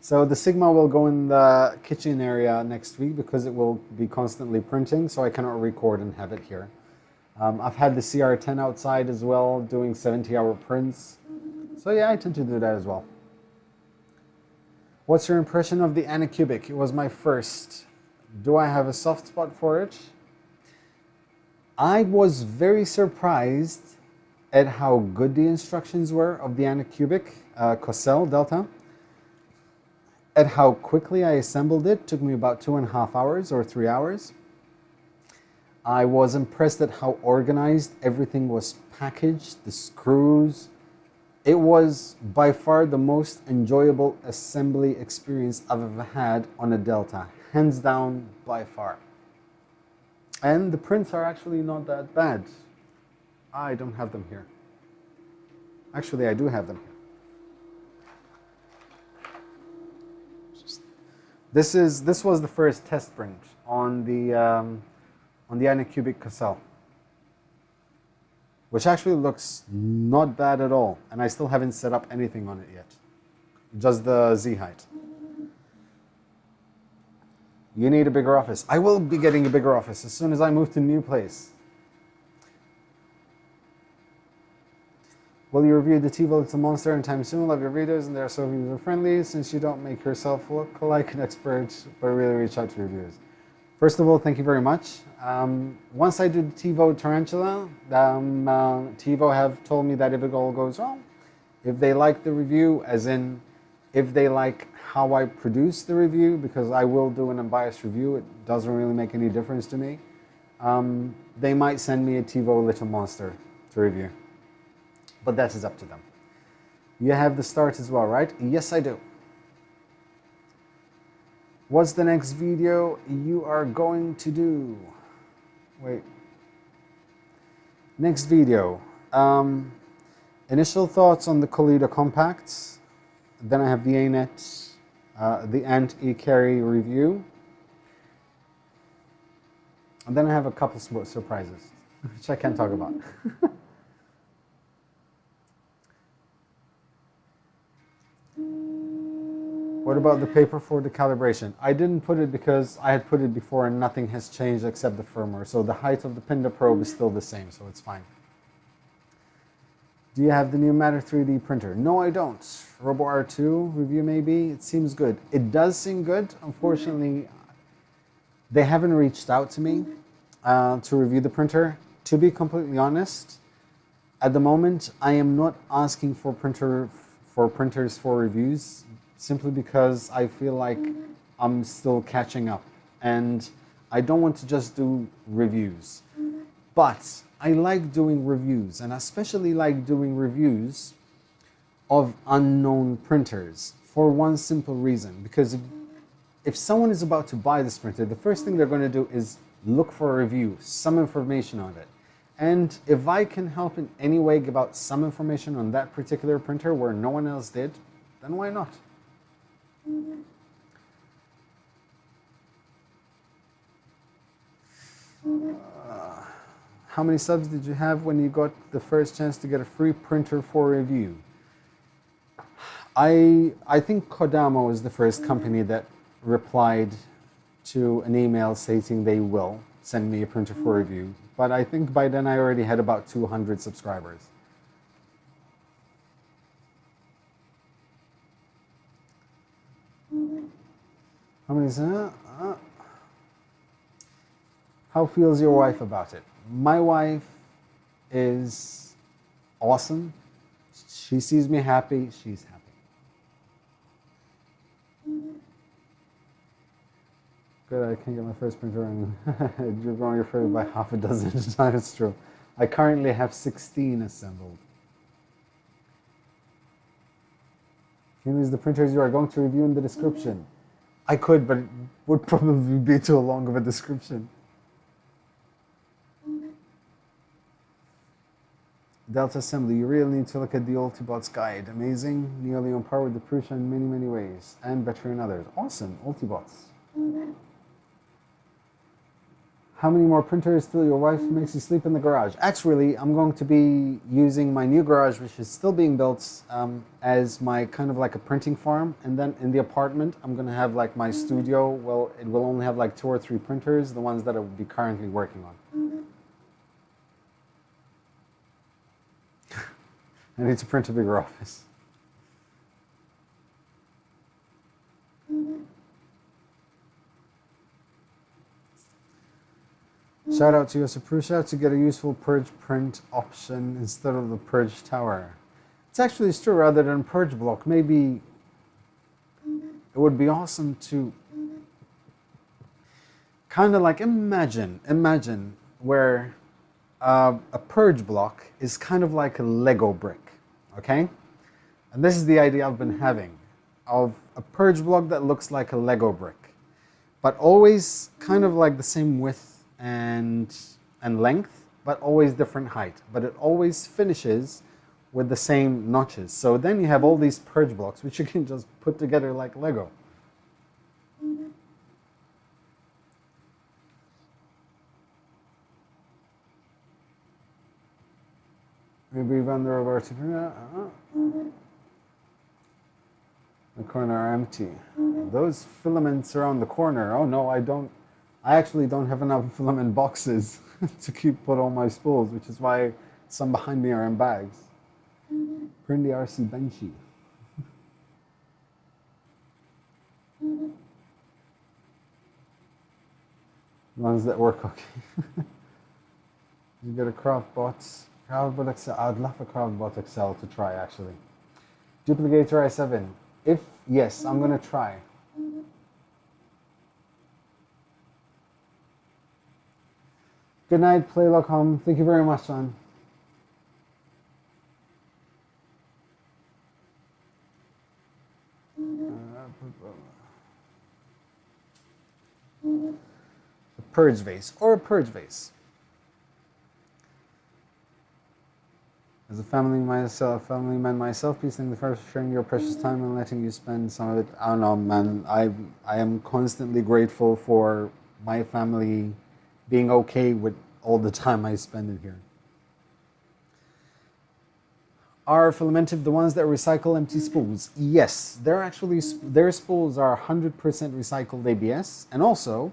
So the Sigma will go in the kitchen area next week because it will be constantly printing, so I cannot record and have it here. I've had the CR10 outside as well, doing 70-hour prints. So yeah, I tend to do that as well. What's your impression of the Anycubic? It was my first. Do I have a soft spot for it? I was very surprised at how good the instructions were of the Anycubic Cosel Delta. At how quickly I assembled it. Took me about 2.5 hours or 3 hours. I was impressed at how organized everything was packaged, the screws. It was by far the most enjoyable assembly experience I've ever had on a Delta. Hands down, by far. And the prints are actually not that bad. I don't have them here. Actually, I do have them here. This was the first test print on the Anycubic Cosel, which actually looks not bad at all, and I still haven't set up anything on it yet, just the Z height. You need a bigger office. I will be getting a bigger office as soon as I move to a new place. Will you review the TiVo Little Monster anytime soon? Love your videos and they're so user-friendly since you don't make yourself look like an expert, but really reach out to reviewers. First of all, thank you very much. Once I do the TiVo Tarantula, TiVo have told me that if it all goes well, if they like the review, as in if they like how I produce the review, because I will do an unbiased review, it doesn't really make any difference to me, they might send me a TiVo Little Monster to review. But that is up to them. You have the start as well, right? Yes, I do. What's the next video you are going to do? Wait. Next video. Initial thoughts on the Collider Compacts. Then I have the ANET, the Ant E-Carry review. And then I have a couple surprises, which I can't talk about. What about the paper for the calibration? I didn't put it because I had put it before and nothing has changed except the firmware. So the height of the Pinda probe is still the same, so it's fine. Do you have the new Matter 3D printer? No, I don't. Robo R2 review maybe? It seems good. It does seem good. Unfortunately, they haven't reached out to me to review the printer. To be completely honest, at the moment, I am not asking for printers for reviews, simply because I feel like I'm still catching up and I don't want to just do reviews. But I like doing reviews, and I especially like doing reviews of unknown printers for one simple reason. Because if someone is about to buy this printer, the first thing they're going to do is look for a review, some information on it. And if I can help in any way give out some information on that particular printer where no one else did, then why not? How many subs did you have when you got the first chance to get a free printer for review? I think Kodamo is the first company that replied to an email stating they will send me a printer for review. But I think by then I already had about 200 subscribers. How many? How feels your wife about it? My wife is awesome. She sees me happy, she's happy. Good, I can't get my first printer running. You're growing your favorite by half a dozen at a time. It's true. I currently have 16 assembled. Can you use the printers you are going to review in the description? I could, but it would probably be too long of a description. Delta Assembly, you really need to look at the Ultibots guide. Amazing, nearly on par with the Prusa in many, many ways, and better in others. Awesome, Ultibots. How many more printers till your wife makes you sleep in the garage? Actually, I'm going to be using my new garage, which is still being built, as my kind of like a printing farm. And then in the apartment, I'm going to have like my studio. Well, it will only have like 2 or 3 printers, the ones that I will be currently working on. I need to print a bigger office. Shout out to Yosef Prusa to get a useful purge print option instead of the purge tower. It's actually true, rather than purge block. Maybe it would be awesome to kind of like imagine where a purge block is kind of like a Lego brick, okay? And this is the idea I've been having of a purge block that looks like a Lego brick, but always kind of like the same width and length, but always different height. But it always finishes with the same notches. So then you have all these purge blocks, which you can just put together like Lego. Maybe wonder where to the corner are empty. Those filaments around the corner. Oh no, I actually don't have enough filament boxes to put all my spools, which is why some behind me are in bags. Print the RC Benchy. Ones that work okay. You get a CraftBot. CraftBot Excel. I'd love a CraftBot Excel to try actually. Duplicator i7. If yes, I'm gonna try. Good night, Play.com. Thank you very much, son. A purge vase or a purge vase. As a family man myself, please thank the first for sharing your precious time and letting you spend some of it. I don't know, man. I am constantly grateful for my family being okay with all the time I spend in here. Are Filamentive the ones that recycle empty spools? Yes, their spools are 100% recycled ABS, and also,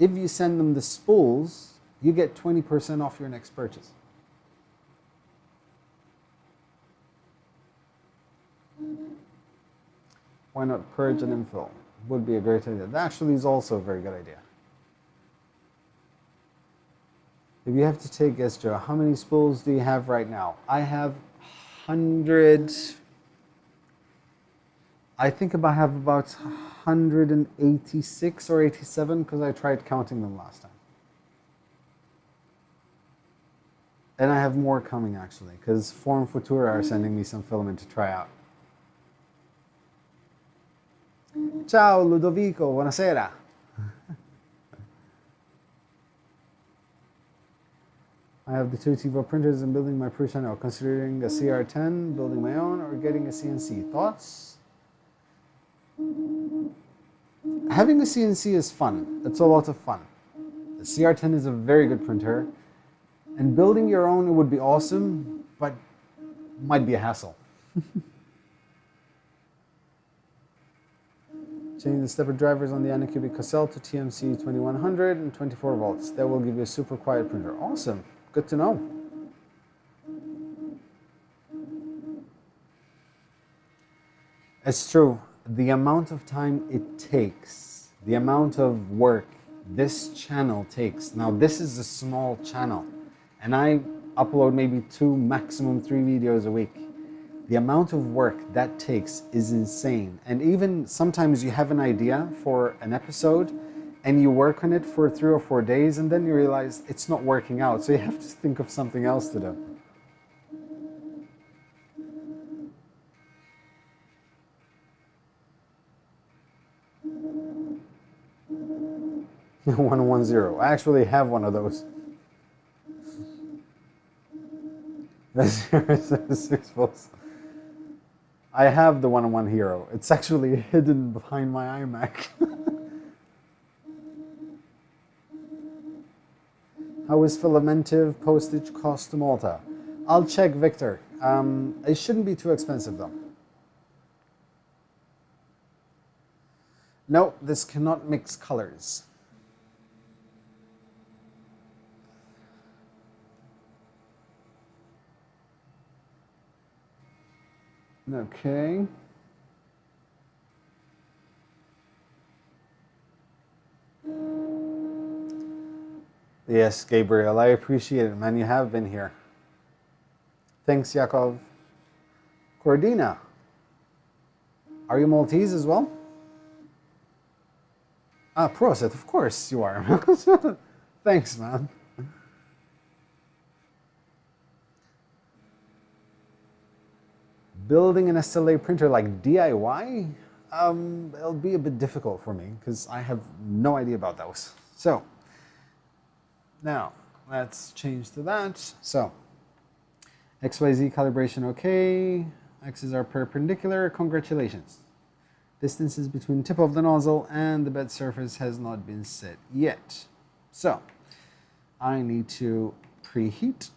if you send them the spools, you get 20% off your next purchase. Why not purge and infill? Would be a great idea. That actually is also a very good idea. If you have to take guess, Joe, how many spools do you have right now? I have 100. I think I have about 186 or 87 because I tried counting them last time. And I have more coming actually because Form Futura are sending me some filament to try out. Ciao Ludovico, buonasera. I have the 2 TiVo printers and building my Prusa now, considering a CR10, building my own, or getting a CNC. Thoughts? Having a CNC is fun. It's a lot of fun. The CR10 is a very good printer, and building your own, it would be awesome, but might be a hassle. Changing the stepper drivers on the Anycubic Cassell to TMC 2100 and 24 volts. That will give you a super quiet printer. Awesome. Good to know. It's true. The amount of time it takes, the amount of work this channel takes. Now, this is a small channel, and I upload maybe 2, maximum 3 videos a week. The amount of work that takes is insane. And even sometimes you have an idea for an episode, and you work on it for 3 or 4 days, and then you realize it's not working out. So you have to think of something else to do. Yeah, 110. I actually have one of those. That's 6 volts. I have the 101 Hero. It's actually hidden behind my iMac. How is filamentive postage cost to Malta? I'll check, Victor. It shouldn't be too expensive though. No, this cannot mix colors. Okay. Yes, Gabriel, I appreciate it, man. You have been here. Thanks, Yakov. Cordina, are you Maltese as well? Ah, Proset, of course you are. Thanks, man. Building an SLA printer like DIY? It'll be a bit difficult for me because I have no idea about those. So, now let's change to that. So, XYZ calibration okay. X's are perpendicular. Congratulations. Distances between tip of the nozzle and the bed surface has not been set yet. So, I need to preheat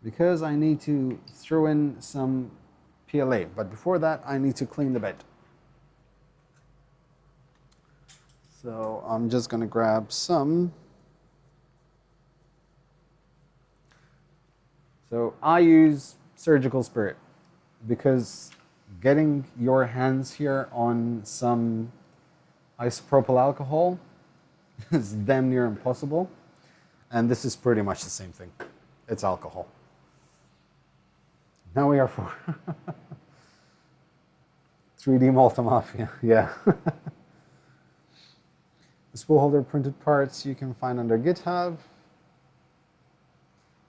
because I need to throw in some PLA. But before that, I need to clean the bed. So I'm just going to grab some. So I use Surgical Spirit because getting your hands here on some isopropyl alcohol is damn near impossible. And this is pretty much the same thing. It's alcohol. Now we are for 3D Malta Mafia, yeah. The spool holder printed parts you can find under GitHub.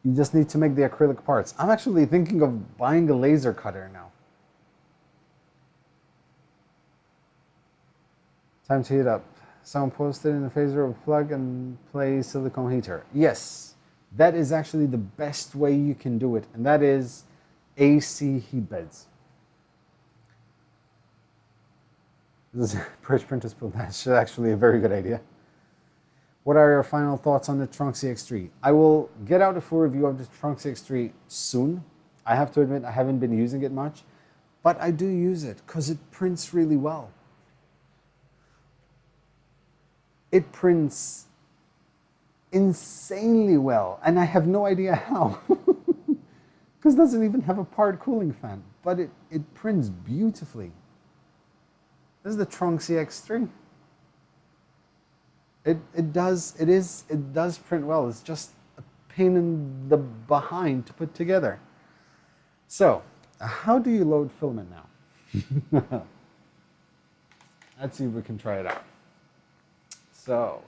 You just need to make the acrylic parts. I'm actually thinking of buying a laser cutter now. Time to heat up. Someone posted in the phaser of plug and play silicone heater. Yes, that is actually the best way you can do it, and that is AC heat beds. This is Bridge Printers Pool. That's actually a very good idea. What are your final thoughts on the Trunk CX3? I will get out a full review of the Trunk CX3 soon. I have to admit I haven't been using it much, but I do use it because it prints really well. It prints insanely well, and I have no idea how. Because it doesn't even have a part cooling fan, but it prints beautifully. This is the Trunk CX3. It does print well. It's just a pain in the behind to put together. So, how do you load filament now? Let's see if we can try it out. So.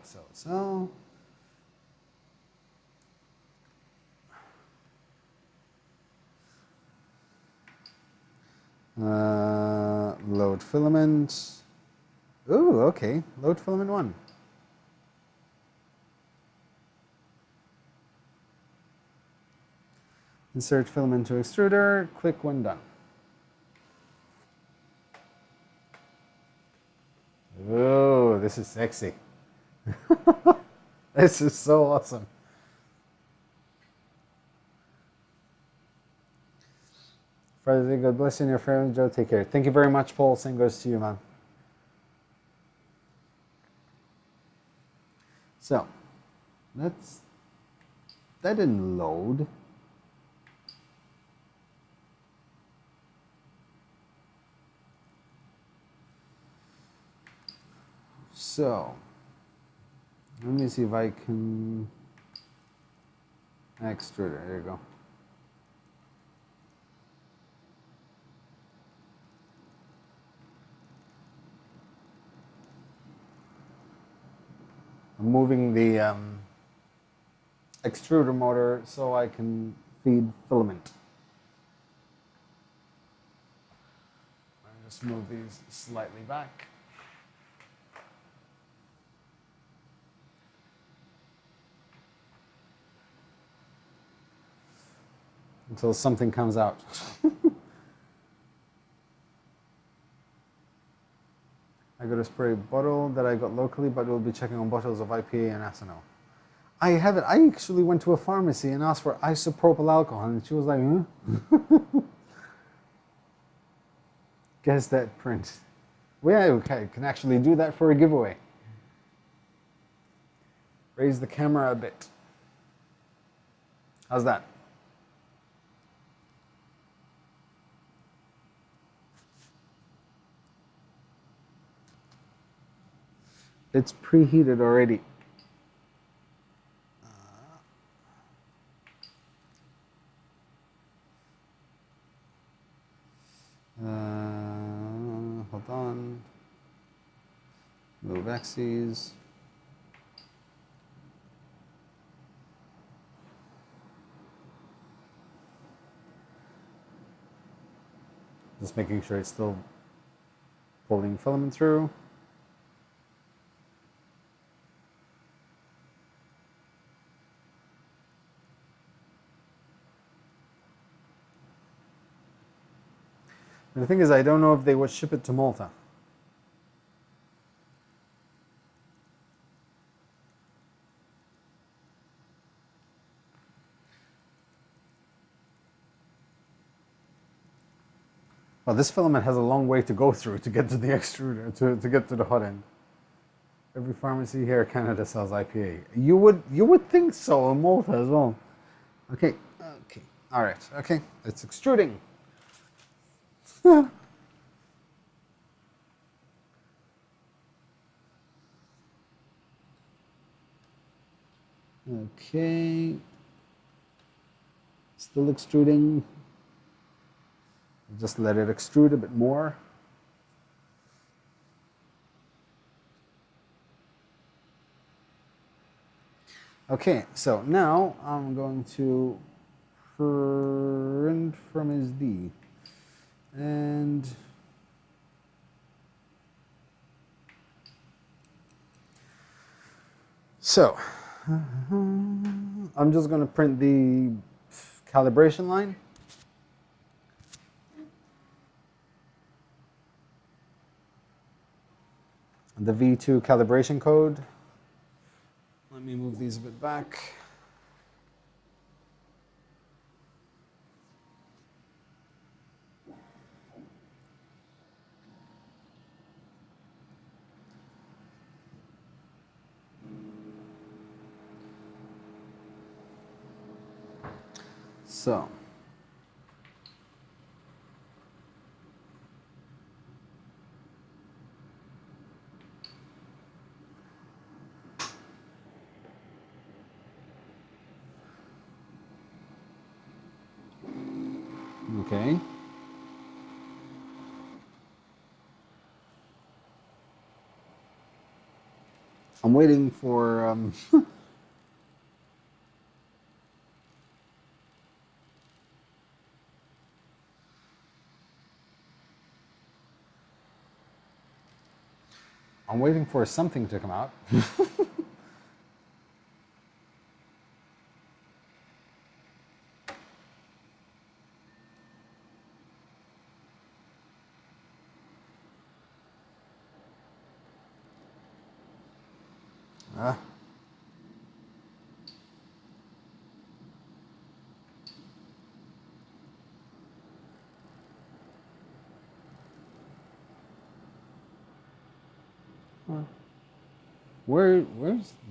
Load filament. Ooh, okay. Load filament 1. Insert filament to extruder. Click when done. Oh, this is sexy. This is so awesome. Friday, God bless you and your friend Joe. Take care. Thank you very much, Paul. Same goes to you, man. So, that didn't load. So, let me see if I can extruder. There you go. I'm moving the extruder motor so I can feed filament. I'll just move these slightly back. Until something comes out. I got a spray bottle that I got locally, but we'll be checking on bottles of IPA and Attn. I have it. I actually went to a pharmacy and asked for isopropyl alcohol, and she was like, huh? Guess that print. Well, yeah, okay, can actually do that for a giveaway. Raise the camera a bit. How's that? It's preheated already. Hold on. Move axes. Just making sure it's still pulling filament through. And the thing is, I don't know if they would ship it to Malta. Well, this filament has a long way to go through to get to the extruder, to get to the hot end. Every pharmacy here in Canada sells IPA. You would think so in Malta as well. Okay, all right, okay, it's extruding. Okay, still extruding. Just let it extrude a bit more. Okay, so now I'm going to print from SD. And so I'm just going to print the calibration line. The V2 calibration code. Let me move these a bit back. So, okay. I'm waiting for I'm waiting for something to come out.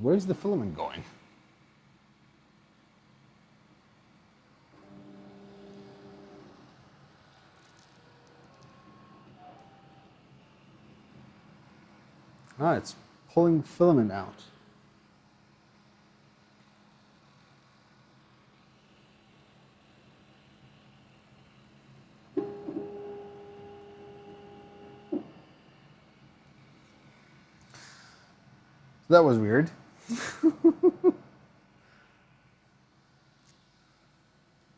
Where's the filament going? Ah, it's pulling filament out. That was weird.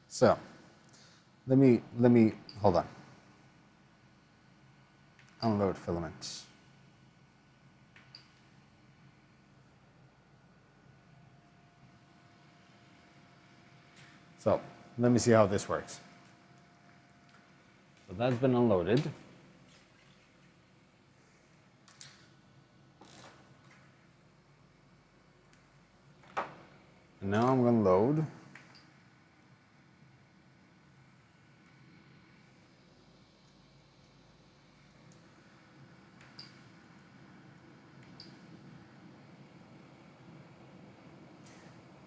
So, let me, hold on. Unload filament. So, let me see how this works. So that's been unloaded. And now I'm going to load.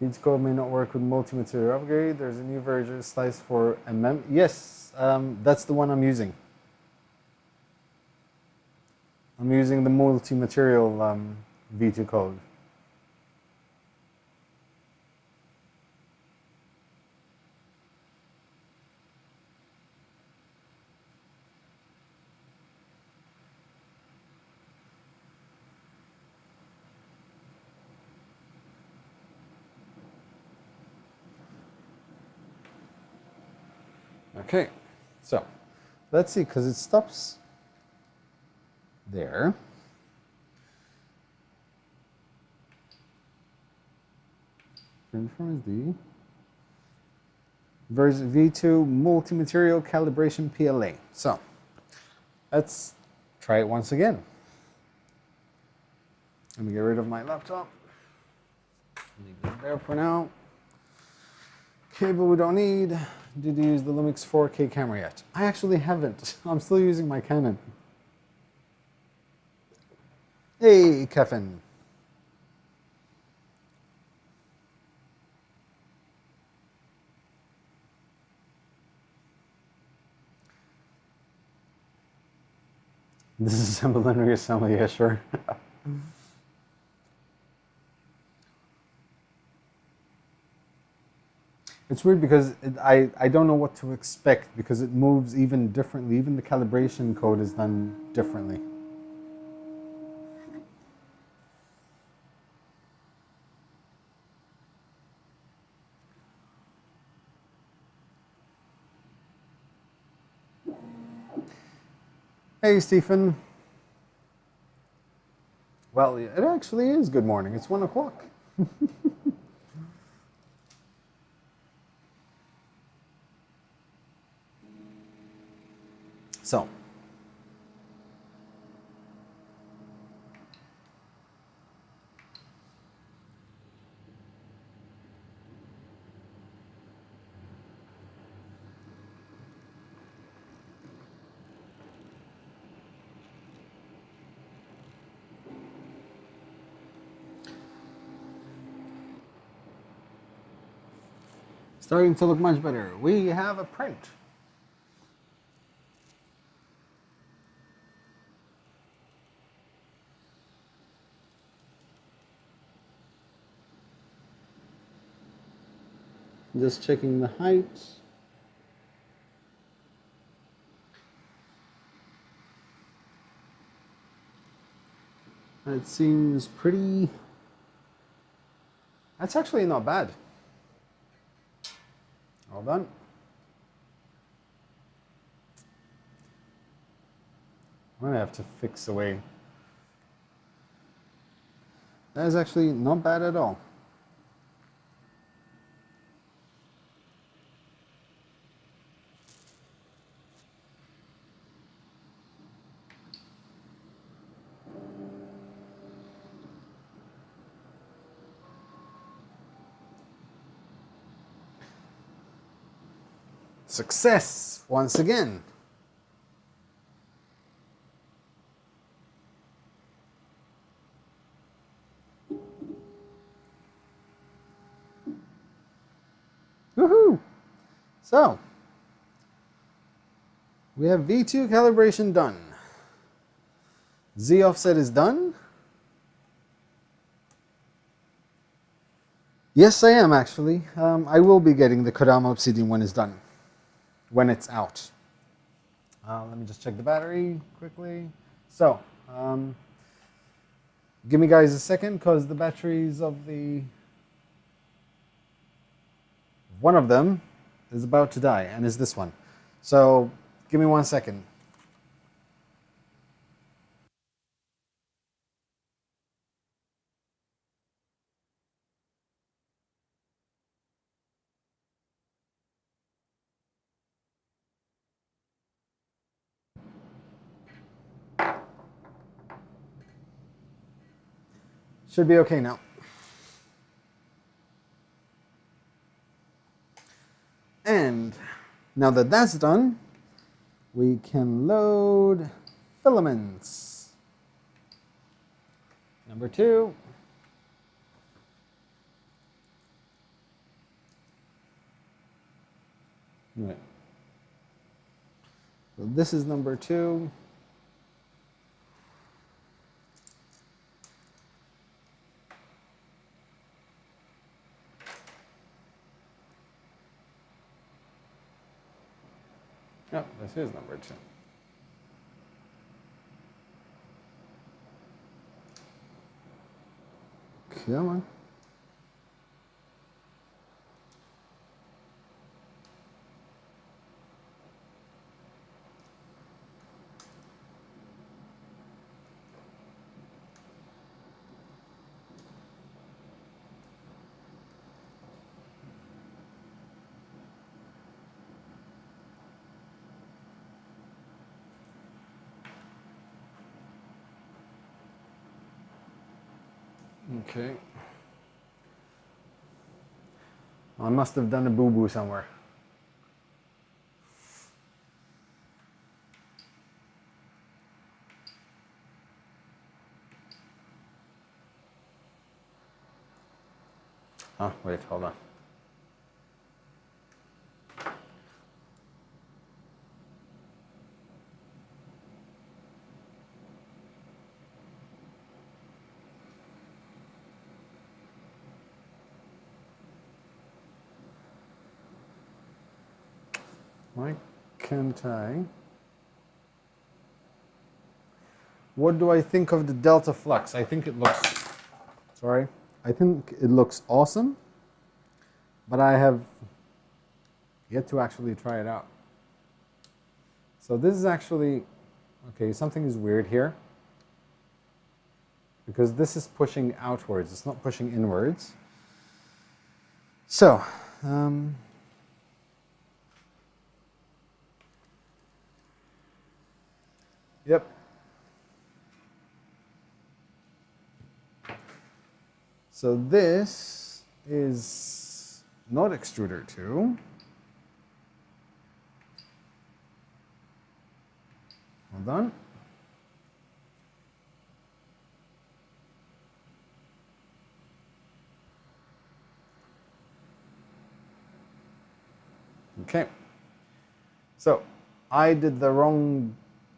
These code may not work with Multimaterial Upgrade. There's a new version slice for MM. Yes, that's the one I'm using. I'm using the Multimaterial V2 code. Okay, so let's see, because it stops there. Confirms the version V2 multi-material calibration PLA. So let's try it once again. Let me get rid of my laptop. Leave it there for now. Cable we don't need. Did you use the Lumix 4K camera yet? I actually haven't. I'm still using my Canon. Hey, Kevin. Disassemble and reassemble, yeah, sure. It's weird because I don't know what to expect because it moves even differently. Even the calibration code is done differently. Hey, Stephen. Well, it actually is good morning. It's 1 o'clock. So, starting to look much better. We have a print. Just checking the height. It seems pretty. That's actually not bad. All done. I'm gonna have to fix away. That is actually not bad at all. Success once again. Woohoo! So, we have V2 calibration done. Z offset is done. Yes, I am actually. I will be getting the Kodama Obsidian when it's done. When it's out. Let me just check the battery quickly. So, Give me guys a second because the batteries of one of them is about to die, and is this one. So give me 1 second. Should be okay now. And now that that's done, we can load filaments. Number 2. Right. So this is number 2. Oh, this is number 2. Come on. Okay. I must have done a boo-boo somewhere. Oh, wait, hold on. Why can't I? What do I think of the delta flux? I think it looks, sorry, I think it looks awesome, but I have yet to actually try it out. So this is actually, okay, something is weird here because this is pushing outwards. It's not pushing inwards. So, yep. So this is not extruder 2. Hold on. Okay. So I did the wrong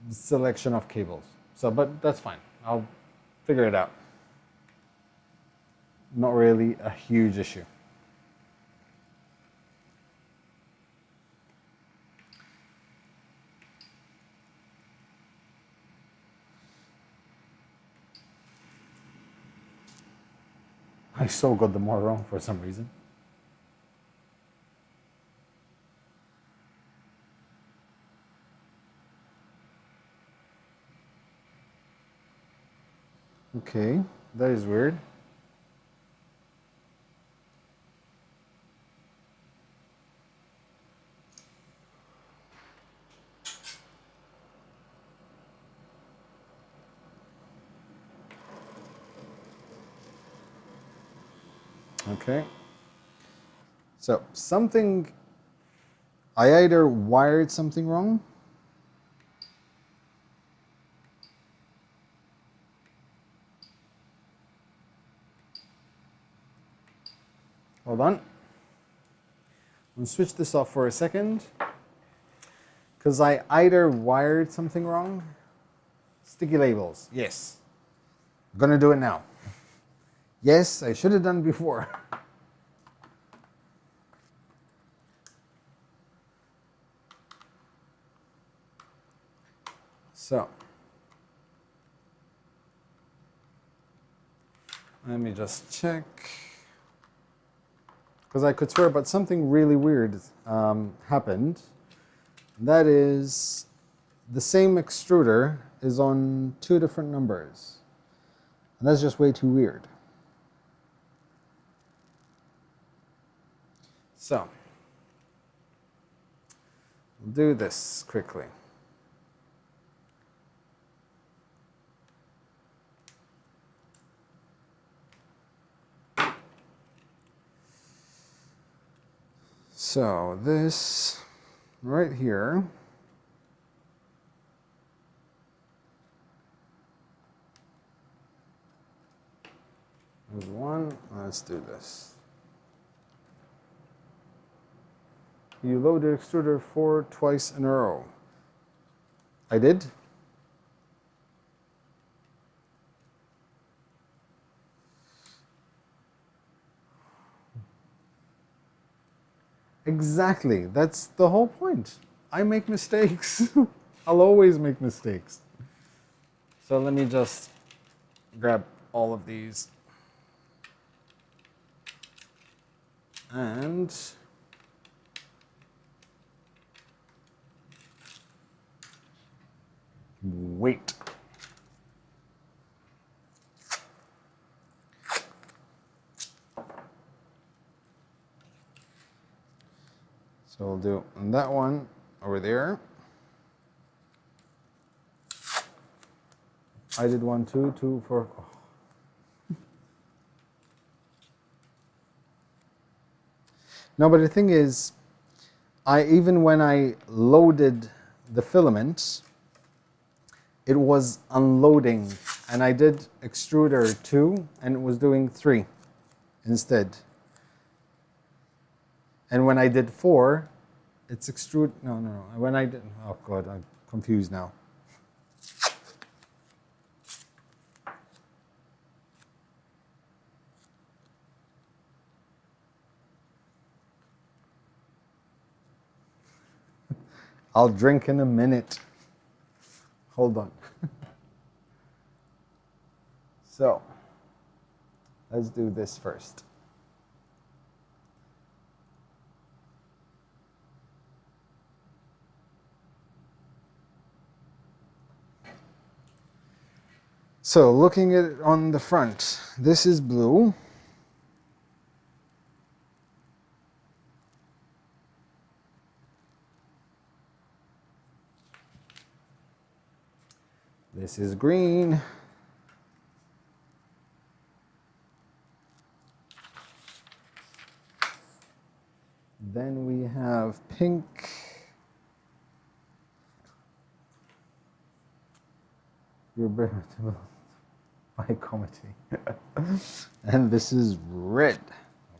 selection of cables. So, but that's fine. I'll figure it out. Not really a huge issue. I so got them all wrong for some reason. Okay, that is weird. Okay. So something, I either wired something wrong. Hold on. I'm going to switch this off for a second because I either wired something wrong. Sticky labels, yes. I'm going to do it now. Yes, I should have done before. So, Let me just check. Because I could swear, but something really weird happened. That is, the same extruder is on 2 different numbers. And that's just way too weird. So, we'll do this quickly. So this right here is one. Let's do this. You loaded extruder 4 twice in a row. I did? Exactly. That's the whole point. I make mistakes. I'll always make mistakes. So let me just grab all of these. And wait. So we'll do that one over there. I did 1, 2, 2, 4. Oh. No, but the thing is, even when I loaded the filament, it was unloading, and I did extruder 2, and it was doing 3 instead. And when I did 4, it's extrude. No. When I did, oh God, I'm confused now. I'll drink in a minute. Hold on. So, let's do this first. So, looking at it on the front, this is blue. This is green. Then we have pink. You're veritable by comedy. And this is red.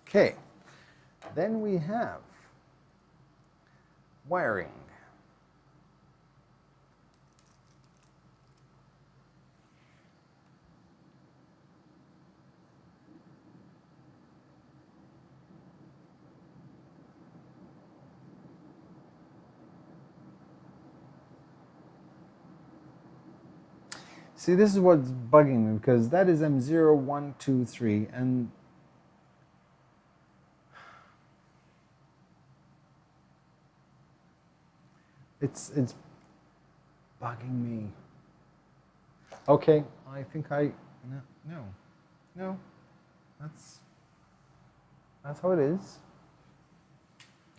Okay. Then we have wiring. See, this is what's bugging me, because that is M0, 1, 2, 3, and it's bugging me. Okay, I think no, that's how it is,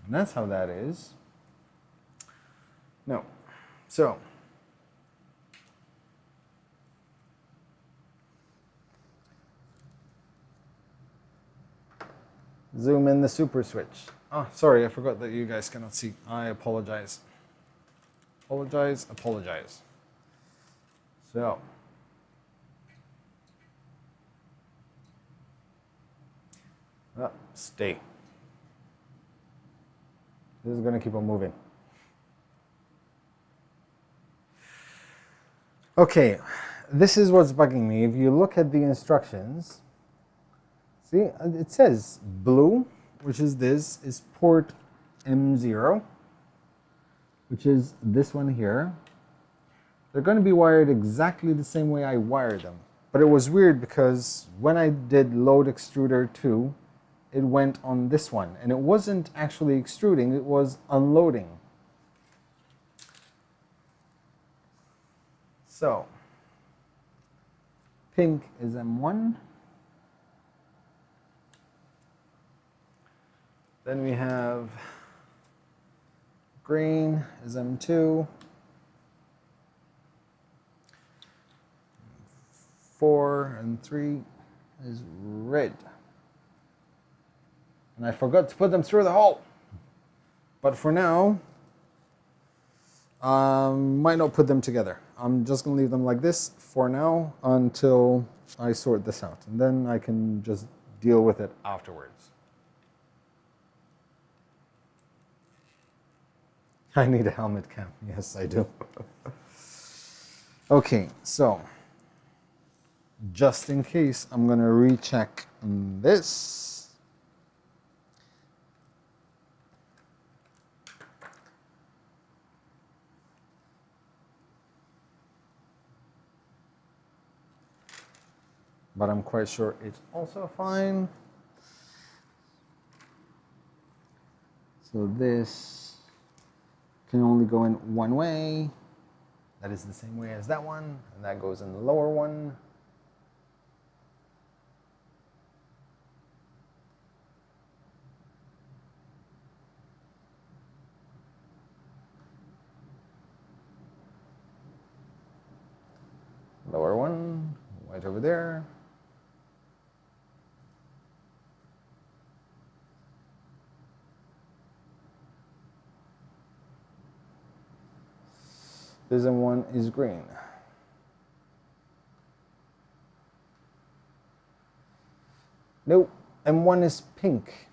and that's how that is. No, so. Zoom in the super switch. Oh, sorry, I forgot that you guys cannot see. I apologize. Apologize. So. Stay. This is going to keep on moving. Okay, this is what's bugging me. If you look at the instructions, see, it says blue, which is this, is port M0, which is this one here. They're going to be wired exactly the same way I wired them. But it was weird because when I did load extruder 2, it went on this one. And it wasn't actually extruding, it was unloading. So, pink is M1. Then we have green is M2. 4 and 3 is red. And I forgot to put them through the hole. But for now, might not put them together. I'm just going to leave them like this for now until I sort this out. And then I can just deal with it afterwards. I need a helmet cam. Yes, I do. Okay, so just in case, I'm going to recheck this. But I'm quite sure it's also fine. So this can only go in one way. That is the same way as that one, and that goes in the lower one. Lower one, right over there. This one is green. Nope, M1 is pink.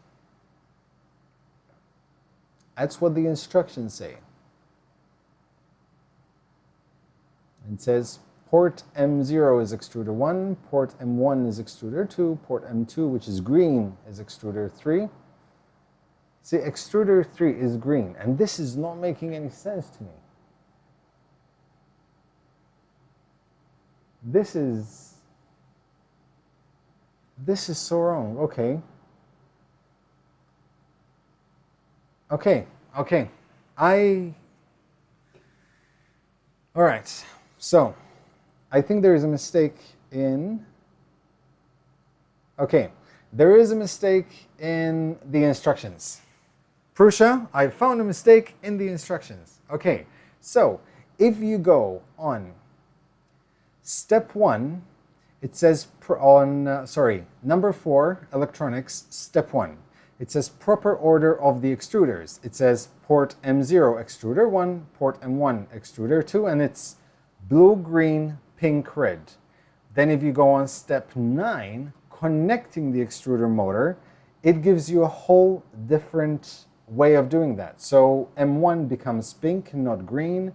That's what the instructions say. It says port M0 is extruder 1, port M1 is extruder 2, port M2, which is green, is extruder 3. See, extruder 3 is green, and this is not making any sense to me. This is so wrong. Okay. All right. So, I think there is a mistake in... Okay, there is a mistake in the instructions. Prusa, I found a mistake in the instructions. Okay, so if you go on step 1, it says number 4, electronics, step 1. It says proper order of the extruders. It says port M0 extruder 1, port M1 extruder 2, and it's blue, green, pink, red. Then if you go on step 9, connecting the extruder motor, it gives you a whole different way of doing that. So M1 becomes pink, not green.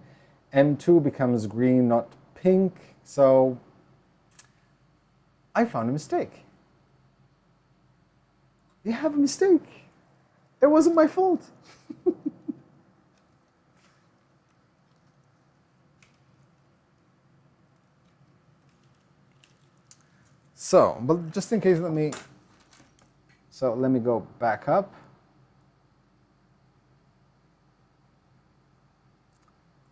M2 becomes green, not pink. So I found a mistake. You have a mistake. It wasn't my fault. So, but just in case, let me go back up.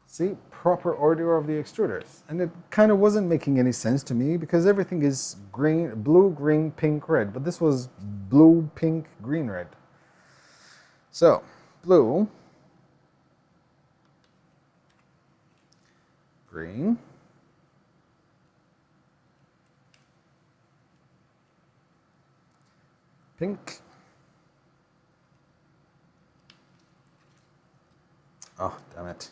See, proper order of the extruders. And it kind of wasn't making any sense to me because everything is green, blue, green, pink, red. But this was blue, pink, green, red. So, blue, green, pink. Oh, damn it.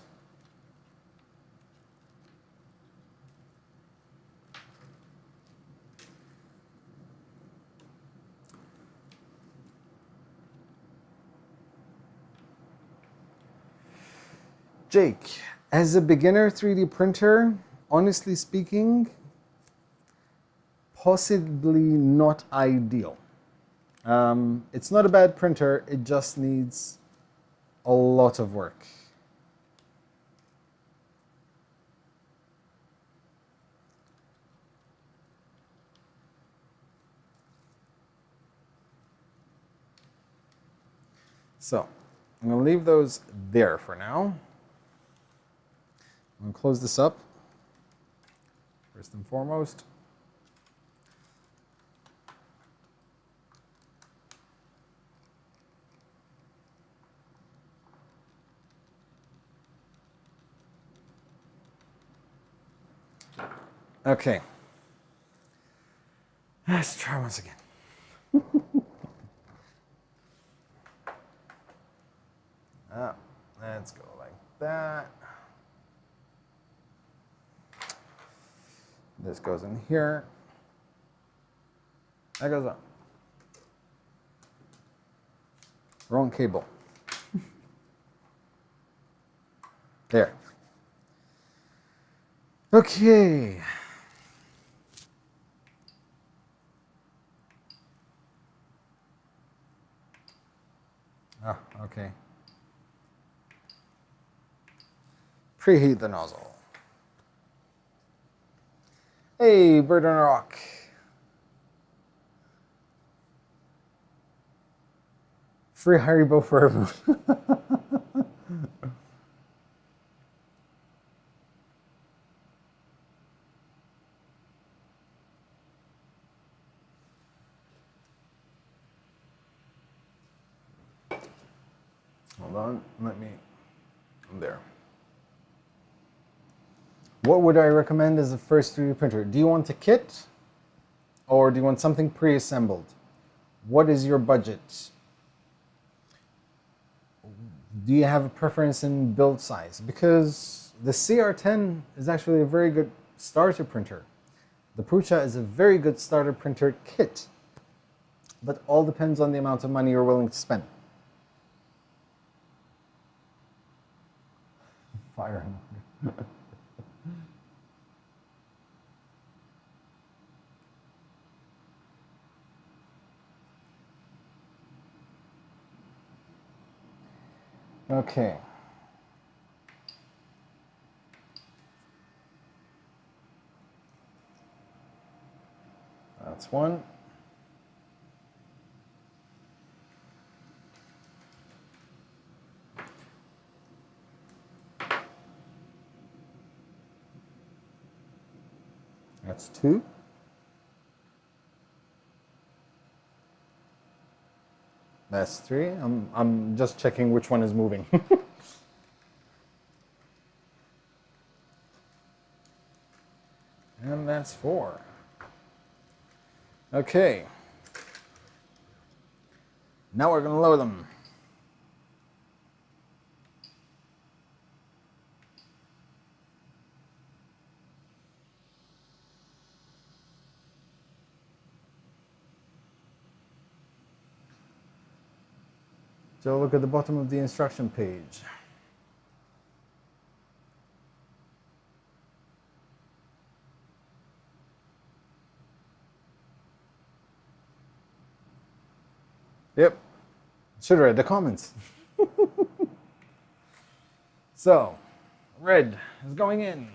Jake, as a beginner 3D printer, honestly speaking, possibly not ideal. It's not a bad printer, it just needs a lot of work. So I'm going to leave those there for now. I'm going to close this up first and foremost. Okay. Let's try once again. Let's go like that. This goes in here. That goes on. Wrong cable. There. Okay. Oh, okay. Preheat the nozzle. Hey, bird on a rock. Free Haribo for everyone. Hold on, I'm there. What would I recommend as a first 3D printer? Do you want a kit or do you want something pre-assembled? What is your budget? Do you have a preference in build size? Because the CR10 is actually a very good starter printer. The Prusa is a very good starter printer kit, but all depends on the amount of money you're willing to spend. Fire. Okay. That's one. That's two. That's three. I'm just checking which one is moving. And that's four. Okay. Now we're going to load them. So look at the bottom of the instruction page. Yep. Should have read the comments. So, red is going in.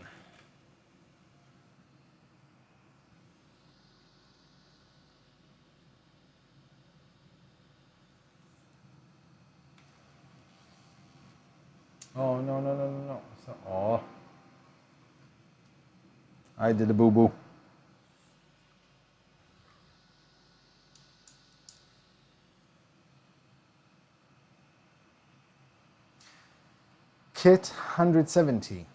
Oh, no. So, oh. I did a boo-boo. Kit 170.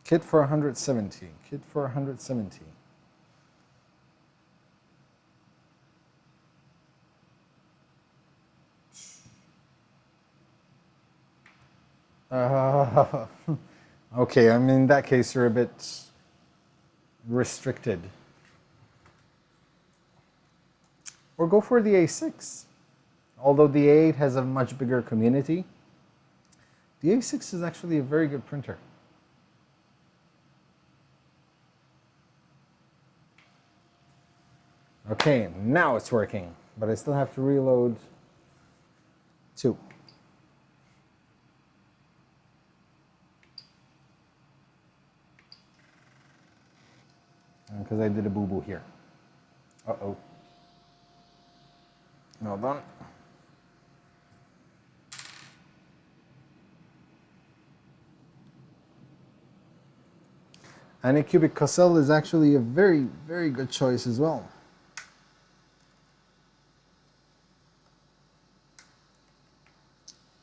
Kit for 170. Kit for 170. Okay, I mean, in that case, you're a bit restricted. Or go for the A6. Although the A8 has a much bigger community, the A6 is actually a very good printer. Okay, now it's working, but I still have to reload two. Because I did a boo-boo here. Uh-oh. Hold on. Anycubic Cosel is actually a very, very good choice as well.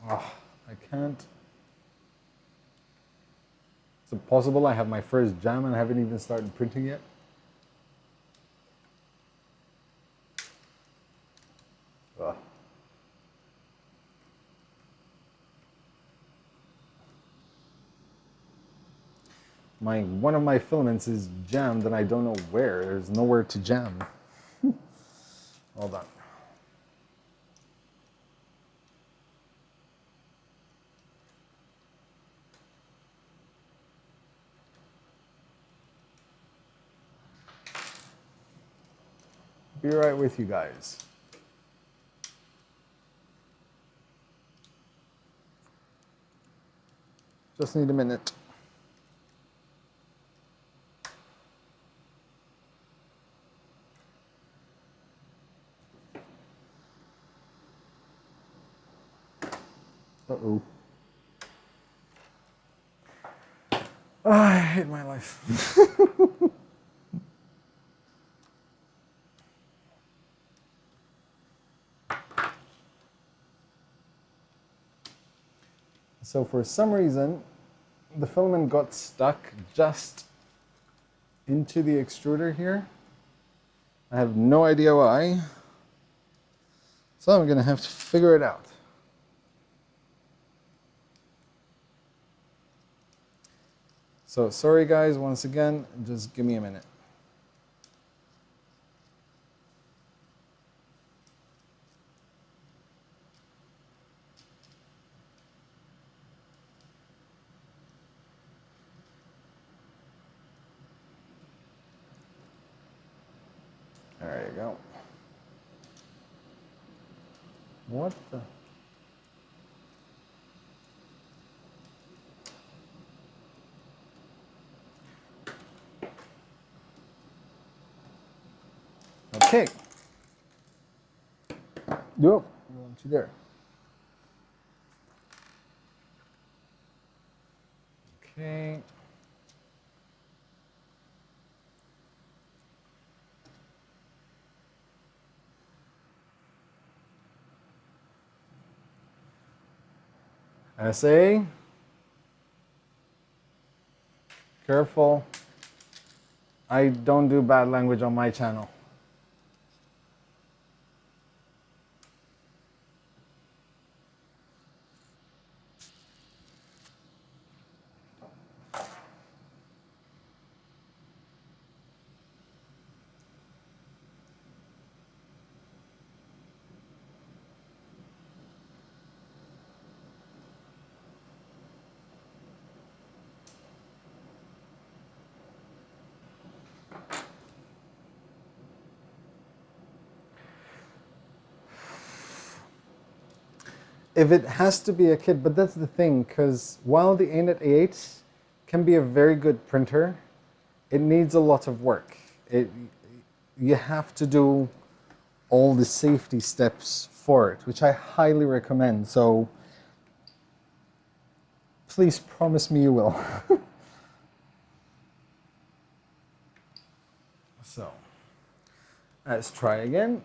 Oh, I can't. Is it possible I have my first jam and I haven't even started printing yet? Ugh. One of my filaments is jammed and I don't know where. There's nowhere to jam. Hold on. Be right with you guys. Just need a minute. Uh-oh. Oh, I hate my life. So for some reason, the filament got stuck just into the extruder here. I have no idea why. So I'm gonna have to figure it out. So sorry guys, once again, just give me a minute. There you go. What the? Okay. Yep, going to there. Okay. SA. Careful. I don't do bad language on my channel. If it has to be a kit, but that's the thing, because while the ANET A8 can be a very good printer, it needs a lot of work. You have to do all the safety steps for it, which I highly recommend. So please promise me you will. So let's try again.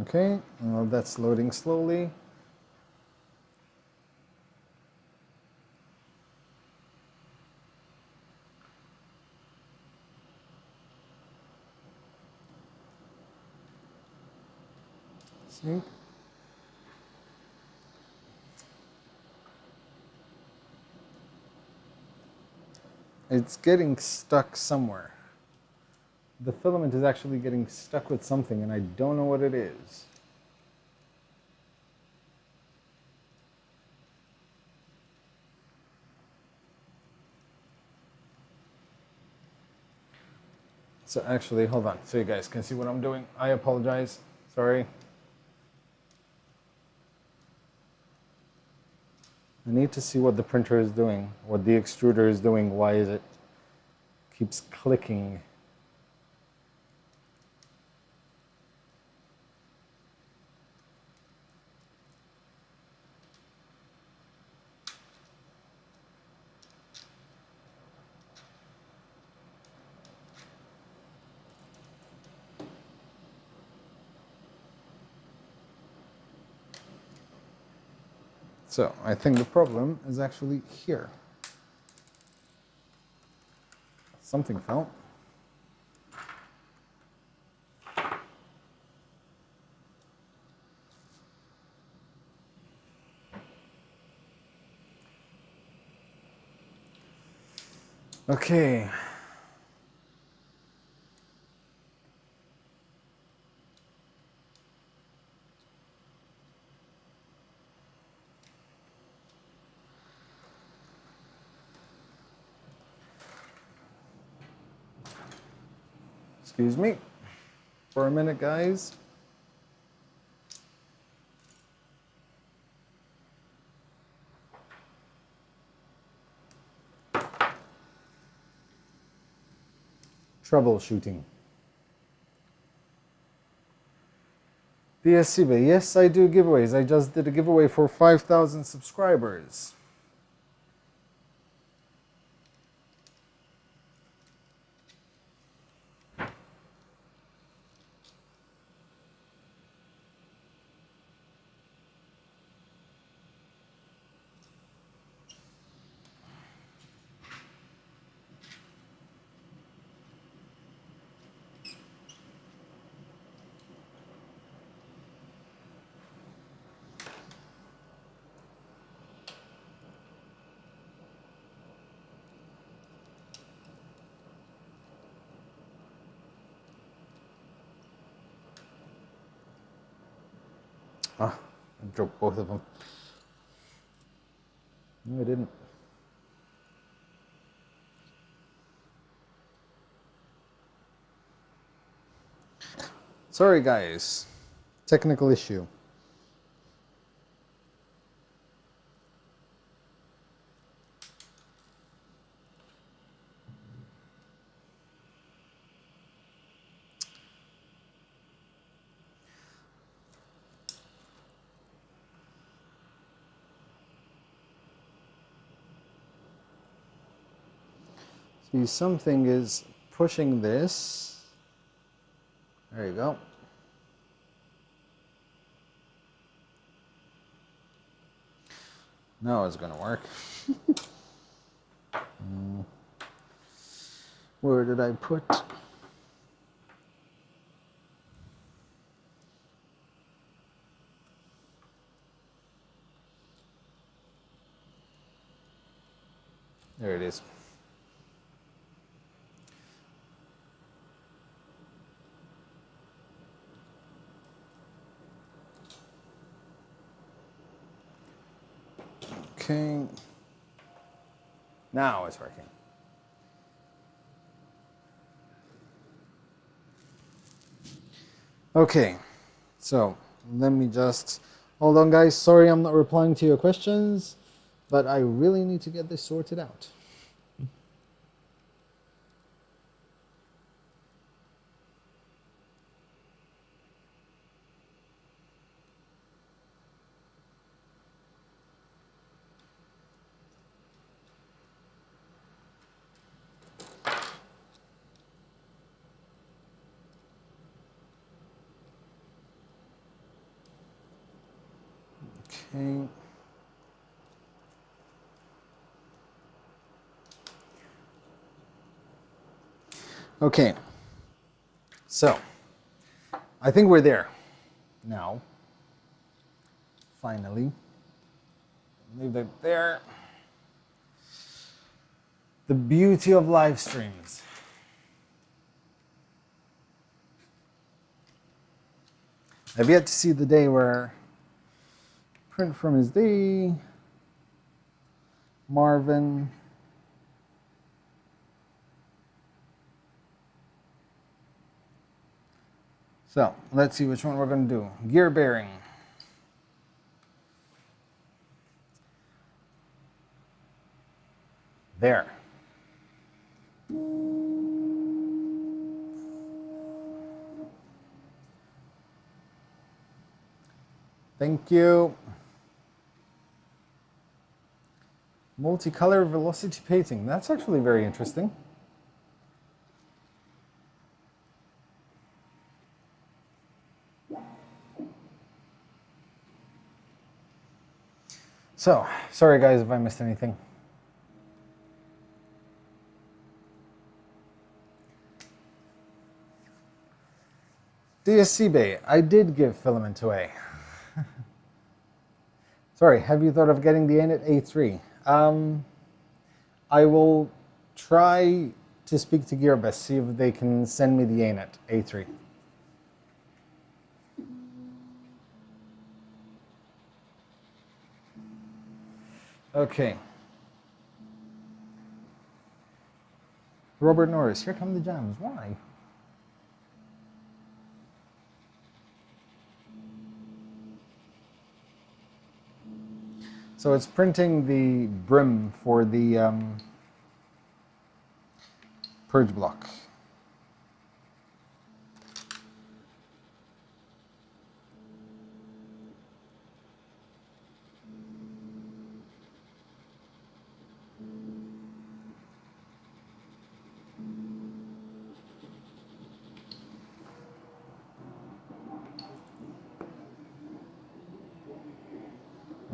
Okay, well, that's loading slowly. See? It's getting stuck somewhere. The filament is actually getting stuck with something and I don't know what it is. So actually, hold on, so you guys can see what I'm doing. I apologize, sorry. I need to see what the printer is doing, what the extruder is doing. Why is it keeps clicking? So I think the problem is actually here. Something fell. Okay. Excuse me for a minute, guys. Troubleshooting. DSCB, yes, I do giveaways. I just did a giveaway for 5,000 subscribers. Ah, I dropped both of them. No, I didn't. Sorry, guys. Technical issue. See, something is pushing this. There you go. Now it's gonna work. Where did I put? There it is. Okay. Now it's working. Okay, so let me just hold on, guys. Sorry I'm not replying to your questions, but I really need to get this sorted out. Okay. Okay. So, I think we're there now. Finally. Leave that there. The beauty of live streams. I've yet to see the day where print from his day, Marvin. So let's see which one we're going to do. Gear bearing. There. Thank you. Multicolor velocity painting. That's actually very interesting. So, sorry guys if I missed anything. DSC Bay, I did give filament away. Sorry, have you thought of getting the Attn A3? I will try to speak to Gearbest, see if they can send me the Attn A3. Okay. Robert Norris, here come the jams. Why? So it's printing the brim for the purge block.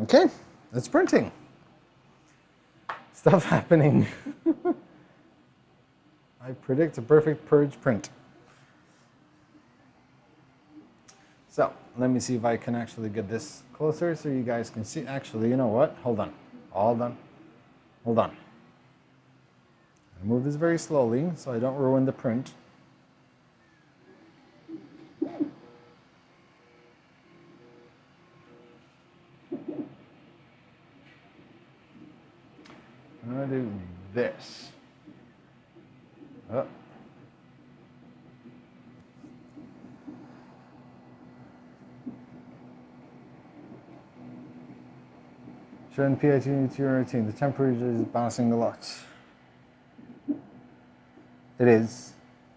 Okay, it's printing. Stuff happening. I predict a perfect purge print. So, let me see if I can actually get this closer so you guys can see. Actually, you know what? Hold on. Hold on. Hold on. I move this very slowly so I don't ruin the print. I'm going to do this. Oh. Showing PIT to your routine. The temperature is bouncing a lot. It is,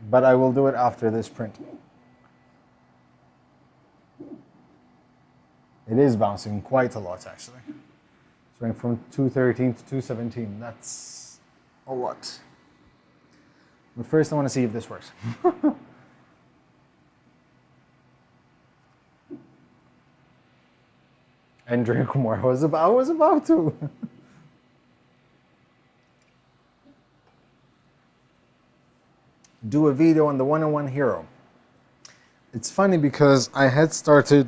but I will do it after this print. It is bouncing quite a lot, actually. It's going from 213 to 217. That's a lot. But first, I want to see if this works. And drink more. I was about to. Do a video on the one-on-one hero. It's funny because I had started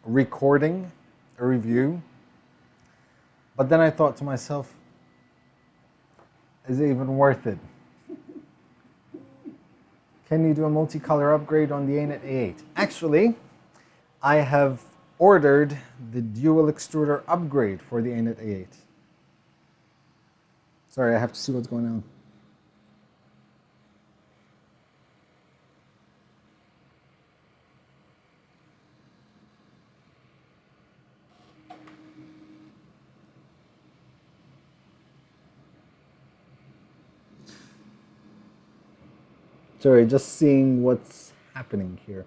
recording a review, but then I thought to myself, is it even worth it? Can you do a multicolor upgrade on the Attn A8? Actually, I have ordered the dual extruder upgrade for the Attn A8. Sorry, I have to see what's going on. Sorry, just seeing what's happening here.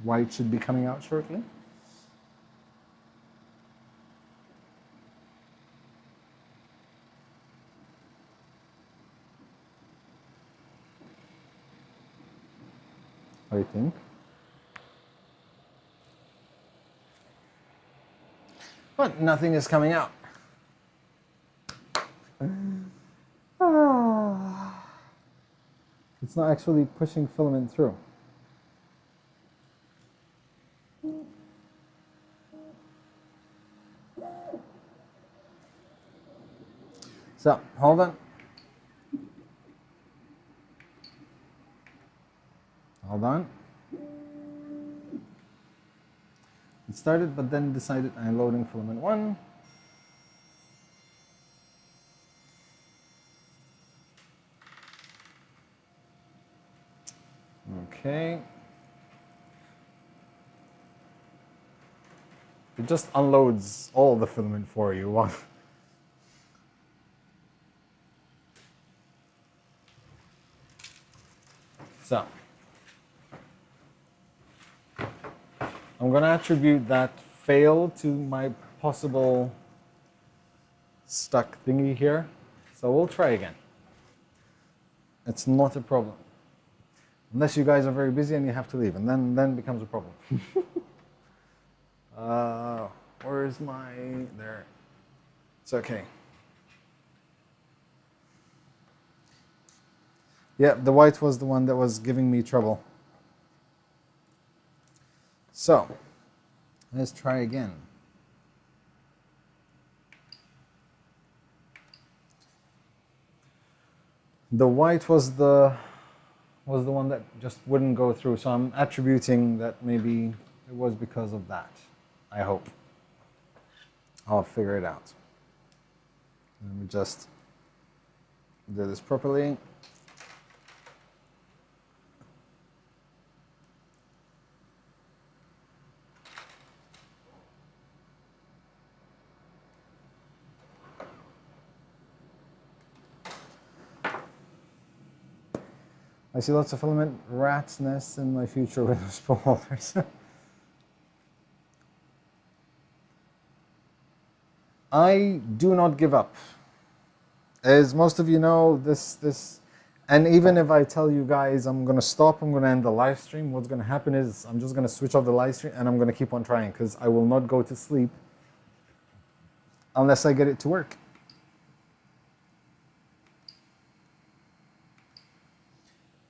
White should be coming out shortly. I think. But nothing is coming out. It's not actually pushing filament through. So, hold on. Hold on. It started, but then decided I'm loading filament 1. Okay. It just unloads all the filament for you. So, I'm going to attribute that fail to my possible stuck thingy here. So we'll try again. It's not a problem. Unless you guys are very busy and you have to leave, and then it becomes a problem. Where's my... there. It's okay. Yeah, the white was the one that was giving me trouble. So, let's try again. The white was the one that just wouldn't go through, so I'm attributing that maybe it was because of that. I hope. I'll figure it out. Let me just do this properly. I see lots of filament rat's nests in my future Windows holders. I do not give up. As most of you know, and even if I tell you guys I'm going to stop, I'm going to end the live stream, what's going to happen is I'm just going to switch off the live stream and I'm going to keep on trying because I will not go to sleep unless I get it to work.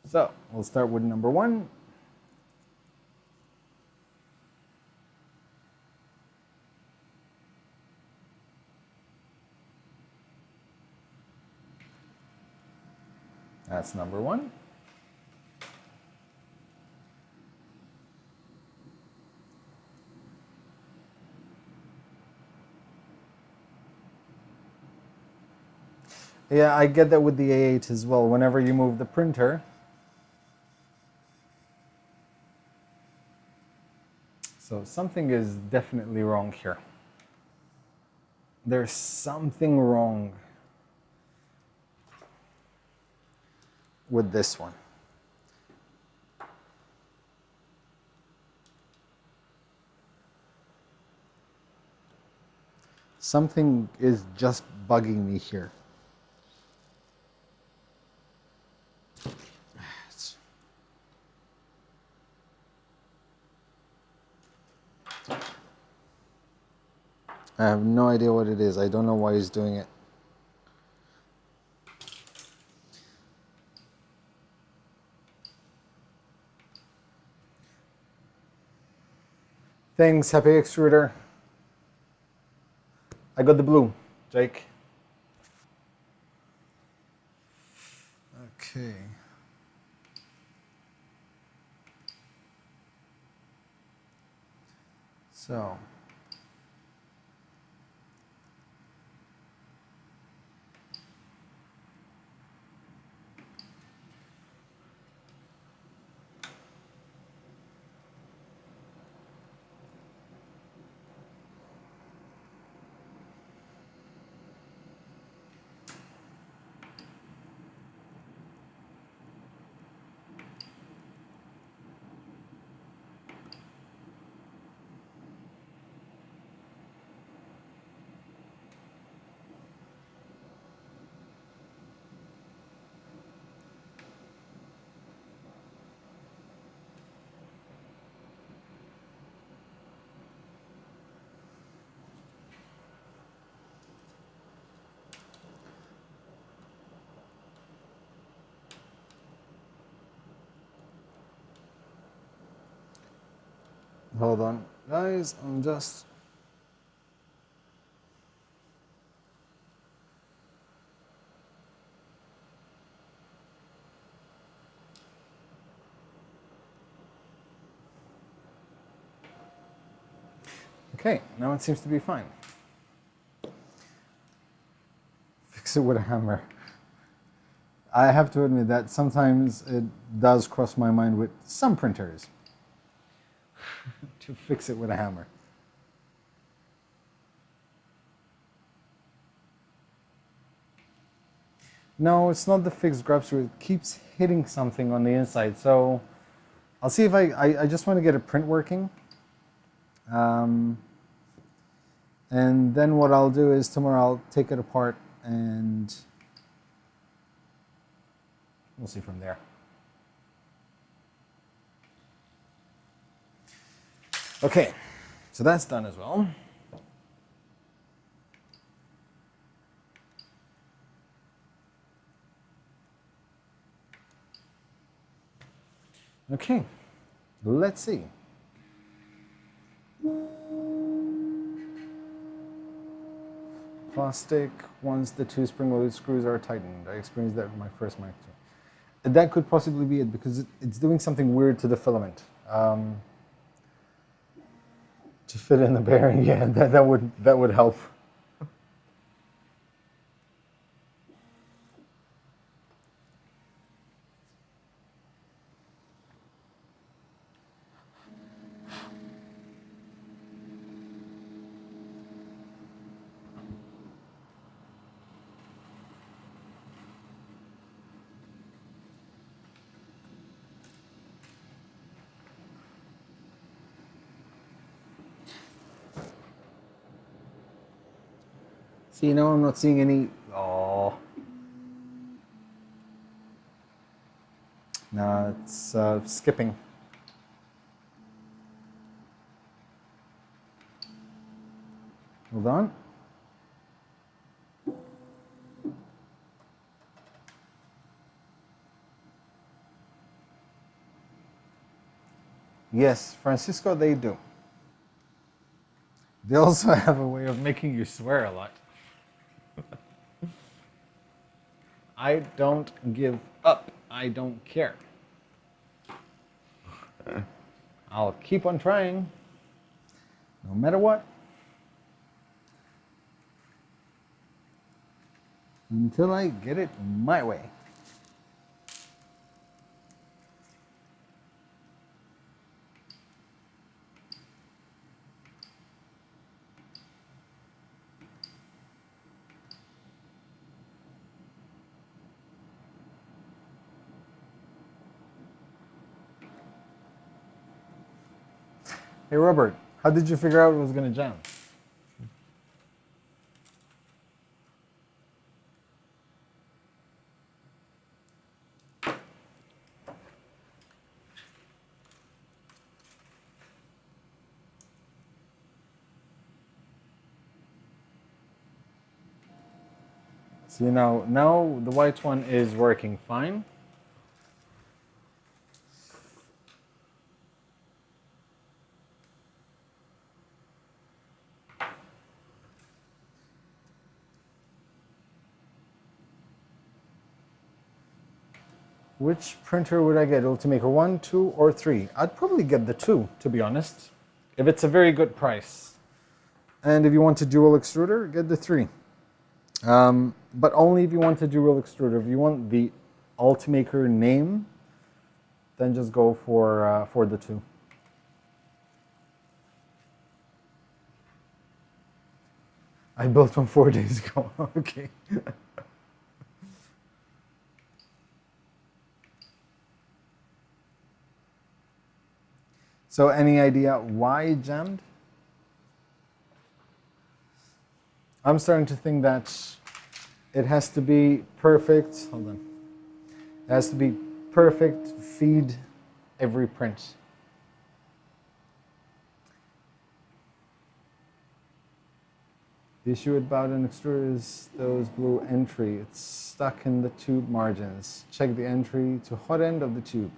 So we'll start with number 1. That's number 1. Yeah, I get that with the A8 as well. Whenever you move the printer, so something is definitely wrong here. There's something wrong with this one. Something is just bugging me here. I have no idea what it is. I don't know why he's doing it. Thanks, Happy Extruder. I got the blue, Jake. Okay. So. Hold on, guys, I'm just... Okay, now it seems to be fine. Fix it with a hammer. I have to admit that sometimes it does cross my mind with some printers to fix it with a hammer. No, it's not the fixed grab screw. It keeps hitting something on the inside. So I'll see if I just want to get a print working. And then what I'll do is tomorrow I'll take it apart and we'll see from there. Okay, so that's done as well. Okay, let's see. Plastic once the two spring-loaded screws are tightened. I experienced that with my first mic too. That could possibly be it because it's doing something weird to the filament. To fit in the bearing, yeah, that would help. See, now I'm not seeing any. Oh, no, it's skipping. Hold on. Yes, Francisco, they do. They also have a way of making you swear a lot. I don't give up. I don't care. I'll keep on trying, no matter what, until I get it my way. Hey Robert, how did you figure out it was going to jam? See, now the white one is working fine. Which printer would I get? Ultimaker 1, 2, or 3? I'd probably get the 2, to be honest, if it's a very good price. And if you want a dual extruder, get the 3. But only if you want a dual extruder. If you want the Ultimaker name, then just go for the 2. I built one 4 days ago. Okay. So any idea why it jammed? I'm starting to think that it has to be perfect. Hold on. It has to be perfect feed every print. The issue about an extruder is those blue entry. It's stuck in the tube margins. Check the entry to hot end of the tube.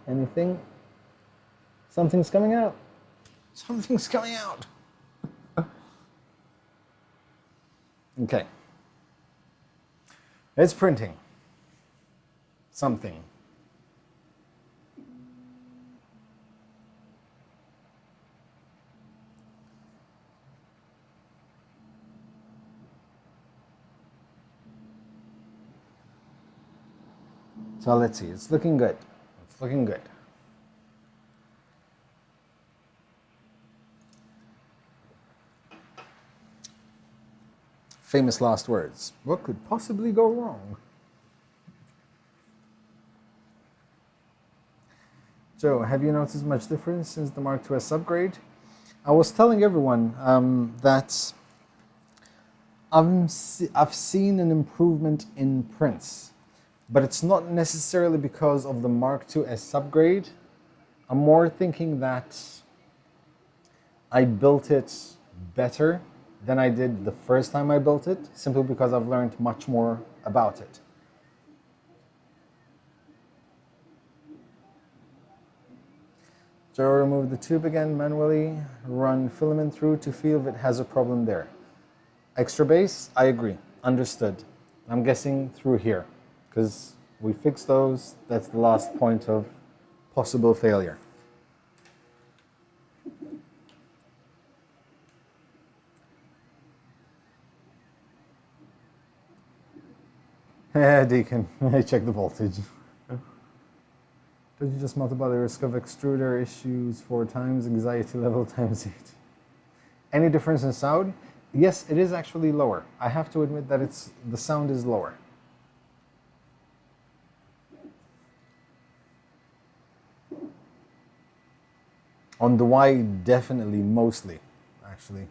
Anything? Something's coming out. Something's coming out. Okay. It's printing something. So let's see. It's looking good. It's looking good. Famous last words. What could possibly go wrong? Joe, have you noticed much difference since the Mark IIs upgrade? I was telling everyone that I've seen an improvement in prints, but it's not necessarily because of the Mark IIs upgrade. I'm more thinking that I built it better than I did the first time I built it, simply because I've learned much more about it. So remove the tube again manually, run filament through to feel if it has a problem there. Extra base, I agree, understood. I'm guessing through here, because we fixed those, that's the last point of possible failure. Deacon, check the voltage. Did you just multiply the risk of extruder issues 4 times, anxiety level times 8? Any difference in sound? Yes, it is actually lower. I have to admit that the sound is lower. On the Y, definitely, mostly, actually.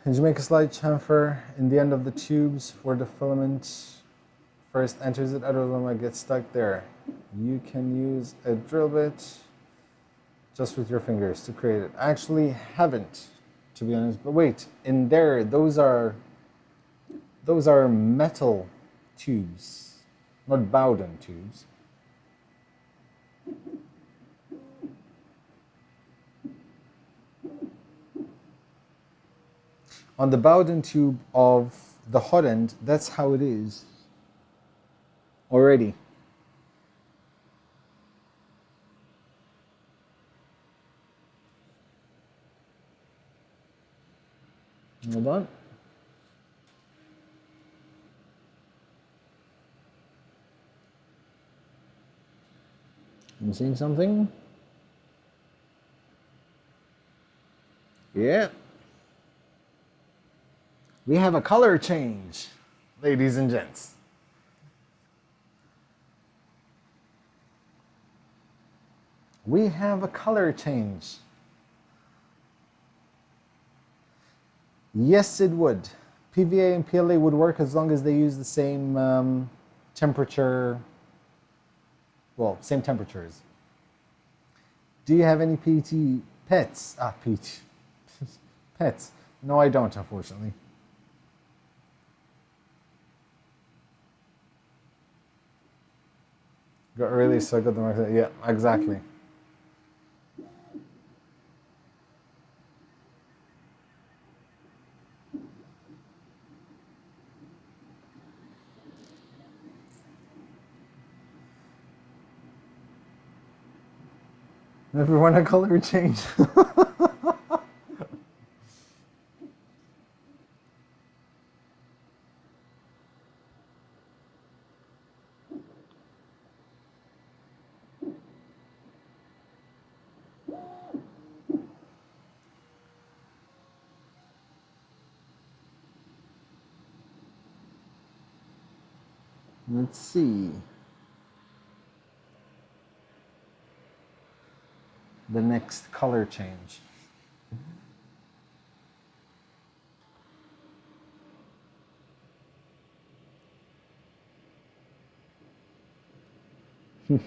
Did you make a slight chamfer in the end of the tubes where the filament first enters it? Otherwise, it might get stuck there. You can use a drill bit just with your fingers to create it. I actually haven't, to be honest. But wait, in there, those are metal tubes, not Bowden tubes. On the Bowden tube of the hot end, that's how it is already. Hold on. I'm seeing something. Yeah. We have a color change, ladies and gents. We have a color change. Yes, it would. PVA and PLA would work as long as they use the same temperature, well, same temperatures. Do you have any PT pets? PT. Pets. No, I don't, unfortunately. Got early, so I got the market. Yeah, exactly. Never want a color change. Let's see. The next color change.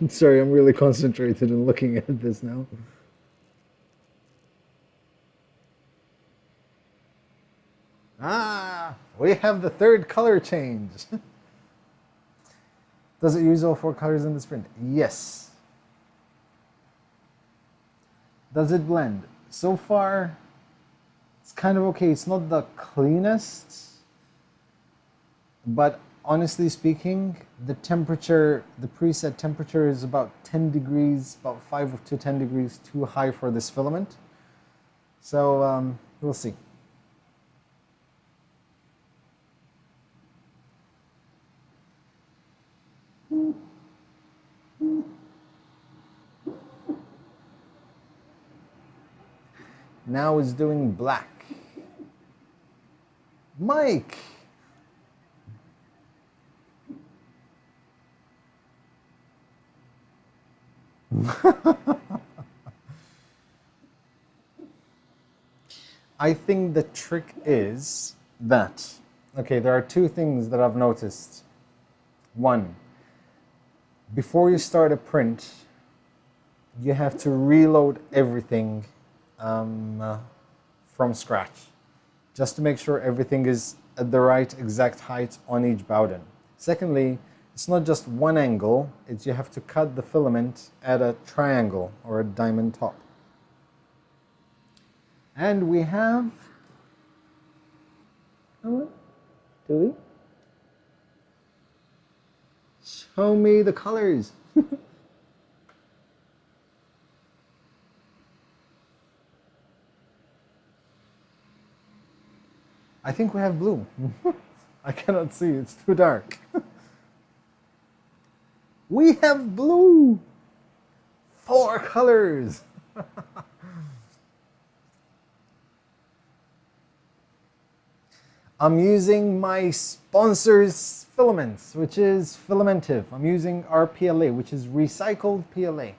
Sorry, I'm really concentrated in looking at this now. Ah, we have the third color change. Does it use all 4 colors in the sprint? Yes. Does it blend? So far, it's kind of okay. It's not the cleanest, but honestly speaking, the temperature, the preset temperature is about 10 degrees, about 5 to 10 degrees too high for this filament. So we'll see. Now it's doing black. Mike. I think the trick is that, okay, there are two things that I've noticed. One, before you start a print, you have to reload everything from scratch, just to make sure everything is at the right exact height on each Bowden. Secondly, it's not just one angle, it's you have to cut the filament at a triangle or a diamond top. And we have, do we? Show me the colors. I think we have blue. I cannot see, it's too dark. We have blue! 4 colors! I'm using my sponsor's filaments, which is Filamentive. I'm using our PLA, which is recycled PLA.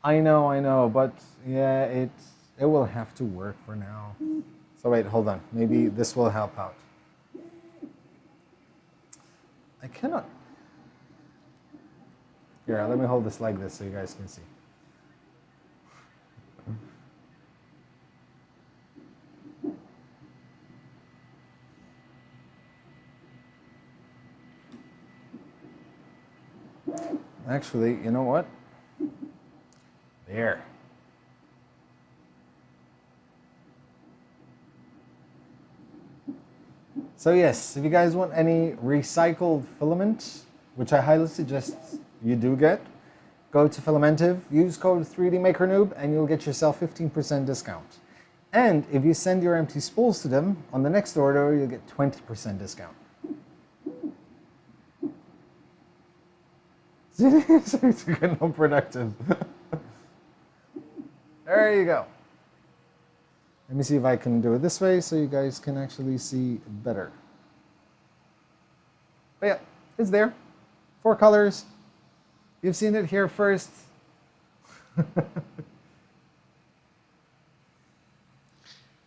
I know, but yeah, it will have to work for now. So wait, hold on. Maybe this will help out. I cannot. Here, let me hold this like this so you guys can see. Actually, you know what? There. So yes, if you guys want any recycled filament, which I highly suggest you do get, go to Filamentive, use code 3DMakerNoob, and you'll get yourself 15% discount. And if you send your empty spools to them, on the next order, you'll get 20% discount. It's not productive. There you go. Let me see if I can do it this way so you guys can actually see better. But yeah, it's there. 4 colors. You've seen it here first.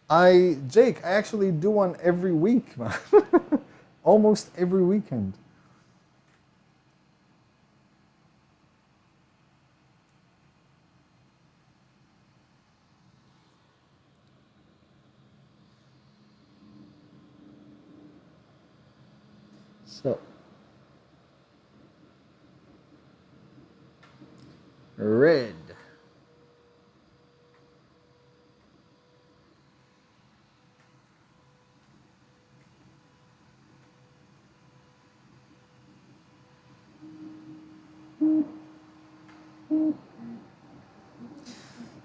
Jake, I actually do one every week, man. Almost every weekend. So, red.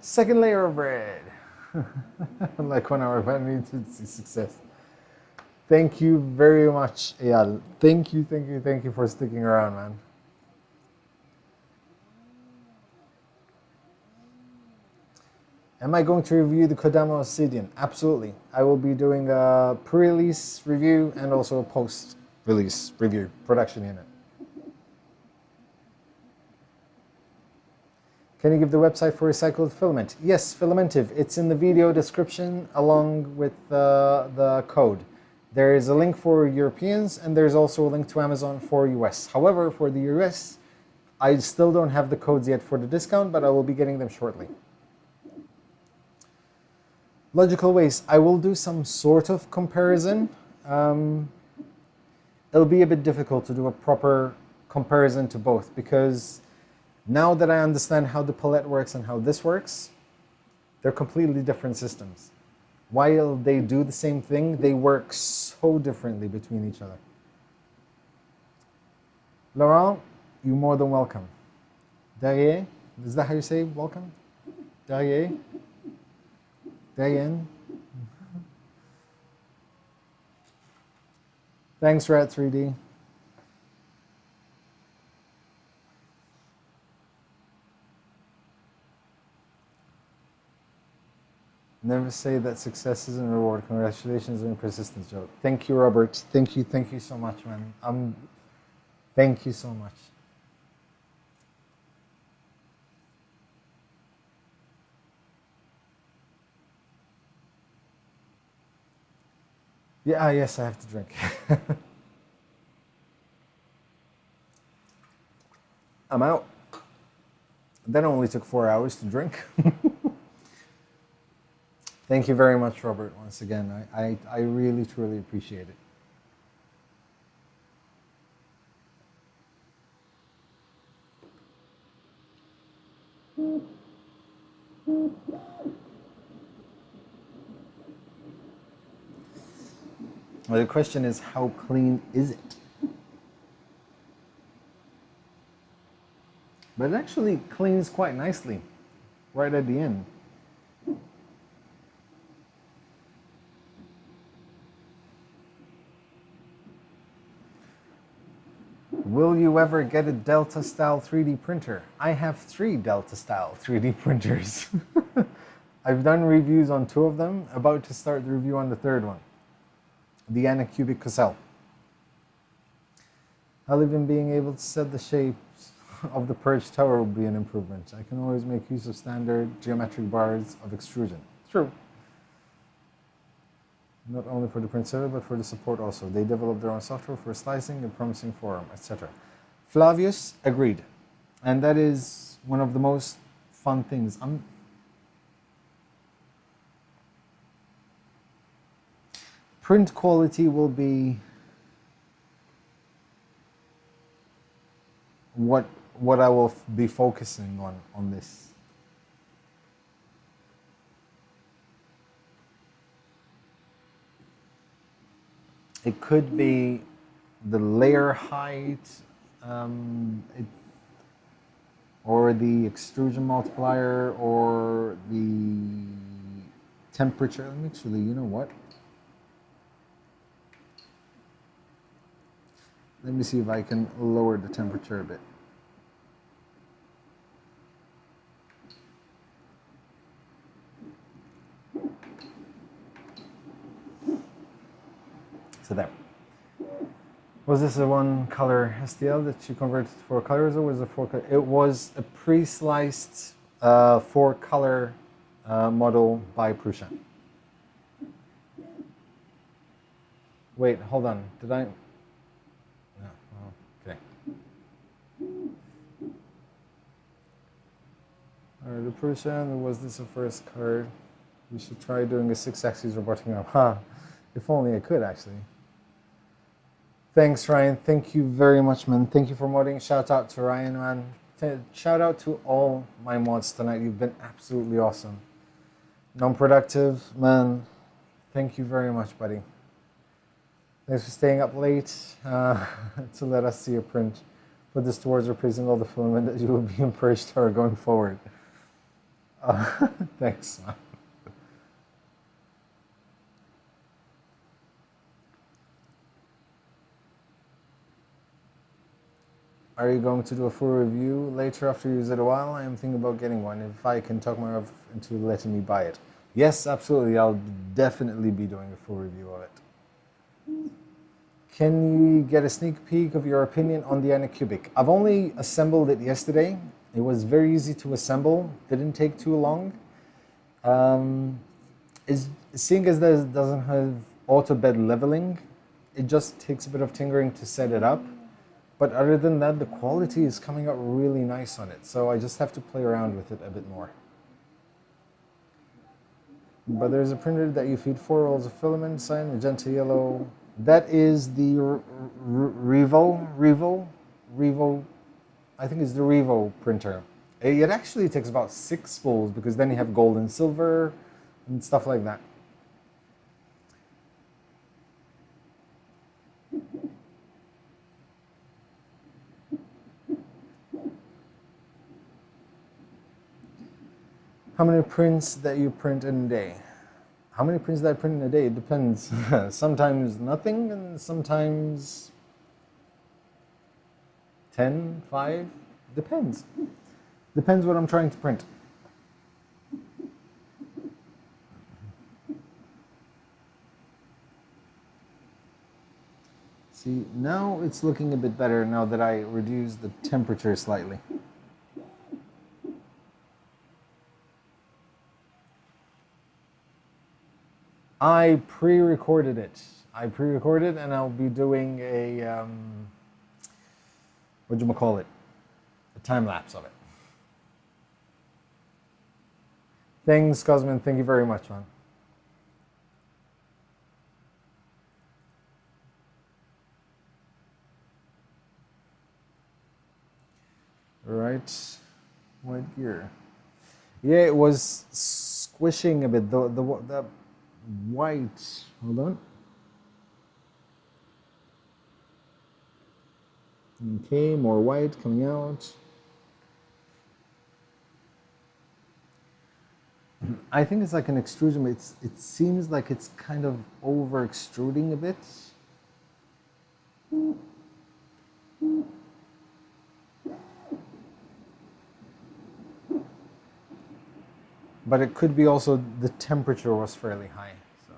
Second layer of red. Like 1 hour, but I need to see success. Thank you very much, Eyal. Thank you for sticking around, man. Am I going to review the Kodama Obsidian? Absolutely. I will be doing a pre-release review and also a post-release review, production unit. Can you give the website for recycled filament? Yes, Filamentive. It's in the video description along with the code. There is a link for Europeans, and there's also a link to Amazon for US. However, for the US, I still don't have the codes yet for the discount, but I will be getting them shortly. Logical waste. I will do some sort of comparison. It'll be a bit difficult to do a proper comparison to both, because now that I understand how the palette works and how this works, they're completely different systems. While they do the same thing, they work so differently between each other. Laurent, you're more than welcome. Derrière, is that how you say welcome? Derrière? Derrière? Thanks, Rat3D. Never say that success isn't a reward. Congratulations on your persistence, Joe. Thank you, Robert. Thank you so much, man. Thank you so much. Yeah, yes, I have to drink. I'm out. That only took 4 hours to drink. Thank you very much, Robert, once again. I really, truly appreciate it. Well, the question is, how clean is it? But it actually cleans quite nicely right at the end. Will you ever get a Delta style 3D printer? I have 3 Delta style 3D printers. I've done reviews on 2 of them, about to start the review on the 3rd one. The Anacubic Cassell. I'll even being able to set the shapes of the perch tower will be an improvement. I can always make use of standard geometric bars of extrusion. True. Not only for the print server, but for the support also. They develop their own software for slicing and promising forum, etc. Flavius, agreed. And that is one of the most fun things. Print quality will be what I will be focusing on this. It could be the layer height, or the extrusion multiplier, or the temperature. Let me actually, you know what? Let me see if I can lower the temperature a bit. So there. Was this a 1-color STL that you converted to 4 colors, or was it 4 color? It was a pre-sliced 4-color model by Prusa. Wait, hold on. Did I? No. Oh, okay. Alright, the Prusa. Was this a first card? We should try doing a 6-axis robotic arm. Huh. If only I could, actually. Thanks, Ryan. Thank you very much, man. Thank you for modding. Shout out to Ryan, man. Shout out to all my mods tonight. You've been absolutely awesome. Non-productive, man. Thank you very much, buddy. Thanks for staying up late to let us see a print. Put this towards replacing all the filament that you will be in Purge Tower going forward. Thanks, man. Are you going to do a full review later after you use it a while? I am thinking about getting one if I can talk my wife into letting me buy it. Yes, absolutely. I'll definitely be doing a full review of it. Can you get a sneak peek of your opinion on the Anacubic? I've only assembled it yesterday. It was very easy to assemble. Didn't take too long. Seeing as this doesn't have auto bed leveling, it just takes a bit of tinkering to set it up. But other than that, the quality is coming out really nice on it. So I just have to play around with it a bit more. But there's a printer that you feed 4 rolls of filament, cyan, magenta, yellow. That is the Revo. I think it's the Revo printer. It actually takes about 6 spools because then you have gold and silver and stuff like that. How many prints that you print in a day? How many prints that I print in a day? It depends. Sometimes nothing, and sometimes 10, 5. Depends. Depends what I'm trying to print. See, now it's looking a bit better now that I reduced the temperature slightly. I pre-recorded it. And I'll be doing a, whatchamacallit, a time lapse of it. Thanks, Cosmin. Thank you very much, man. Right, white gear. Yeah, it was squishing a bit. The white. Hold on. Okay, more white coming out. I think it's like an extrusion, but it seems like it's kind of over extruding a bit. But it could be also the temperature was fairly high. So,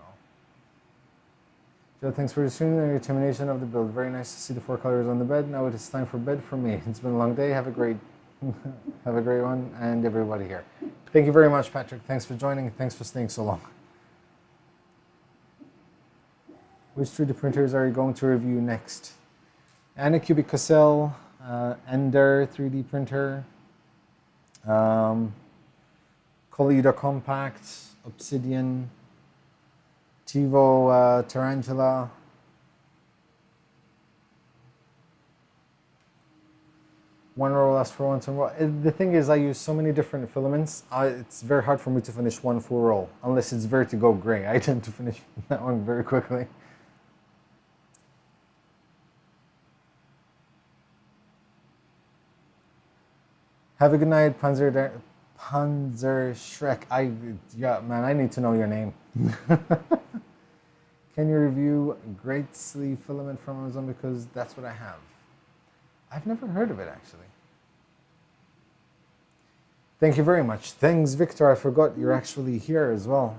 Joe, thanks for the stream and your termination of the build. Very nice to see the 4 colors on the bed. Now it is time for bed for me. It's been a long day. Have a great one, and everybody here. Thank you very much, Patrick. Thanks for joining. Thanks for staying so long. Which 3D printers are you going to review next? Anycubic Cassell, Ender 3D printer, Collider Compact, Obsidian, Tivo Tarantula. One roll lasts for one roll. The thing is, I use so many different filaments. It's very hard for me to finish one full roll, unless it's Vertigo Gray. I tend to finish that one very quickly. Have a good night, Panzer Shrek. Yeah, man, I need to know your name. Can you review Great Sleeve filament from Amazon, because that's what I have. I've never heard of it, actually. Thank you very much. Thanks, Victor. I forgot you're actually here as well.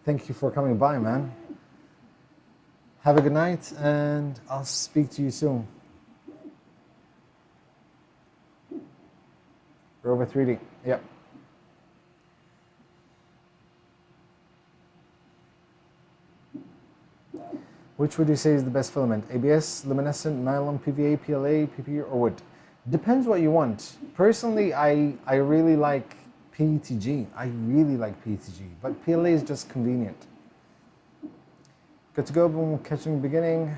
Thank you for coming by, man. Have a good night, and I'll speak to you soon. Rover 3D. Yep. Which would you say is the best filament? ABS, luminescent, nylon, PVA, PLA, PP, or wood? Depends what you want. Personally, I really like PETG. I really like PETG, but PLA is just convenient. Good to go, boom, catching the beginning.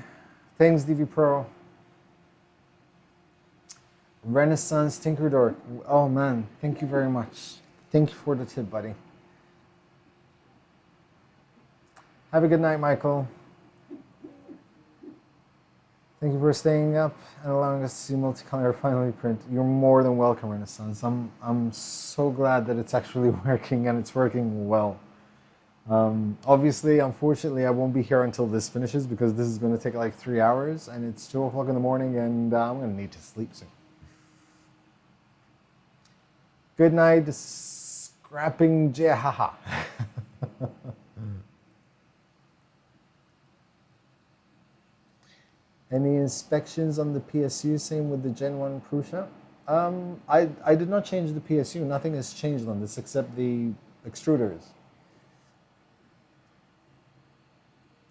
Thanks, DV Pro. Renaissance Tinkerdork. Oh man, thank you very much. Thank you for the tip, buddy. Have a good night, Michael. Thank you for staying up and allowing us to see multicolor finally print. You're more than welcome, Renaissance. I'm so glad that it's actually working, and it's working well. Obviously, unfortunately, I won't be here until this finishes, because this is going to take like 3 hours, and it's 2 o'clock in the morning, and I'm going to need to sleep soon. Good night, scrapping Jehaha. Any inspections on the PSU? Same with the Gen 1 Prusa. I did not change the PSU. Nothing has changed on this except the extruders.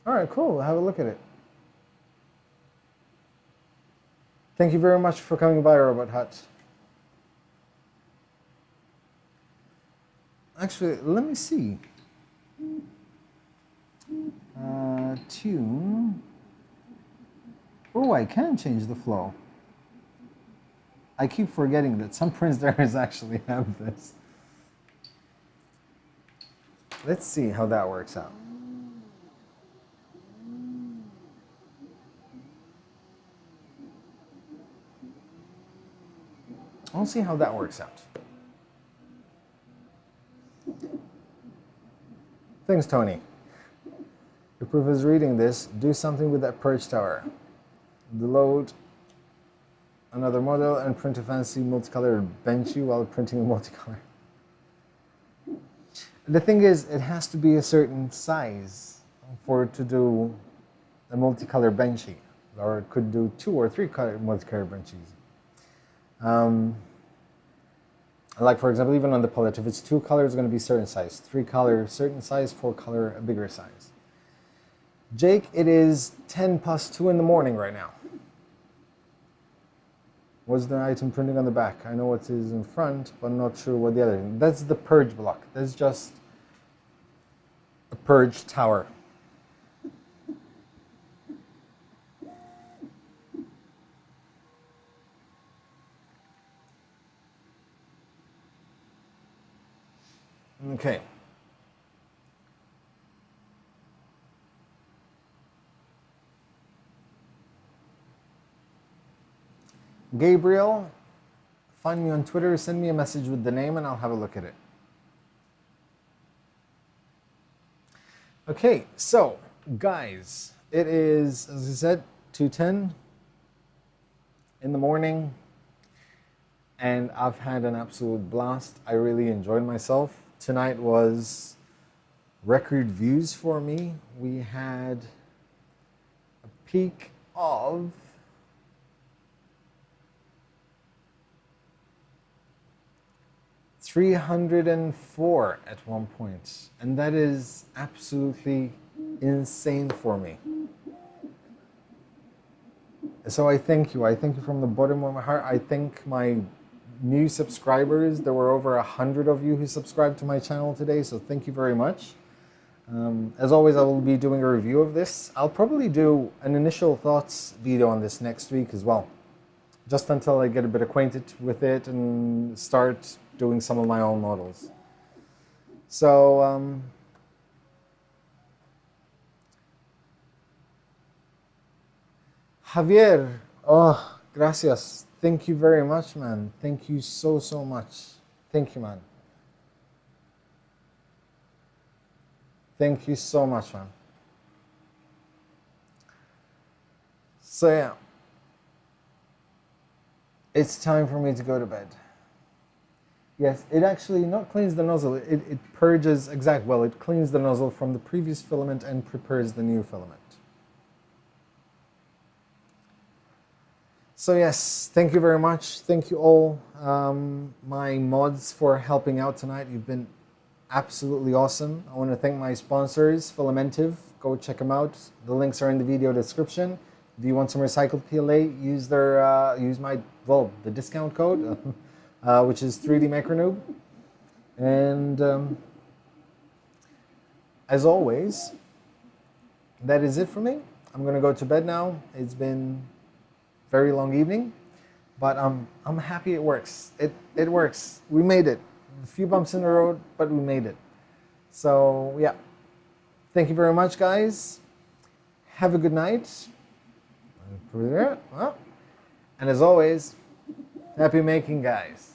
All right, cool. Have a look at it. Thank you very much for coming by, Robot Hut. Actually, let me see. Tune. Oh, I can change the flow. I keep forgetting that some printers actually have this. Let's see how that works out. I'll see how that works out. Thanks, Tony. Your proof is reading this. Do something with that perch tower. Deload another model and print a fancy multicolored benchy while printing a multicolor. The thing is, it has to be a certain size for it to do a multicolor benchy. or it could do 2 or 3 multi-color bunches. Like for example, even on the palette, if it's 2 colors, it's going to be certain size, 3 color certain size, 4 color a bigger size. Jake, it is 10 past 2 in the morning right now. What's the item printing on the back? I know what is in front, but I'm not sure what the other thing. That's the purge block. That's just a purge tower. Okay. Gabriel, find me on Twitter, send me a message with the name and I'll have a look at it. Okay, so guys, it is, as I said, 2:10 in the morning and I've had an absolute blast. I really enjoyed myself. Tonight was record views for me. We had a peak of 304 at one point, and that is absolutely insane for me. So I thank you. I thank you from the bottom of my heart. I thank my new subscribers. There were over 100 of you who subscribed to my channel today, so thank you very much. As always, I will be doing a review of this. I'll probably do an initial thoughts video on this next week as well, just until I get a bit acquainted with it and start doing some of my own models. So, Javier, oh, gracias. Thank you very much, man. Thank you so, so much. Thank you, man. Thank you so much, man. So, yeah. It's time for me to go to bed. Yes, it actually not cleans the nozzle, it purges, well, it cleans the nozzle from the previous filament and prepares the new filament. So yes, thank you very much. Thank you all, my mods, for helping out tonight. You've been absolutely awesome. I want to thank my sponsors, Filamentive. Go check them out. The links are in the video description. If you want some recycled PLA, use their, the discount code. Which is 3D Noob. And as always, that is it for me. I'm gonna go to bed now. It's been a very long evening, but I'm happy it works. It works. We made it. A few bumps in the road, but we made it. So yeah, thank you very much, guys. Have a good night. And as always, happy making, guys.